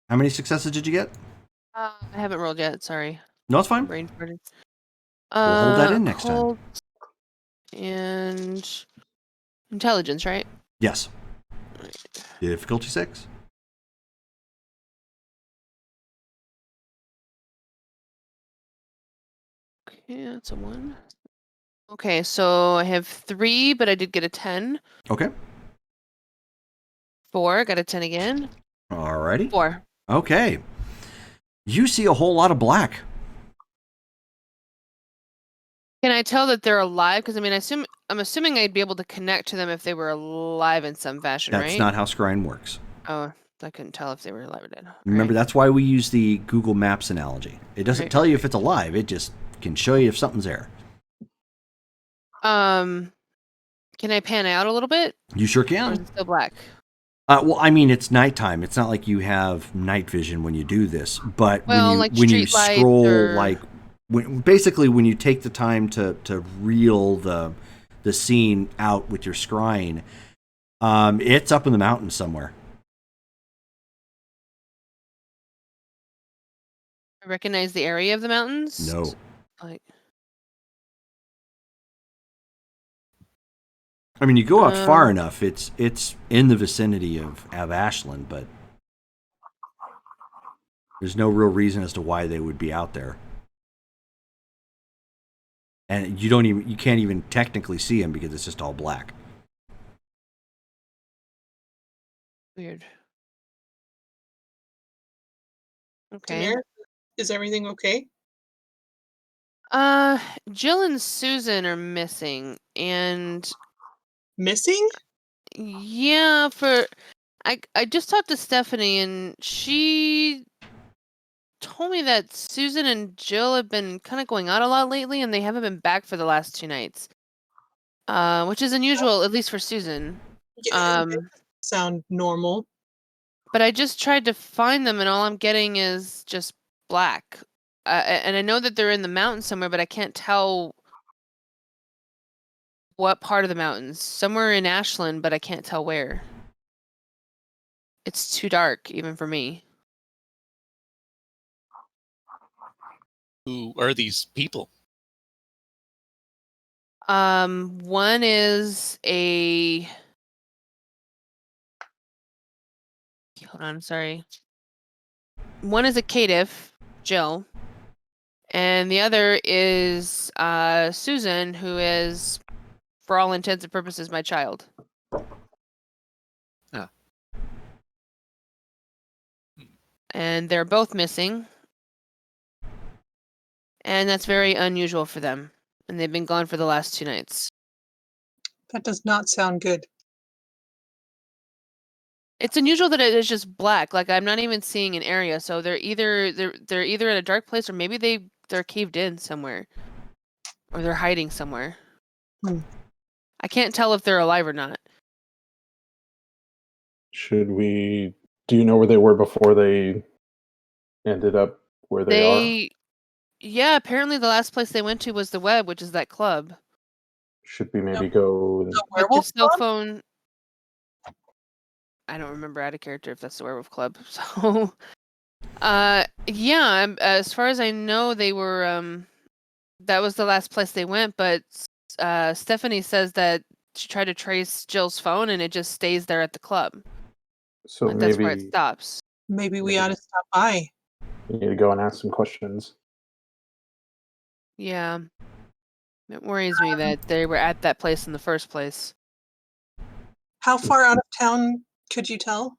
How many successes did you get? I haven't rolled yet. Sorry, No, it's fine. brain farted. We'll hold that in next time. Cold and intelligence, right? Yes. Difficulty 6. Okay, that's a 1. Okay, so I have 3, but I did get a 10. Okay. 4, got a 10 again. Alrighty. 4. Okay. You see a whole lot of black. Can I tell that they're alive? Because I mean, I'm assuming I'd be able to connect to them if they were alive in some fashion, That's right? not how scrying works. Oh, I couldn't tell if they were alive or dead. Remember, that's why we use the Google Maps analogy. It doesn't Right. tell you if it's alive. It just can show you if something's there. Can I pan out a little bit? You sure Or is can. it still black? Well, I mean, it's nighttime. It's not like you have night vision when you do this. But Well, like when you street lights scroll, or- like basically when you take the time to reel the scene out with your scrying, it's up in the mountains somewhere. I recognize the area of the mountains. No. Like, I mean, you go out far enough, it's in the vicinity of Ashland, but there's no real reason as to why they would be out there. And you can't even technically see them because it's just all black. weird. Okay. Daenerys, is everything okay? Jill and Susan are missing, and Missing? yeah, I just talked to Stephanie, and she told me that Susan and Jill have been kind of going out a lot lately, and they haven't been back for the last 2 nights. Which is unusual, at least for Susan. Yeah, it doesn't sound normal. But I just tried to find them, and all I'm getting is just black. And I know that they're in the mountains somewhere, but I can't tell what part of the mountains. Somewhere in Ashland, but I can't tell where. It's too dark, even for me. Who are these people? One is a. Hold on, sorry. One is a caitiff, Jill, and the other is Susan, who is, for all intents and purposes, my child. and they're both missing. And that's very unusual for them. And they've been gone for the last 2 nights. That does not sound good. It's unusual that it is just black. Like I'm not even seeing an area. So they're either in a dark place, or maybe they're caved in somewhere, or they're hiding somewhere. I can't tell if they're alive or not. Should we? Do you know where they were before they ended up where they are? Yeah, apparently the last place they went to was the Web, which is that club. Should we maybe go? The But the werewolf cell club? phone, I don't remember out of character if that's the Werewolf Club. So, yeah, as far as I know, they were, that was the last place they went, but Stephanie says that she tried to trace Jill's phone and it just stays there at the club. So Like that's where it maybe stops. Maybe we ought to stop by. we need to go and ask some questions. Yeah. It worries me that they were at that place in the first place. How far out of town could you tell?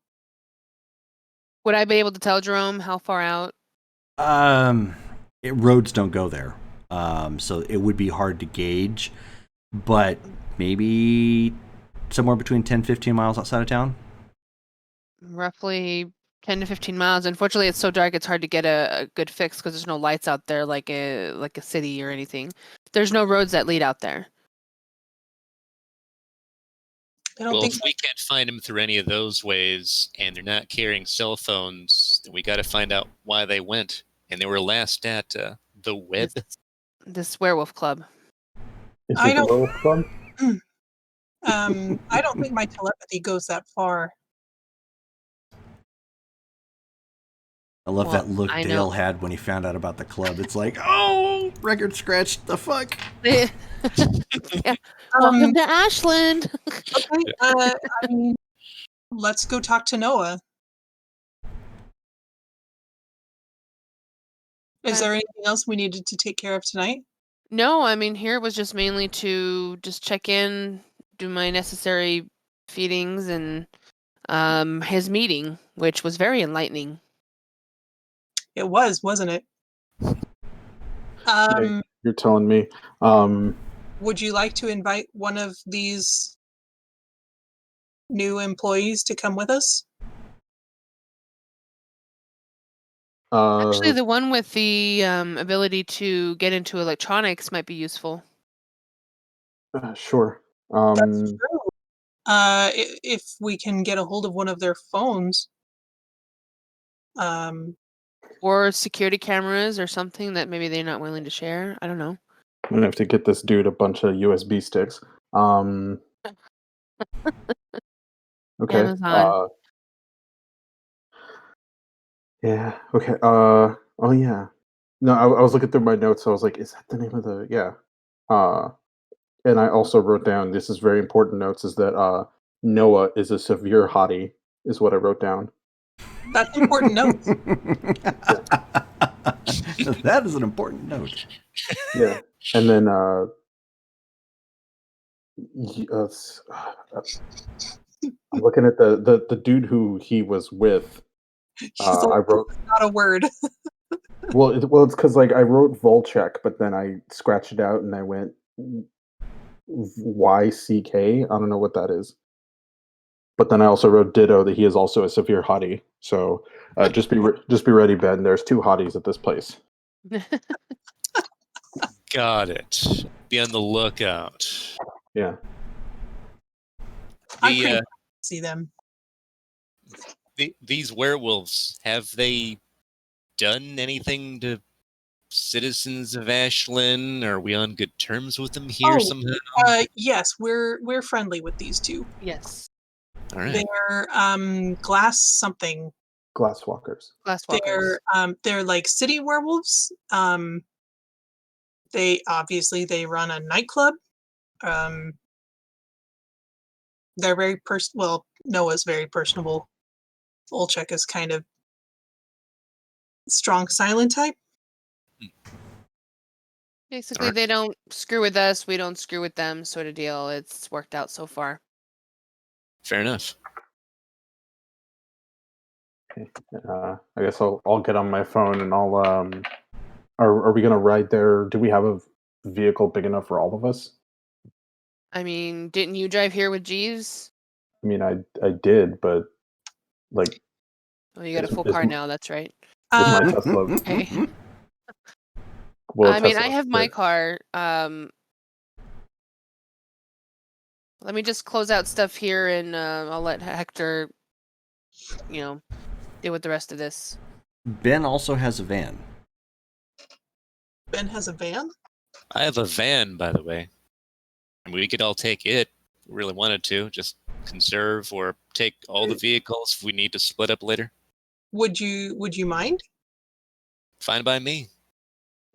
Would I be able to tell Jerome how far out? Roads don't go there, so it would be hard to gauge, but maybe somewhere between 10-15 miles outside of town. Roughly 10 to 15 miles. Unfortunately, it's so dark it's hard to get a good fix because there's no lights out there like a city or anything. There's no roads that lead out there. I don't Well, think if we can't find them through any of those ways, and they're not carrying cell phones, then we got to find out why they went. And they were last at the Web. This werewolf club. Is I it the don't- Werewolf Club? I don't think my telepathy goes that far. I love Well, that look I Dale know. had when he found out about the club. It's like, oh, record scratch, the fuck. Yeah. Welcome to Ashland. Okay, I mean, let's go talk to Noah. Is there anything else we needed to take care of tonight? No, I mean, here was just mainly to just check in, do my necessary feedings, and his meeting, which was very enlightening. It was, wasn't it? Yeah, you're telling me. Would you like to invite one of these new employees to come with us? Actually, the one with the ability to get into electronics might be useful. Sure. That's true. If we can get a hold of one of their phones, Or security cameras or something that maybe they're not willing to share. I don't know. I'm gonna have to get this dude a bunch of USB sticks. Okay. Amazon. Yeah. Okay. Oh yeah. No, I was looking through my notes. So I was like, is that the name of the? Yeah. And I also wrote down. This is very important notes. Is that Noah is a severe hottie? Is what I wrote down. that's important notes. That is an important note. Yeah. And then I'm looking at the dude who he was with. She's I like, wrote. not a word. Well, it's because like I wrote Volchek, but then I scratched it out and I went YCK. I don't know what that is. But then I also wrote Ditto that he is also a severe hottie. So just be ready, Ben. There's 2 hotties at this place. Got it. Be on the lookout. Yeah. I'm pretty The, happy to see them. these werewolves, have they done anything to citizens of Ashland? Are we on good terms with them here Oh, somehow? Yes, we're friendly with these two. Yes. All right. They're glass something. Glasswalkers. Glasswalkers. They're like city werewolves. They run a nightclub. They're very well, Noah's very personable. Olchek is kind of strong silent type. Basically, Alright. they don't screw with us, we don't screw with them, sort of deal. It's worked out so far. Fair enough. Okay. I guess I'll get on my phone and I'll are we gonna ride there? Do we have a vehicle big enough for all of us? I mean, didn't you drive here with Jeeves? I mean, I did, but like, Oh, you got a full is car now. That's right. my Um, Tesla? Okay. Will a I mean, I Tesla have my fit? car. Let me just close out stuff here, and I'll let Hector, deal with the rest of this. Ben also has a van. Ben has a van. I have a van, by the way. We could all take it if we really wanted to. Just conserve or take all the vehicles if we need to split up later. Would you mind? Fine by me.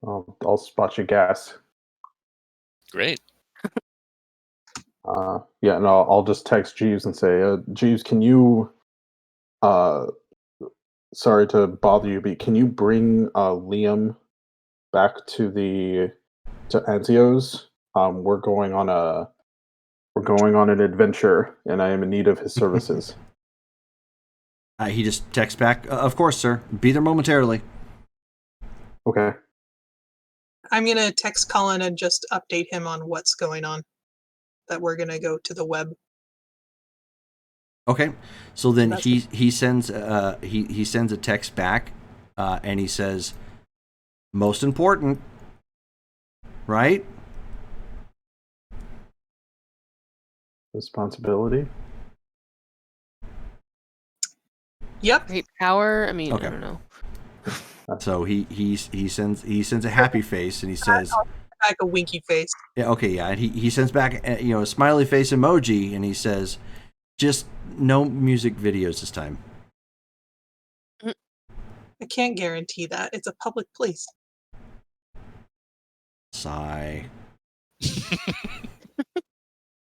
I'll spot you gas. Great. Yeah, and I'll just text Jeeves and say, Jeeves, can you? Sorry to bother you, but can you bring Liam back to Anzio's? We're going on an adventure, and I am in need of his services. He just texts back, "Of course, sir. Be there momentarily." Okay. I'm gonna text Colin and just update him on what's going on. That we're gonna go to the web. Okay, so then That's he sends he sends a text back, and he says, "Most important, right?" Responsibility. Yep. Great power. I mean, Okay. I don't know. So he sends a happy face, and he says, Back a winky face. "Yeah, okay, yeah." And he sends back a smiley face emoji, and he says, "Just no music videos this time." I can't guarantee that. It's a public place. Sigh.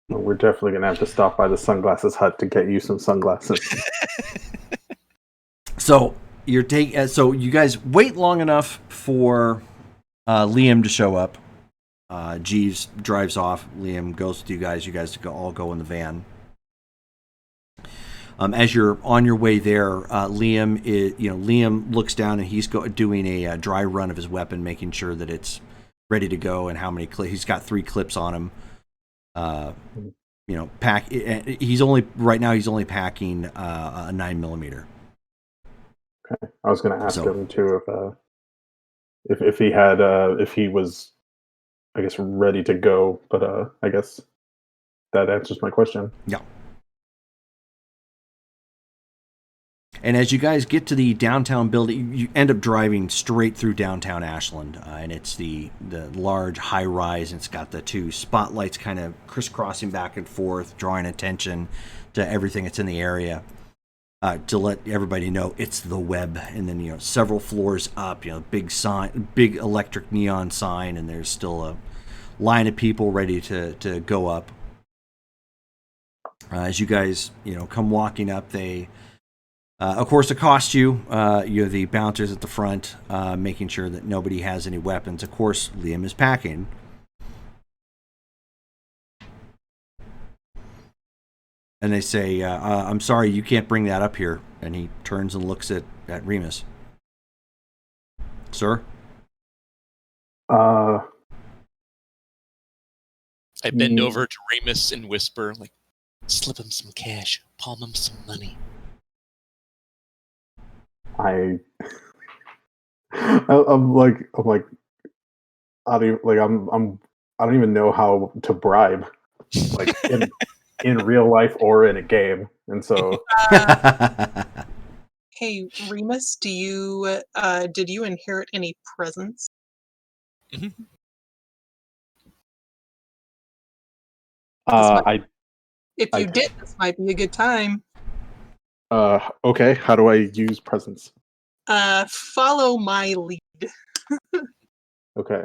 Well, we're definitely gonna have to stop by the sunglasses hut to get you some sunglasses. So so you guys wait long enough for Liam to show up. Jeeves drives off. Liam goes with you guys. You guys all go in the van. As you're on your way there, Liam looks down and he's doing a dry run of his weapon, making sure that it's ready to go and how many clips. He's got 3 clips on him. He's only packing a 9mm. Okay. I was gonna ask So- him too if he had if he was, I guess, ready to go, but I guess that answers my question. Yeah. And as you guys get to the downtown building, you end up driving straight through downtown Ashland, and it's the large high rise. And it's got the 2 spotlights kind of crisscrossing back and forth, drawing attention to everything that's in the area. To let everybody know it's the web, and then several floors up, big sign, big electric neon sign, and there's still a line of people ready to go up. As you guys come walking up, they of course accost you. You have the bouncers at the front, making sure that nobody has any weapons. Of course, Liam is packing. And they say, "I'm sorry, you can't bring that up here." And he turns and looks at Remus. "Sir?" Uh, I bend Mm. over to Remus and whisper, like, slip him some cash, palm him some money. I'm like I don't even know how to bribe, like in real life or in a game, and so Hey, Remus, did you inherit any presents? Mhm. I If I you did, this might be a good time. okay. How do I use presents? Follow my lead. Okay.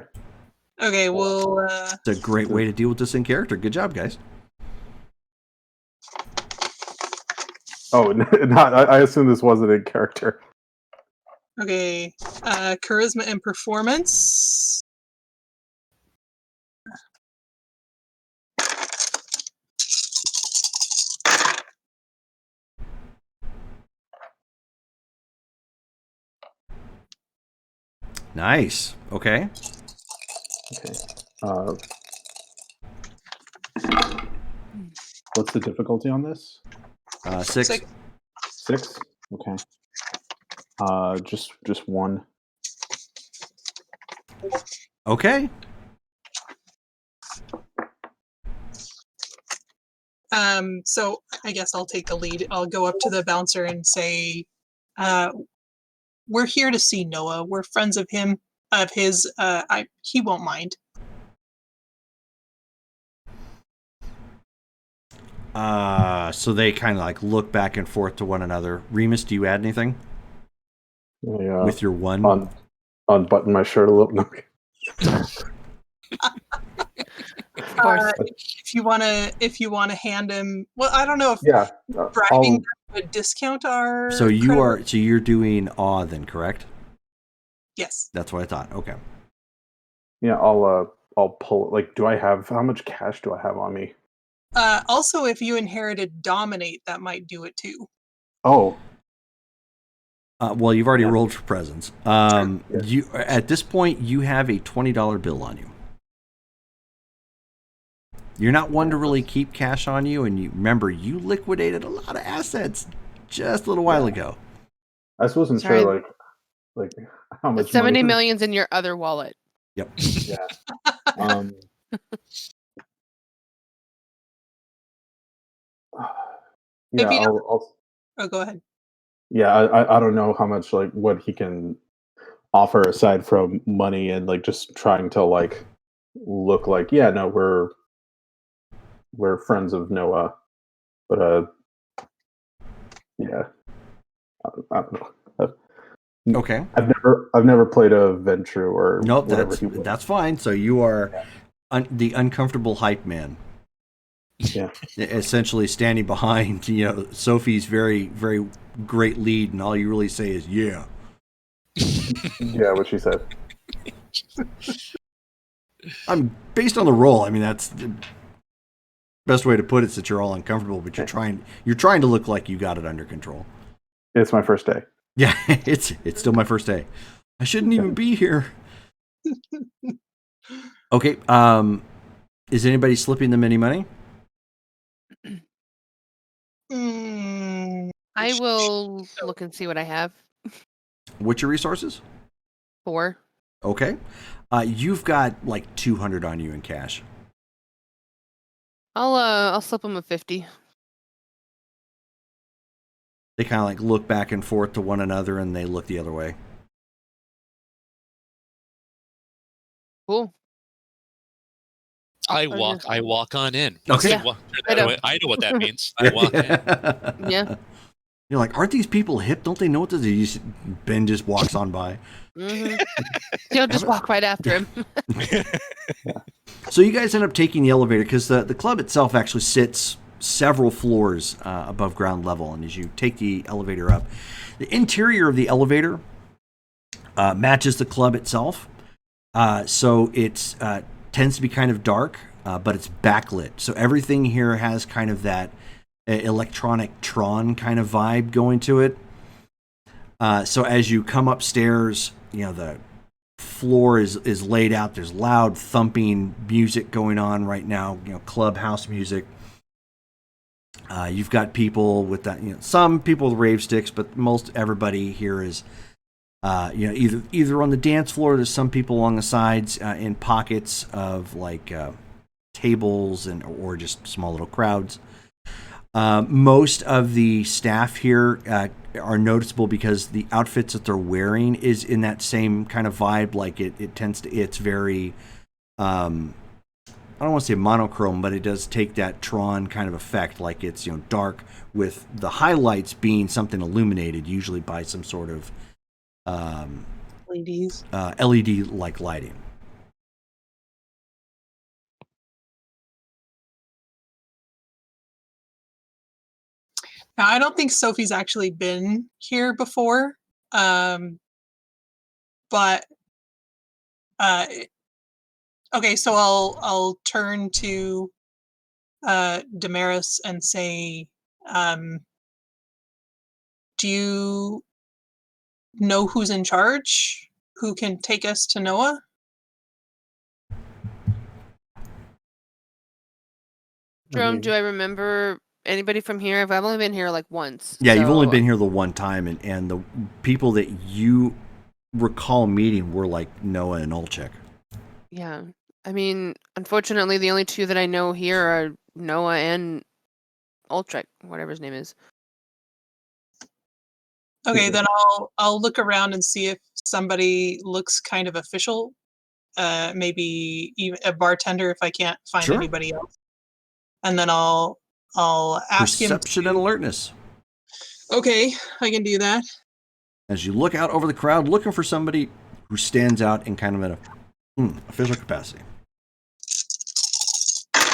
Okay, well, It's a great way to deal with this in character. Good job, guys. Oh, not. I assume this wasn't in character. okay, charisma and performance. Nice. Okay. Okay. What's the difficulty on this? 6. 6. 6. Okay. Just 1. Okay. So I guess I'll take the lead. I'll go up to the bouncer and say, we're here to see Noah. We're friends of his. He won't mind. So they kind of like look back and forth to one another. Remus, do you add anything with your 1? Unbutton my shirt a little. No. Of course. If you wanna hand him, well, I don't know if Yeah. bribing them would discount our. So credit. you're doing awe then, correct? Yes. That's what I thought. Okay. Yeah. I'll pull. Like, how much cash do I have on me? Also, if you inherited dominate, that might do it too. Oh. Well, you've already Yeah. rolled for presents. Yeah. You at this point you have a $20 bill on you. You're not one to really keep cash on you, and you remember you liquidated a lot of assets just a little while ago. I just wasn't Sorry. sure, like how The much 70 money. million's in your other wallet. Yep. Yeah. Um. If Yeah. you don't, I'll. oh, go ahead. Yeah. I don't know how much, like, what he can offer aside from money, and like just trying to like look like, yeah, no, we're friends of Noah, but yeah. I don't know. Okay. I've never played a Ventrue or Nope. whatever he was. That's fine. So you are the uncomfortable hype man. Yeah. Essentially standing behind, Sophie's very, very great lead, and all you really say is, yeah. Yeah, what she said. I'm based on the role. I mean, that's the best way to put it, since you're all uncomfortable, but you're trying to look like you got it under control. It's my first day. Yeah, it's still my first day. I shouldn't even be here. Okay. Is anybody slipping them any money? I will look and see what I have. What's your resources? 4. Okay. You've got like 200 on you in cash. I'll slip him a 50. They kind of like look back and forth to one another, and they look the other way. Cool. I yeah. walk on in. Okay. I walk through that way. I know what that means. I walk in. Yeah. You're like, aren't these people hip? Don't they know what to do? Ben just walks on by. Mm-hmm. You'll just walk right after him. So you guys end up taking the elevator, because the club itself actually sits several floors above ground level. And as you take the elevator up, the interior of the elevator matches the club itself. So it tends to be kind of dark, but it's backlit. So everything here has kind of that electronic Tron kind of vibe going to it. So as you come upstairs, the floor is laid out. There's loud thumping music going on right now, clubhouse music. You've got people with that, some people with rave sticks, but most everybody here is, either on the dance floor. There's some people along the sides in pockets of like tables or just small little crowds. Most of the staff here are noticeable because the outfits that they're wearing is in that same kind of vibe. Like it's very, I don't want to say monochrome, but it does take that Tron kind of effect. Like it's, dark with the highlights being something illuminated, usually by some sort of LEDs. LED like lighting. Now, I don't think Sophie's actually been here before, but okay. So I'll turn to Damaris and say, "Do you know who's in charge who can take us to Noah? Jerome, do I remember anybody from here? I've only been here like once. Yeah, you've only so- been here the one time, and the people that you recall meeting were like Noah and Olchek. Yeah. I mean, unfortunately, the only two that I know here are Noah and Ultrek, whatever his name is. Okay, then I'll look around and see if somebody looks kind of official. Maybe even a bartender if I can't find Sure. anybody else. And then I'll ask him. Perception and alertness. Okay, I can do that. As you look out over the crowd, looking for somebody who stands out in kind of an official capacity.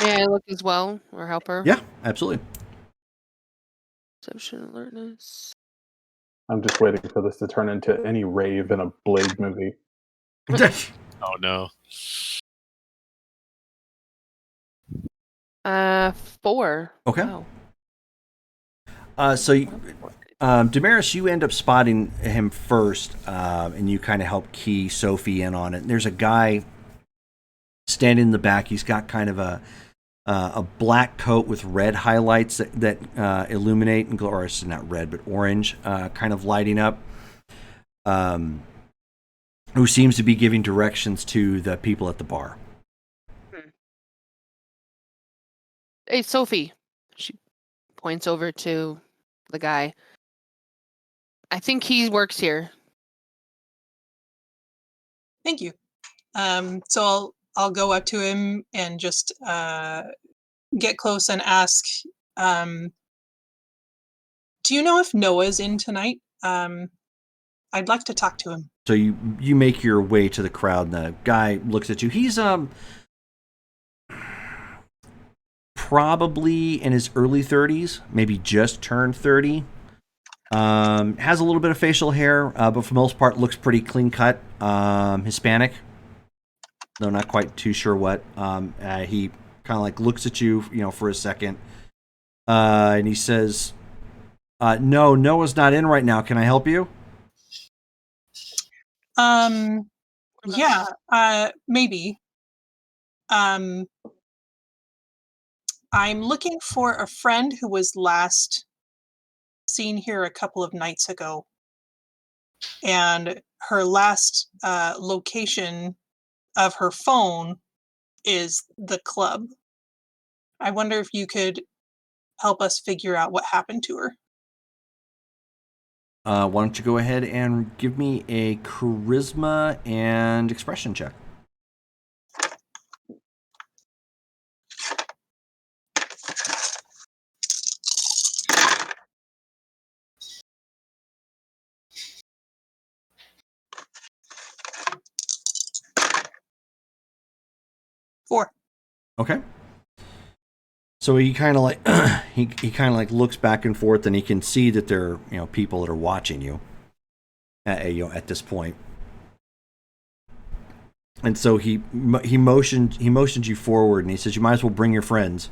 May I look as well or help her? Yeah, absolutely. Perception alertness. I'm just waiting for this to turn into any rave in a Blade movie. Oh no. 4. Okay. Wow. So, Damaris, you end up spotting him first, and you kind of help key Sophie in on it. And there's a guy standing in the back. He's got kind of a black coat with red highlights that illuminate and glow, or it's not red, but orange, kind of lighting up. Who seems to be giving directions to the people at the bar. Hey, Sophie. She points over to the guy. I think he works here. Thank you. So I'll go up to him and just get close and ask, do you know if Noah's in tonight? I'd like to talk to him. So you make your way to the crowd, and the guy looks at you. He's probably in his early 30s, maybe just turned 30. Has a little bit of facial hair, but for the most part looks pretty clean cut. Hispanic, though not quite too sure what. He kind of like looks at you, for a second, and he says, "No, Noah's not in right now. Can I help you?" Yeah, maybe. I'm looking for a friend who was last seen here a couple of nights ago. And her last location of her phone is the club. I wonder if you could help us figure out what happened to her. Why don't you go ahead and give me a charisma and expression check? Four. Okay. So he kind of like he kind of like looks back and forth, and he can see that there are people that are watching you. At this point, and so he motioned you forward, and he says, "You might as well bring your friends."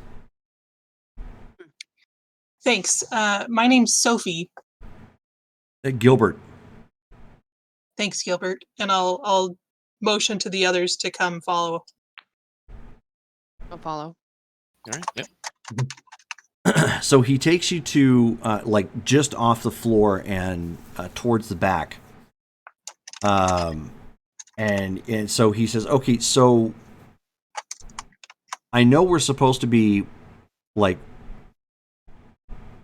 Thanks. My name's Sophie. Gilbert. Thanks, Gilbert. And I'll motion to the others to come follow. I'll follow. All right. Yep. So he takes you to like just off the floor and towards the back. And so he says, "Okay, so I know we're supposed to be like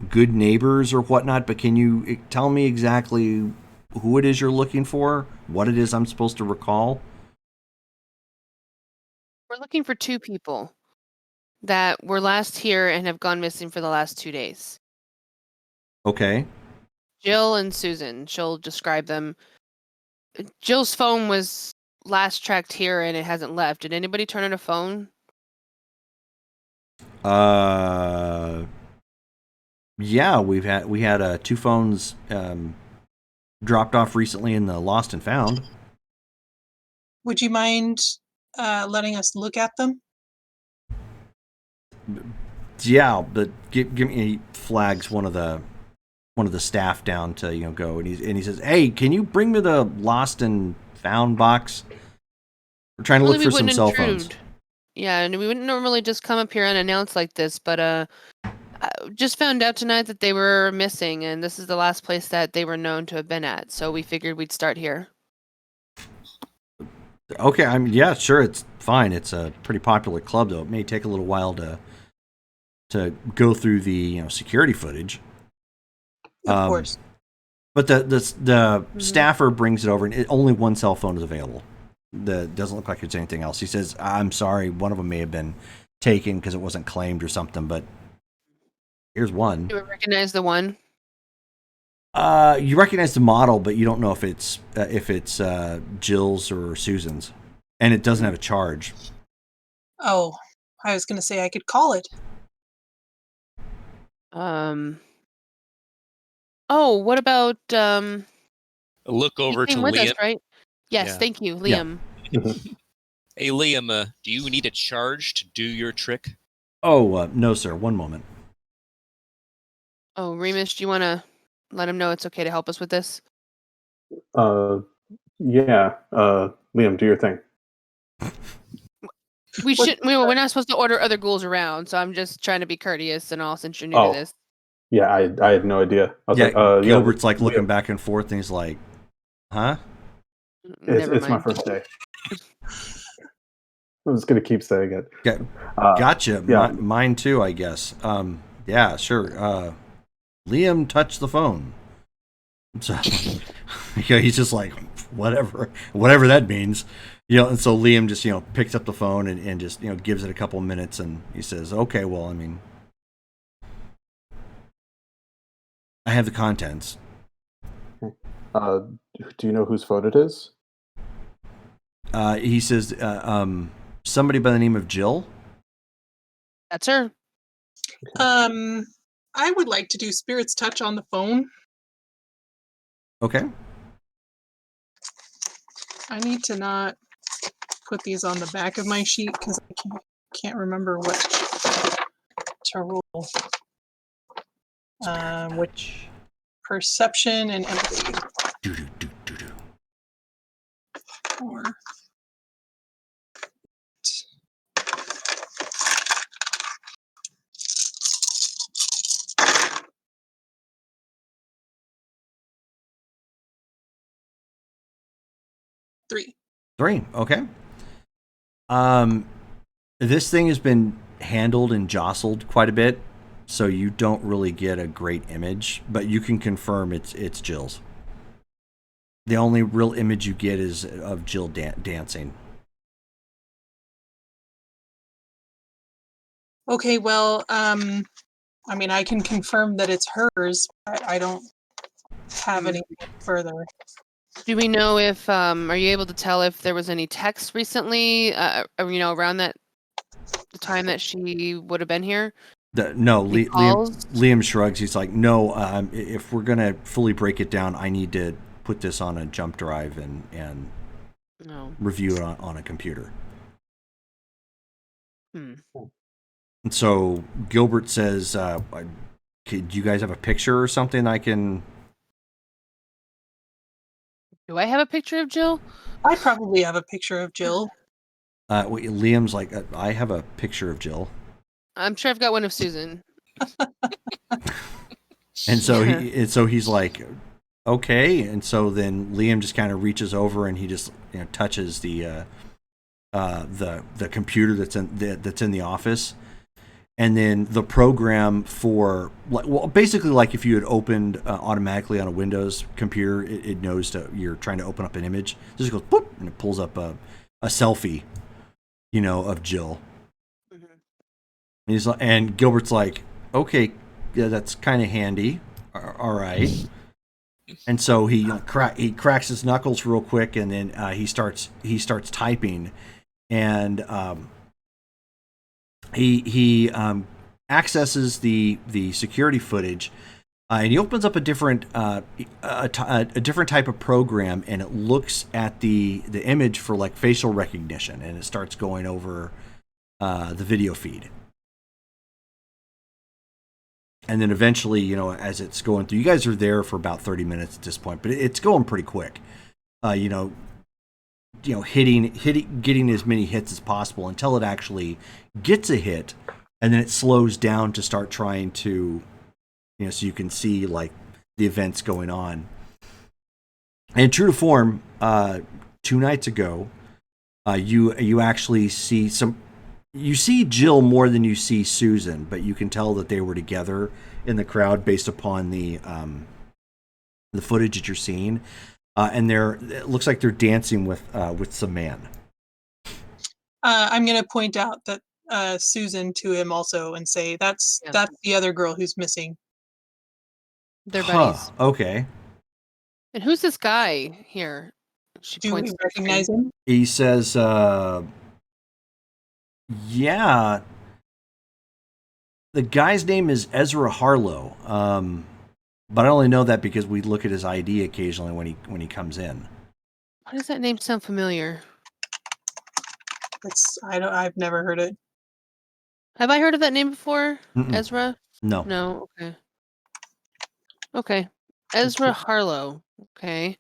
good neighbors or whatnot, but can you tell me exactly who it is you're looking for? What it is I'm supposed to recall?" We're looking for 2 people that were last here and have gone missing for the last 2 days. Okay. Jill and Susan. She'll describe them. Jill's phone was last tracked here and it hasn't left. Did anybody turn in a phone? Yeah, we had 2 phones dropped off recently in the lost and found. Would you mind letting us look at them? Yeah, but give me. He flags one of the staff down to go, and he says, "Hey, can you bring me the lost and found box. We're trying to Really, look for some cell phones. Yeah, and we wouldn't normally just come up here unannounced like this, but I just found out tonight that they were missing, and this is the last place that they were known to have been at. So we figured we'd start here. Okay, I mean, yeah, sure, it's fine. It's a pretty popular club, though. It may take a little while to go through the security footage. Of course. But the staffer brings it over, and only one cell phone is available. Doesn't look like there's anything else. He says, "I'm sorry, one of them may have been taken because it wasn't claimed or something, but here's one." Do we recognize the one? You recognize the model, but you don't know if it's Jill's or Susan's, and it doesn't have a charge. Oh, I was going to say I could call it. Oh, what about A look he over to came with us, Liam. right? Yes, Yeah. thank you, Liam. Hey, Liam, do you need a charge to do your trick? Oh, no, sir. One moment. Oh, Remus, do you want to let him know it's okay to help us with this? Yeah. Liam, do your thing. We're not supposed to order other ghouls around, so I'm just trying to be courteous and all since you're new Oh. to this. Yeah, I had no idea. I was Yeah, like, Gilbert's like Liam, looking back and forth, and he's like, "Huh?" Never It's my mind. first day. I'm just gonna keep saying it. Gotcha. Yeah. Mine too, I guess. Yeah, sure. Liam touched the phone. So he's just like, whatever that means. And so Liam just, picks up the phone and just, gives it a couple minutes, and he says, "Okay, well, I mean, I have the contents." Do you know whose phone it is? He says, somebody by the name of Jill. That's her. I would like to do Spirit's Touch on the phone. Okay. I need to not put these on the back of my sheet because I can't remember what to roll. Which perception and empathy. Or three. 3. Okay. This thing has been handled and jostled quite a bit, so you don't really get a great image, but you can confirm it's Jill's. The only real image you get is of Jill dancing. Okay, well, I mean, I can confirm that it's hers, but I don't have anything further. Do we know if are you able to tell if there was any text recently? Around the time that she would have been here. No, calls? Liam shrugs. He's like, "No, if we're gonna fully break it down, I need to put this on a jump drive and review it on a computer." And so Gilbert says, "Do you guys have a picture or something I can?" Do I have a picture of Jill? I probably have a picture of Jill. Liam's like, "I have a picture of Jill." I'm sure I've got one of Susan. And so he's like, "Okay." And so then Liam just kind of reaches over and he just touches the computer that's in the office, and then the program for basically like if you had opened automatically on a Windows computer, it knows you're trying to open up an image. It just goes boop and it pulls up a selfie, of Jill. And Gilbert's like, "Okay, yeah, that's kind of handy. All right." And so he cracks his knuckles real quick, and then he starts typing, and he accesses the security footage, and he opens up a different different type of program, and it looks at the image for like facial recognition, and it starts going over the video feed. And then eventually, as it's going through, you guys are there for about 30 minutes at this point, but it's going pretty quick. getting as many hits as possible until it actually gets a hit, and then it slows down to start trying to, so you can see like the events going on. And true to form, 2 nights ago, you actually see you see Jill more than you see Susan, but you can tell that they were together in the crowd based upon the footage that you're seeing, and it looks like they're dancing with some man. I'm going to point out that Susan to him also and say that's the other girl who's missing. They're buddies. Okay. And who's this guy here? Do we recognize him? He says, yeah. The guy's name is Ezra Harlow, but I only know that because we look at his ID occasionally when he comes in. Why does that name sound familiar? I've never heard it. Have I heard of that name before? Mm-mm. Ezra? No. No. Okay. Ezra Harlow. Okay.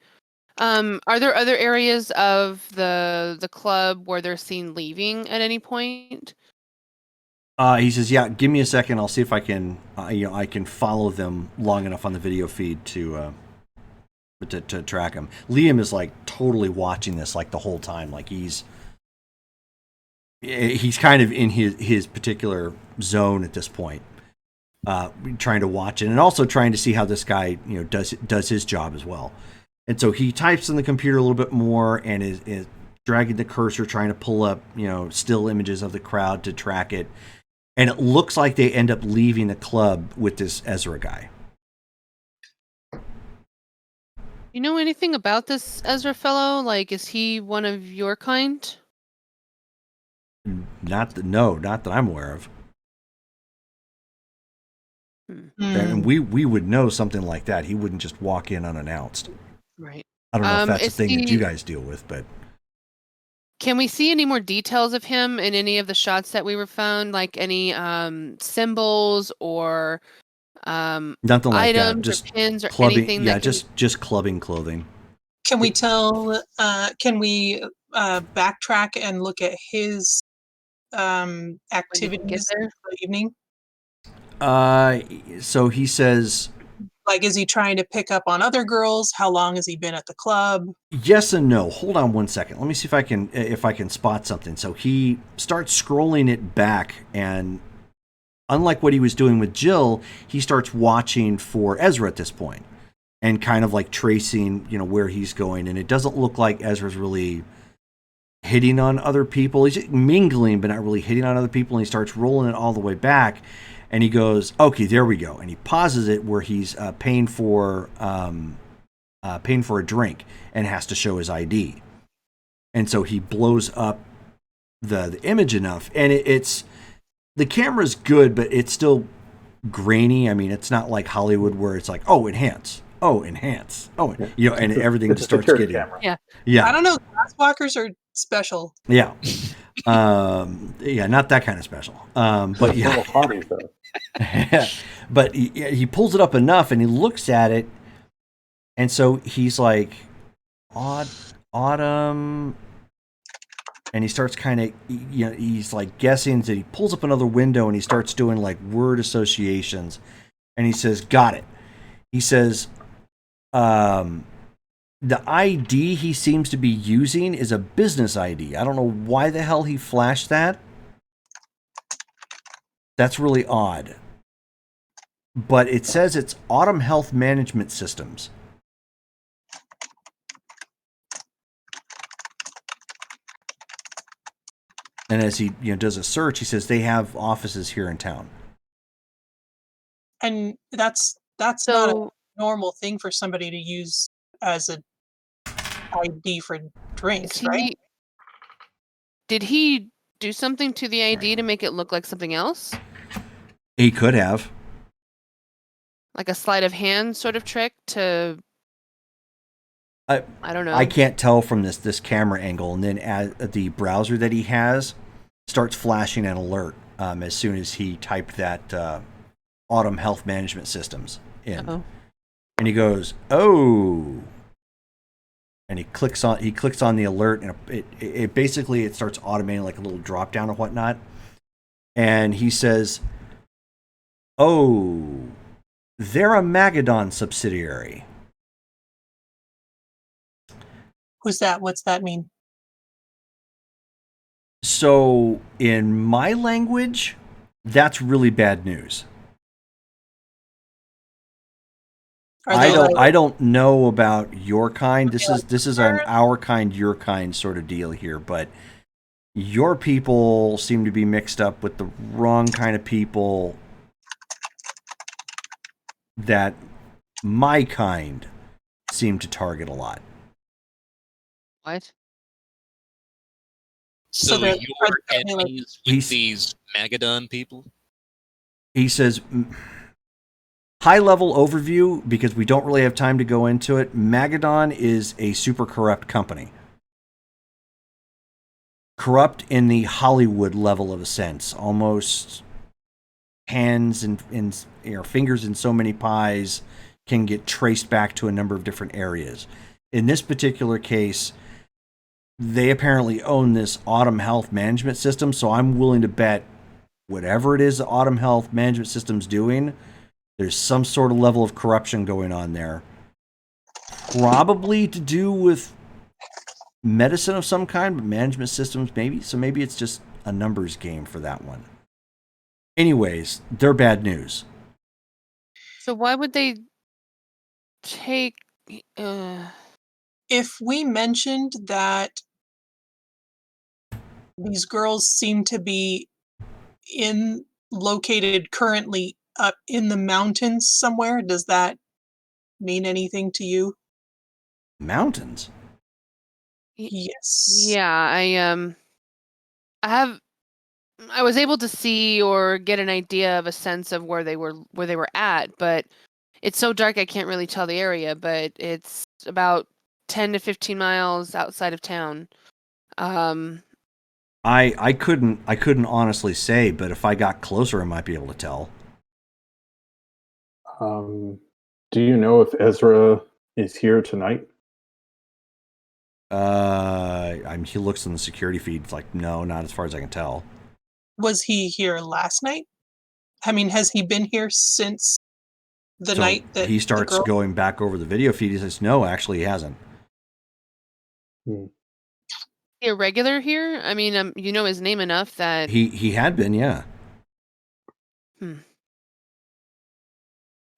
Are there other areas of the club where they're seen leaving at any point? He says, "Yeah, give me a second. I'll see if I can, I can follow them long enough on the video feed to track them." Liam is like totally watching this like the whole time, like he's kind of in his particular zone at this point, trying to watch it and also trying to see how this guy does his job as well. And so he types in the computer a little bit more and is dragging the cursor, trying to pull up still images of the crowd to track it. And it looks like they end up leaving the club with this Ezra guy. You know anything about this Ezra fellow? Like, is he one of your kind? Not that I'm aware of. And we would know something like that. He wouldn't just walk in unannounced. Right. I don't know if that's a thing that you guys deal with, but can we see any more details of him in any of the shots that we were found? Like any symbols or nothing like items that. Just or pins or clubbing. anything? Yeah, just clubbing clothing. Can we tell? Can we backtrack and look at his activities for the evening? So he says, like, is he trying to pick up on other girls? How long has he been at the club? Yes and no. Hold on one second. Let me see if I can spot something. So he starts scrolling it back, and unlike what he was doing with Jill, he starts watching for Ezra at this point and kind of like tracing, where he's going. And it doesn't look like Ezra's really hitting on other people. He's mingling, but not really hitting on other people. And he starts rolling it all the way back. And he goes, okay, there we go. And he pauses it where he's paying for a drink and has to show his ID. And so he blows up the image enough. And it's the camera's good, but it's still grainy. I mean, it's not like Hollywood where it's like, enhance. And everything just starts getting. Yeah. I don't know. Glasswalkers are special. Yeah. Not that kind of special. But yeah. Little hotties, though. But he pulls it up enough and he looks at it, and so he's like, autumn, and he starts kind of, he's like guessing. So he pulls up another window and he starts doing like word associations, and he says, "Got it." He says, the ID he seems to be using is a business ID. I don't know why the hell he flashed that. That's really odd. But it says it's Autumn Health Management Systems. And as he does a search, he says they have offices here in town. And that's not a normal thing for somebody to use as a ID for drinks, right? Did he do something to the ID to make it look like something else? He could have. Like a sleight of hand sort of trick to... I don't know. I can't tell from this camera angle. And then as the browser that he has starts flashing an alert as soon as he typed that Autumn Health Management Systems in. Uh-oh. And he goes, "Oh." And he clicks on the alert, and it basically it starts automating like a little drop down or whatnot. And he says, "Oh, they're a Magadon subsidiary." Who's that? What's that mean? So in my language, that's really bad news. I don't know about your kind. This is an our kind, your kind sort of deal here, but your people seem to be mixed up with the wrong kind of people that my kind seem to target a lot. What? So they're- your are they like- enemies with these Magadon people? He says, high level overview, because we don't really have time to go into it. Magadon is a super corrupt company. Corrupt in the Hollywood level of a sense, almost hands and fingers in so many pies can get traced back to a number of different areas. In this particular case, they apparently own this Autumn Health management system, so I'm willing to bet whatever it is the Autumn Health management system's doing, there's some sort of level of corruption going on there. Probably to do with medicine of some kind, but management systems maybe. So maybe it's just a numbers game for that one. Anyways, they're bad news. So why would they take? If we mentioned that these girls seem to be located currently up in the mountains somewhere, does that mean anything to you? Mountains? Yes. Yeah, I was able to see or get an idea of a sense of where they were at, but it's so dark I can't really tell the area, but it's about 10 to 15 miles outside of town. I couldn't honestly say, but if I got closer I might be able to tell. Do you know if Ezra is here tonight? He looks in the security feed. It's like, no, not as far as I can tell. Was he here last night? I mean, has he been here since the So night that he starts the girl... going back over the video feed. He says, no, actually he hasn't. A regular here? I mean, you know his name enough that He had been, yeah.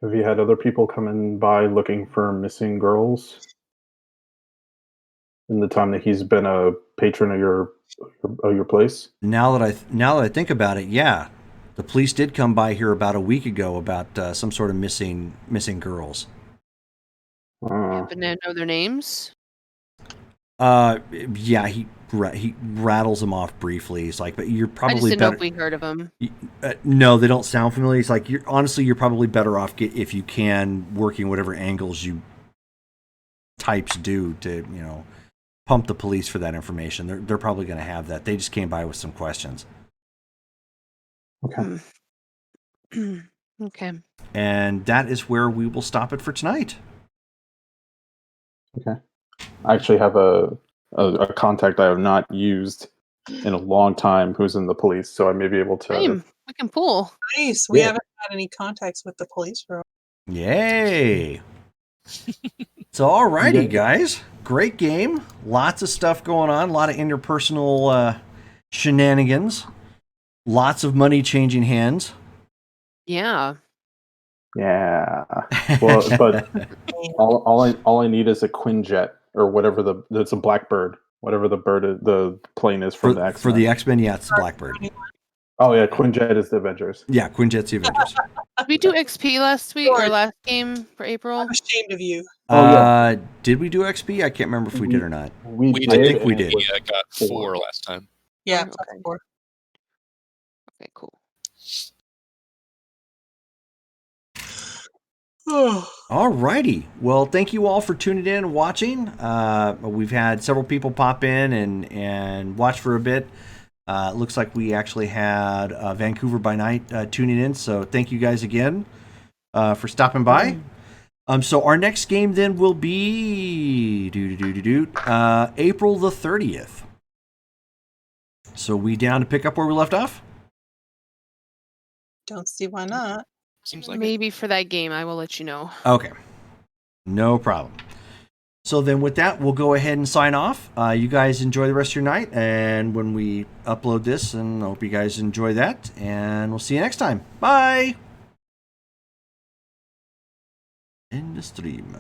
Have you had other people coming by looking for missing girls in the time that he's been a patron of your place? Now that I think about it, yeah. The police did come by here about a week ago about some sort of missing girls. happen to know their names. Yeah, he rattles them off briefly. He's like, but you're I just probably didn't know better. if we heard of them. No, they don't sound familiar. He's like, you're probably better off if you can working whatever angles you types do to pump the police for that information. They're probably going to have that. They just came by with some questions. Okay. Okay. And that is where we will stop it for tonight. Okay. I actually have a contact I have not used in a long time who's in the police, so I may be able to. Same. We can pull. Nice. We Yeah. haven't had any contacts with the police for... Yay! So, alrighty, Yeah. guys. Great game. Lots of stuff going on. A lot of interpersonal shenanigans. Lots of money changing hands. Yeah. Yeah. Well, but all I need is a Quinjet or whatever it's a Blackbird, whatever the plane is from the X-Men. For the X-Men, yeah, it's the Blackbird. Oh yeah, Quinjet is the Avengers. Yeah, Quinjet's the Avengers. Did we do XP last week or last game for April? I'm ashamed of you. Did we do XP? I can't remember if we did or not. We We I did, think we and did. it was We got 4 last time. Yeah, Okay. 4. Okay, cool. Alrighty. Well, thank you all for tuning in and watching. We've had several people pop in and watch for a bit. Looks like we actually had Vancouver by Night tuning in. So thank you guys again for stopping by. So our next game then will be April the 30th. So we down to pick up where we left off? Don't see why not. Seems like it. Maybe for that game, I will let you know. Okay. No problem. So then with that, we'll go ahead and sign off. You guys enjoy the rest of your night. And when we upload this, and I hope you guys enjoy that. And we'll see you next time. Bye. End the stream.